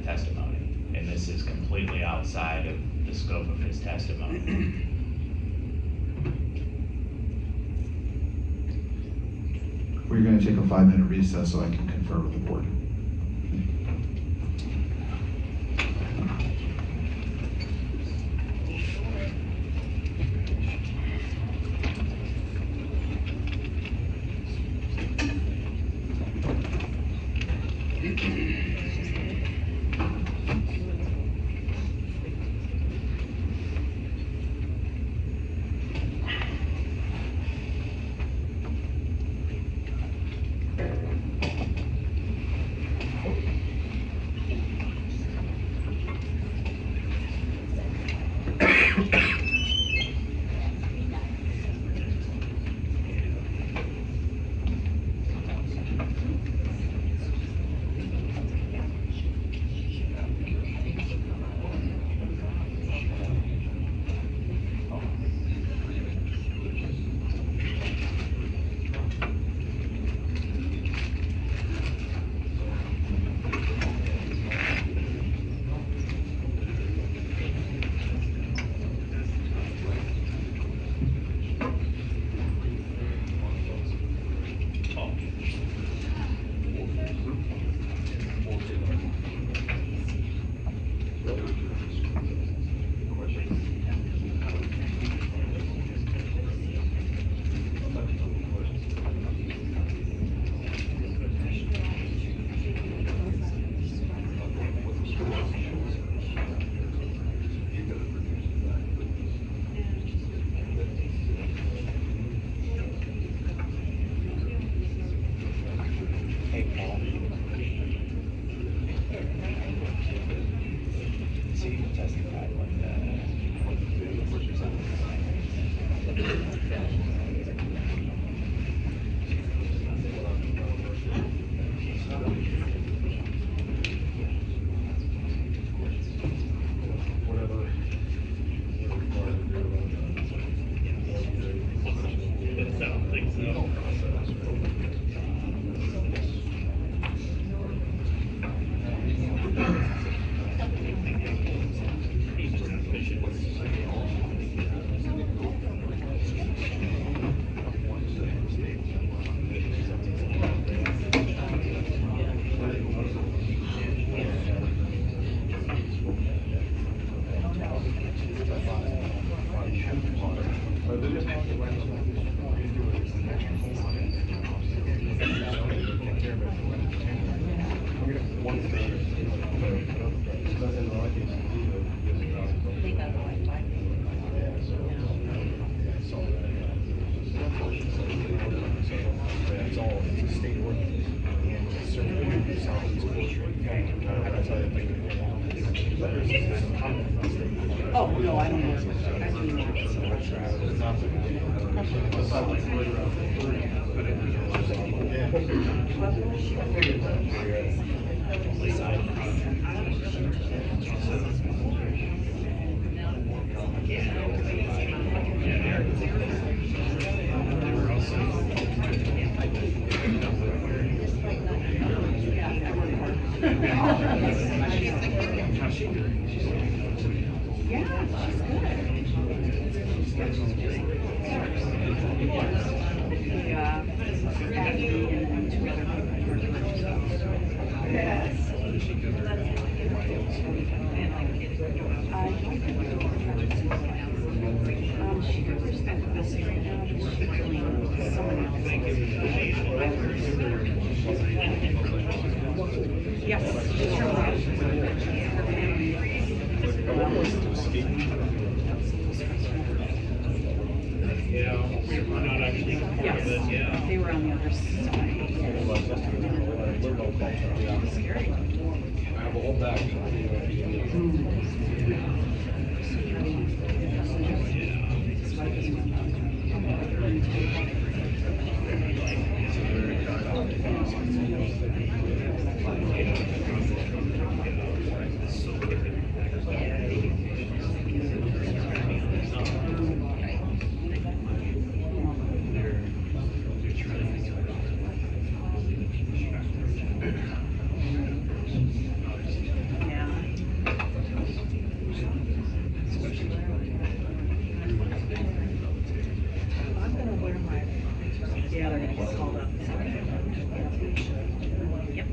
testimony, and this is completely outside of the scope of his testimony. We're going to take a 5-minute recess so I can confer with the board. Oh, no, I don't know. Yes, they were on the other side. Scary. I have a whole bag. Yeah, they're gonna get called up. Yep.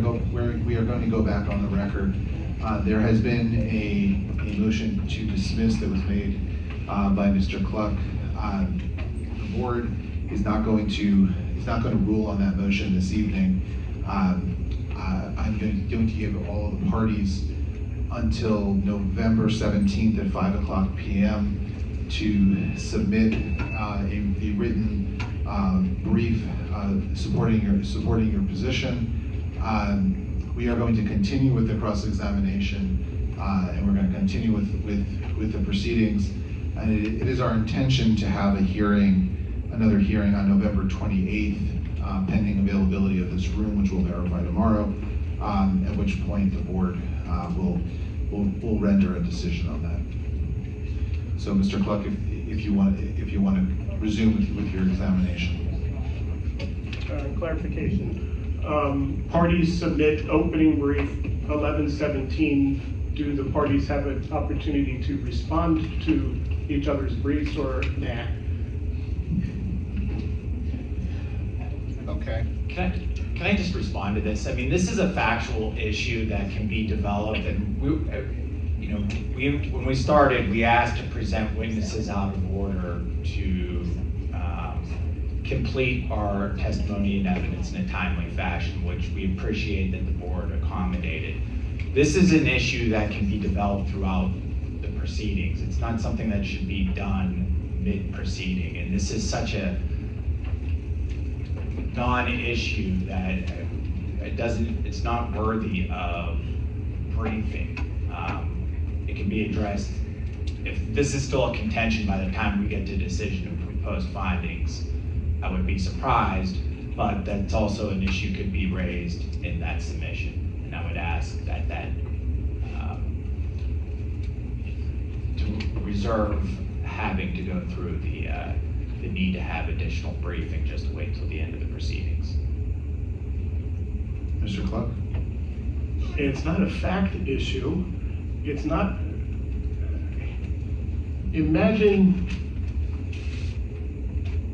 Okay, we are going to go back on the record. There has been a motion to dismiss that was made by Mr. Cluck. the board is not going to rule on that motion this evening, I'm going to give all of the parties until November 17th at 5 p.m. to submit a written brief supporting your position. We are going to continue with the cross-examination, and we're going to continue with the proceedings. And it is our intention to have another hearing on November 28th, pending availability of this room, which we'll verify tomorrow. At which point the board will render a decision on that. So, Mr. Cluck, if you want to resume with your examination. Clarification. Parties submit opening brief 11/17. Do the parties have an opportunity to respond to each other's briefs or nah? Okay. Can I just respond to this? I mean, this is a factual issue that can be developed, and when we started, we asked to present witnesses out of order to complete our testimony and evidence in a timely fashion, which we appreciate that the board accommodated. This is an issue that can be developed throughout the proceedings. It's not something that should be done mid-proceeding, and this is such a non-issue that it's not worthy of briefing. It can be addressed. If this is still a contention by the time we get to decision and proposed findings, I would be surprised, but that's also an issue could be raised in that submission. And I would ask that to reserve having to go through the need to have additional briefing, just to wait till the end of the proceedings. Mr. Cluck? It's not a fact issue. It's not. Imagine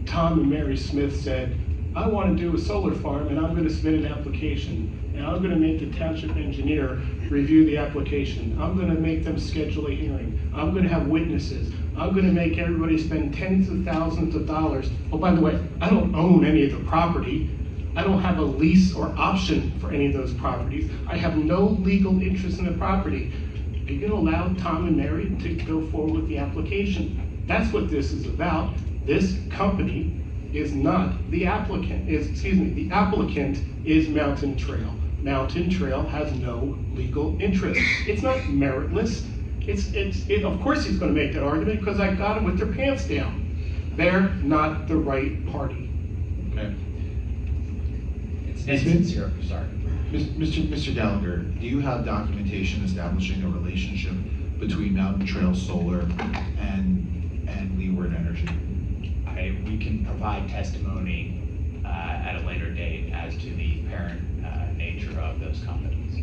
Tom and Mary Smith said, I want to do a solar farm and I'm going to submit an application. And I'm going to make the township engineer review the application. I'm going to make them schedule a hearing. I'm going to have witnesses. I'm going to make everybody spend tens of thousands of dollars. Oh, by the way, I don't own any of the property. I don't have a lease or option for any of those properties. I have no legal interest in the property. Are you going to allow Tom and Mary to go forward with the application? That's what this is about. This company is not the applicant. The applicant is Mountain Trail. Mountain Trail has no legal interest. It's not meritless. Of course he's going to make that argument because I got them with their pants down. They're not the right party. Okay. It's insincere, sorry. Mr. Gallagher, do you have documentation establishing a relationship between Mountain Trail Solar and Leeward Energy? We can provide testimony at a later date as to the parent nature of those companies.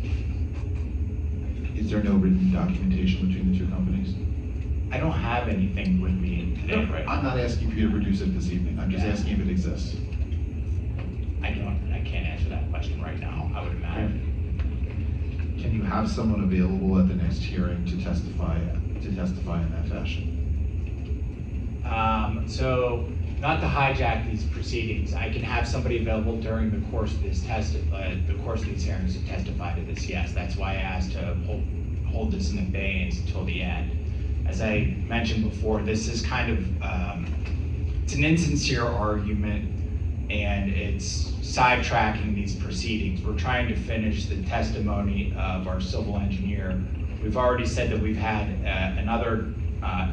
Is there no written documentation between the two companies? I don't have anything with me today, right? I'm not asking for you to produce it this evening. I'm just asking if it exists. I can't answer that question right now, I would imagine. Can you have someone available at the next hearing to testify in that fashion? So, not to hijack these proceedings, I can have somebody available during the course of these hearings to testify to this. Yes, that's why I asked to hold this in abeyance until the end. As I mentioned before, this is kind of it's an insincere argument, and it's sidetracking these proceedings. We're trying to finish the testimony of our civil engineer. We've already said that we've had another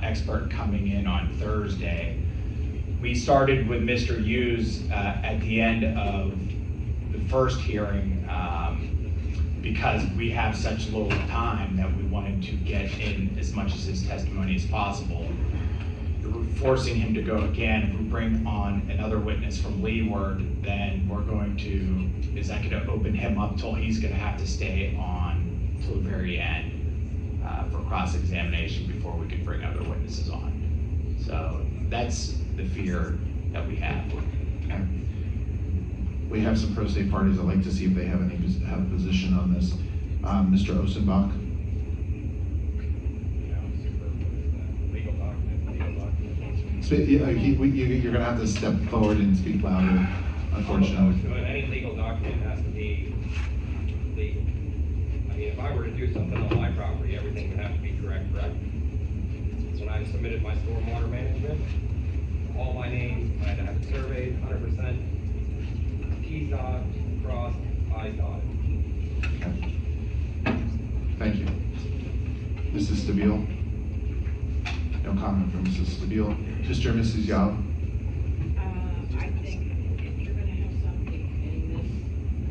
expert coming in on Thursday. We started with Mr. Hughes at the end of the first hearing because we have such little time that we wanted to get in as much of his testimony as possible. We're forcing him to go again. If we bring on another witness from Leeward, then is that going to open him up till he's going to have to stay on till the very end for cross-examination before we can bring other witnesses on. So that's the fear that we have. Okay. We have some pro se parties. I'd like to see if they have a position on this. Mr. Osenbach. You're gonna have to step forward and speak louder, unfortunately. So any legal document has to be legal. I mean, if I were to do something on my property, everything would have to be correct? When I submitted my stormwater management, all my names, I had to have it surveyed 100%, T's dotted, crossed, I's dotted. Thank you. Mrs. Stabile? No comment from Mrs. Stabile. Mr. and Mrs. Yao? I think if you're gonna have something in this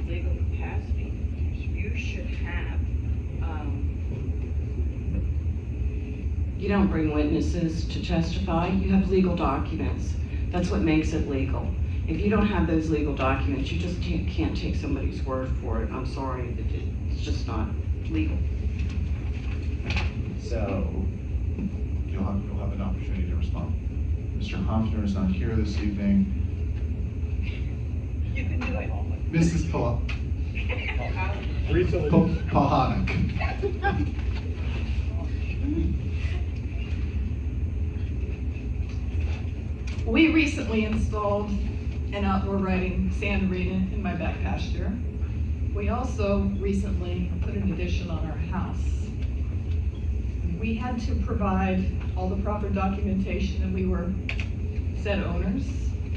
legal capacity, you should have, You don't bring witnesses to testify, you have legal documents. That's what makes it legal. If you don't have those legal documents, you just can't take somebody's word for it. I'm sorry, it's just not legal. So, you'll have an opportunity to respond. Mr. Hoffner is not here this evening. you can do it. Mrs. Pahanik. We recently installed an outdoor riding sand arena in my back pasture. We also recently put an addition on our house. We had to provide all the proper documentation, and we were said owners,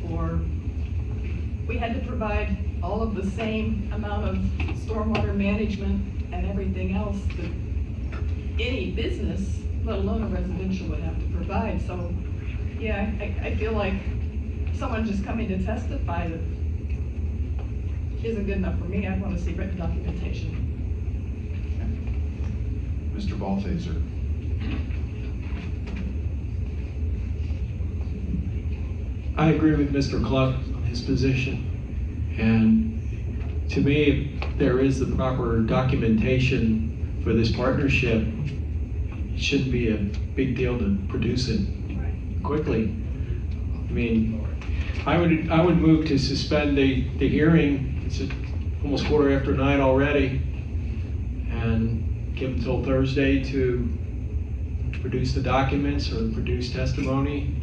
or we had to provide all of the same amount of stormwater management and everything else that any business, let alone a residential, would have to provide. So, yeah, I feel like someone just coming to testify that isn't good enough for me. I want to see written documentation. Mr. Balthaser. I agree with Mr. Cluck on his position. And to me, if there is the proper documentation for this partnership, it shouldn't be a big deal to produce it quickly. I mean, I would move to suspend the hearing. It's almost 9:15 already, and give until Thursday to produce the documents or produce testimony,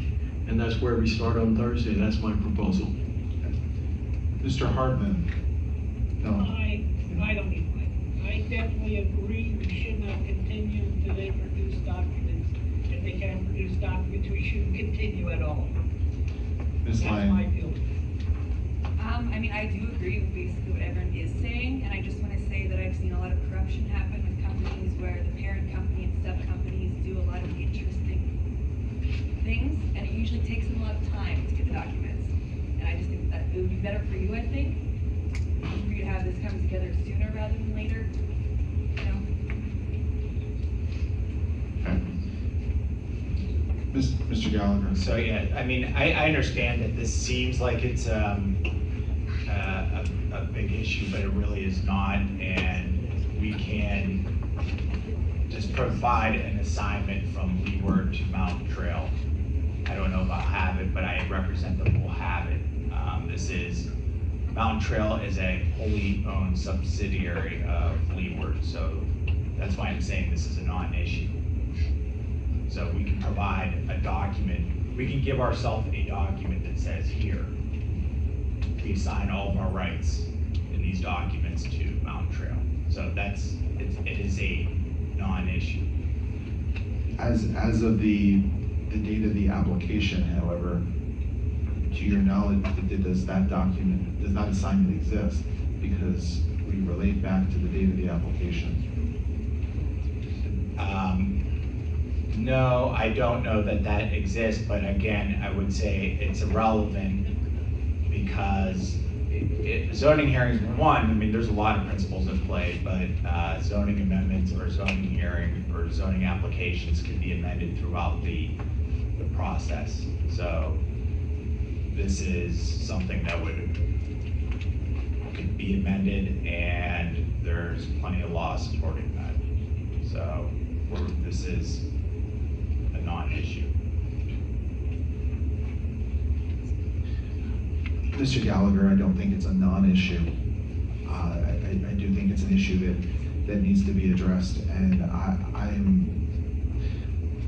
and that's where we start on Thursday. That's my proposal. Mr. Hartman? No. I don't need one. I definitely agree we should not continue until they produce documents. If they can't produce documents, we shouldn't continue at all. Ms. That's Lyon? my feeling. I mean, I do agree with basically what everyone is saying, and I just want to say that I've seen a lot of corruption happen with companies where the parent company and sub-companies do a lot of interesting things, and it usually takes them a lot of time to get the documents. And I just think that it would be better for you, I think, for you to have this come together sooner rather than later, you know? Mr. Gallagher? So, yeah, I mean, I understand that this seems like it's a big issue, but it really is not, and we can just provide an assignment from Leeward to Mountain Trail. I don't know about Habit, but I represent the whole Habit. Mountain Trail is a wholly owned subsidiary of Leeward, so that's why I'm saying this is a non-issue. So we can provide a document, we can give ourselves a document that says here, we assign all of our rights in these documents to Mountain Trail. So it is a non-issue. As of the date of the application, however, to your knowledge, does that assignment exist? Because we relate back to the date of the application. No, I don't know that exists, but again, I would say it's irrelevant because zoning hearings, one, I mean, there's a lot of principles at play, but zoning amendments or zoning hearing or zoning applications can be amended throughout the process. So this is something that could be amended, and there's plenty of law supporting that. So this is a non-issue. Mr. Gallagher, I don't think it's a non-issue. I do think it's an issue that needs to be addressed, and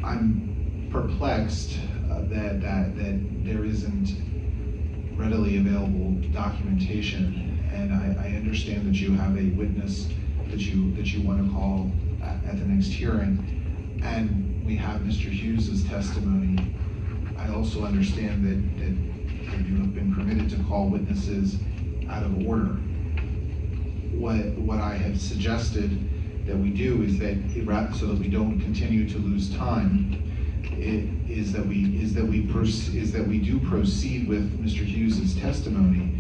I'm perplexed that there isn't readily available documentation, and I understand that you have a witness that you want to call at the next hearing, and we have Mr. Hughes's testimony. I also understand that you have been permitted to call witnesses out of order. What I have suggested that we do is that, so that we don't continue to lose time, is that we do proceed with Mr. Hughes's testimony,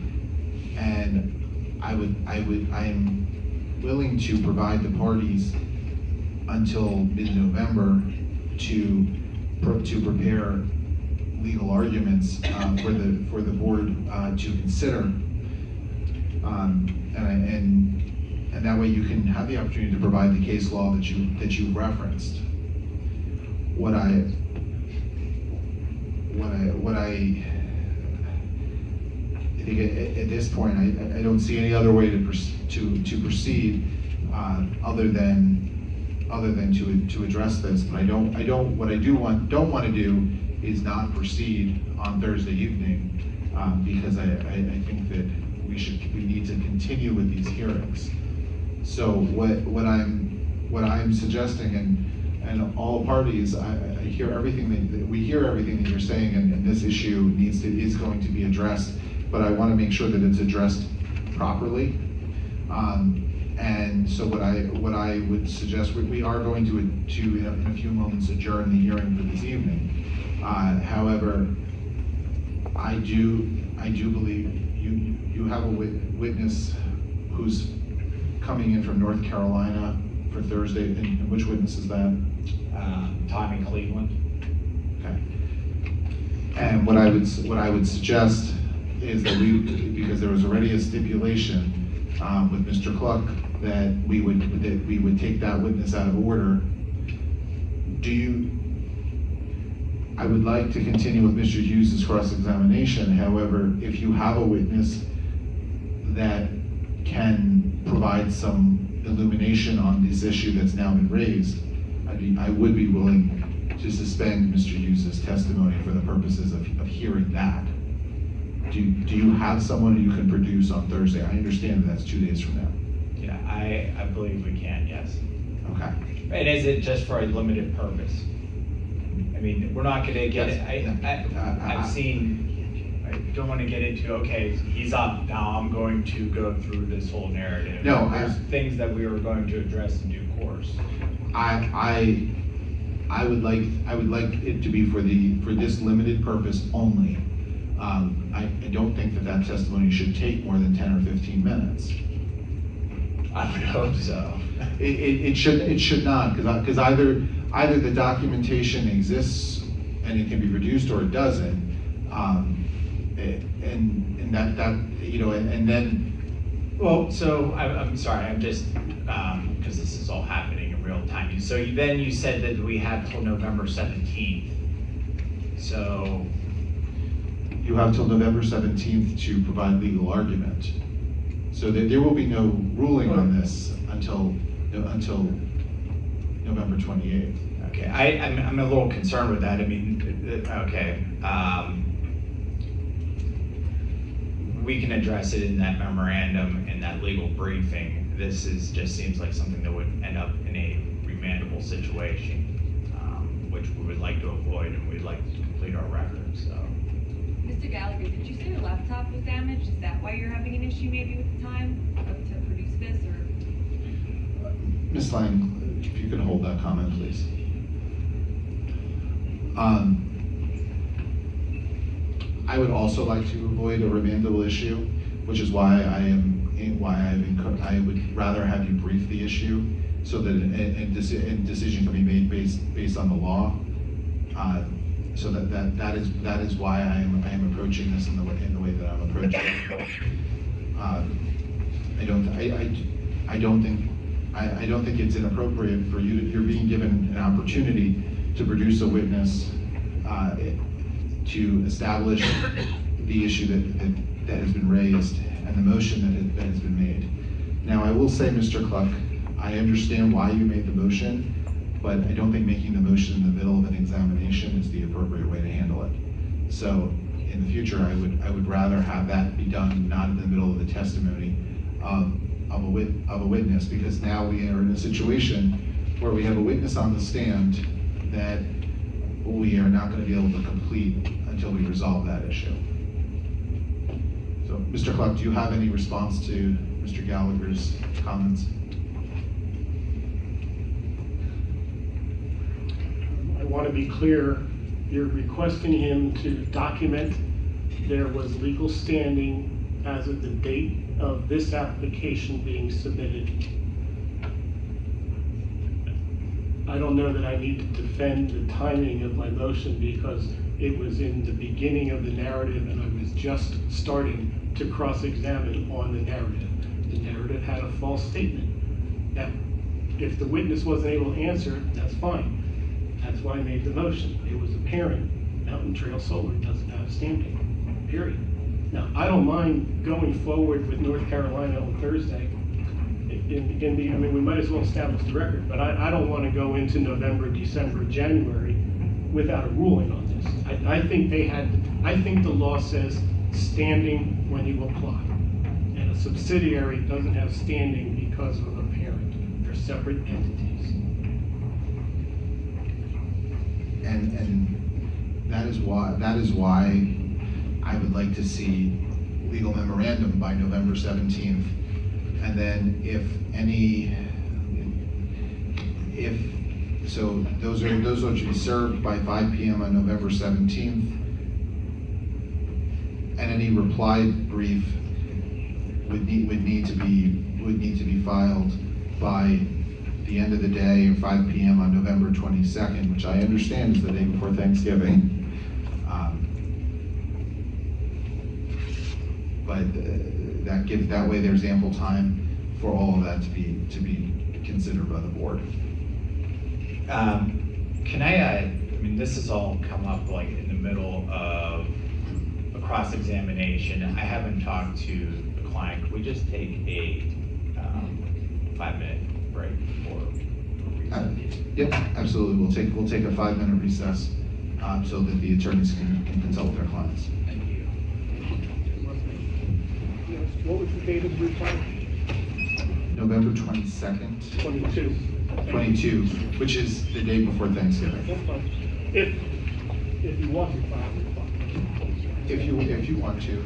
and I am willing to provide the parties until mid-November to prepare legal arguments for the board to consider, and that way you can have the opportunity to provide the case law that you referenced. What I think at this point, I don't see any other way to proceed other than to address this. But what I don't want to do is not proceed on Thursday evening, because I think that we need to continue with these hearings. So what I'm suggesting, and all parties, I hear everything we hear everything that you're saying, and this issue is going to be addressed, but I want to make sure that it's addressed properly. And so what I would suggest, we are going to in a few moments adjourn the hearing for this evening. However, I do believe you have a witness who's coming in from North Carolina for Thursday, and which witness is that? Time in Cleveland. Okay. And what I would suggest is that because there was already a stipulation with Mr. Cluck that we would take that witness out of order. I would like to continue with Mr. Hughes' cross-examination. However, if you have a witness that can provide some illumination on this issue that's now been raised, I would be willing to suspend Mr. Hughes' testimony for the purposes of hearing that. Do you have someone who you can produce on Thursday? I understand that that's 2 days from now. Yeah, I believe we can, yes. Okay. And is it just for a limited purpose? I mean, we're not gonna get it, I've seen, I don't wanna get into, okay, he's up, now I'm going to go through this whole narrative. No, there's things that we are going to address in due course. I would like it to be for this limited purpose only. I don't think that testimony should take more than 10 or 15 minutes. I would hope so. It should not, because either the documentation exists and it can be produced, or it doesn't. And that and then. Well, so I'm sorry, I'm just because this is all happening in real time. So then you said that we have till November 17th. So You have till November 17th to provide legal argument. So there will be no ruling on this until November 28th. Okay, I'm a little concerned with that. I mean, okay. We can address it in that memorandum, in that legal briefing. This just seems like something that would end up in a remandable situation, which we would like to avoid, and we'd like to complete our record, so. Mr. Gallagher, did you say your laptop was damaged? Is that why you're having an issue maybe with the time to produce this, or? Ms. Lang, if you could hold that comment, please. I would also like to avoid a remandable issue, which is why I would rather have you brief the issue so that a decision can be made based on the law. So that is why I am approaching this in the way that I'm approaching it. I don't think it's inappropriate for you're being given an opportunity to produce a witness to establish the issue that has been raised and the motion that has been made. Now, I will say, Mr. Cluck, I understand why you made the motion, but I don't think making the motion in the middle of an examination is the appropriate way to handle it. So in the future, I would rather have that be done not in the middle of the testimony of a witness, because now we are in a situation where we have a witness on the stand that we are not going to be able to complete until we resolve that issue. So, Mr. Clark, do you have any response to Mr. Gallagher's comments? I want to be clear, you're requesting him to document there was legal standing as of the date of this application being submitted. I don't know that I need to defend the timing of my motion because it was in the beginning of the narrative and I was just starting to cross-examine on the narrative. The narrative had a false statement. Now, if the witness wasn't able to answer, that's fine. That's why I made the motion. It was apparent Mountain Trail Solar doesn't have standing, period. Now, I don't mind going forward with North Carolina on Thursday. I mean, we might as well establish the record, but I don't want to go into November, December, January without a ruling on this. I think the law says standing when you apply. And a subsidiary doesn't have standing because of a parent. They're separate entities. And that is why I would like to see legal memorandum by November 17th. And then so those are to be served by 5 p.m. on November 17th. And any reply brief would need to be filed by the end of the day or 5 p.m. on November 22nd, which I understand is the day before Thanksgiving. But that way there's ample time for all of that to be considered by the board. Can I mean, this has all come up like in the middle of a cross-examination. I haven't talked to the client. Could we just take a 5-minute break before? Yep, absolutely. We'll take a 5-minute recess so that the attorneys can consult with their clients. Thank you. What was the date of the reply? November 22nd. 22, which is the day before Thanksgiving. That's fine. If you want to file a reply. If you want to.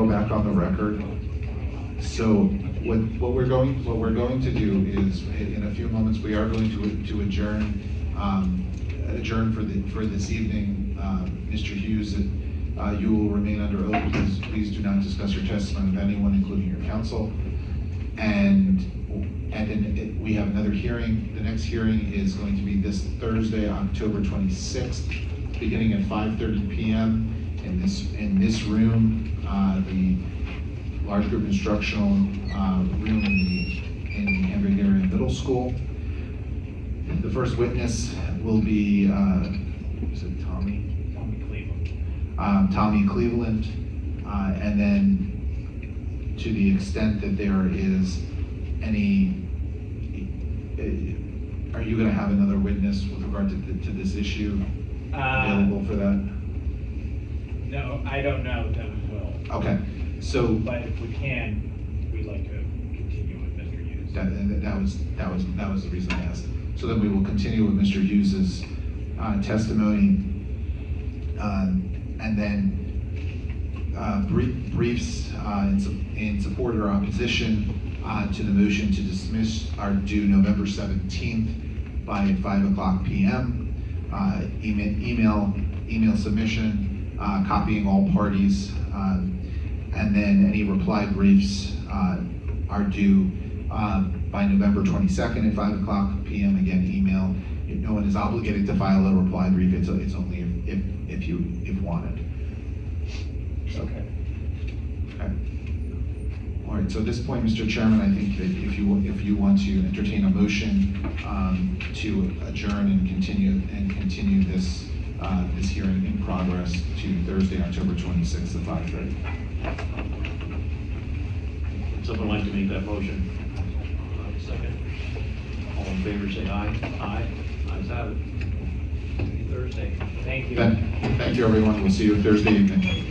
go back on the record. So what we're going to do is, in a few moments, we are going to adjourn for this evening. Mr. Hughes, you will remain under oath. Please do not discuss your testimony with anyone, including your counsel. And then we have another hearing. The next hearing is going to be this Thursday, October 26th, beginning at 5:30 p.m. in this room, the large group instructional room in the Hamburg area middle school. The first witness will be is it Tommy Cleveland, and then to the extent that there is any, are you going to have another witness with regard to this issue available for that? No, I don't know that we will. Okay, so. But if we can, we'd like to continue with Mr. Hughes. That was the reason I asked. So then we will continue with Mr. Hughes's testimony, and then briefs in support or opposition to the motion to dismiss are due November 17th by 5:00 p.m. Email submission, copying all parties, and then any reply briefs are due by November 22nd at 5:00 p.m. Again, email. No one is obligated to file a reply brief. It's only if wanted. Okay. All right. So at this point, Mr. Chairman, I think that if you want to entertain a motion to adjourn and continue this hearing in progress to Thursday, October 26th at 5:30. Someone like to make that motion? Second. All in favor, say aye. Aye. Ayes have it. See you Thursday. Thank you. Thank you, everyone. We'll see you Thursday evening.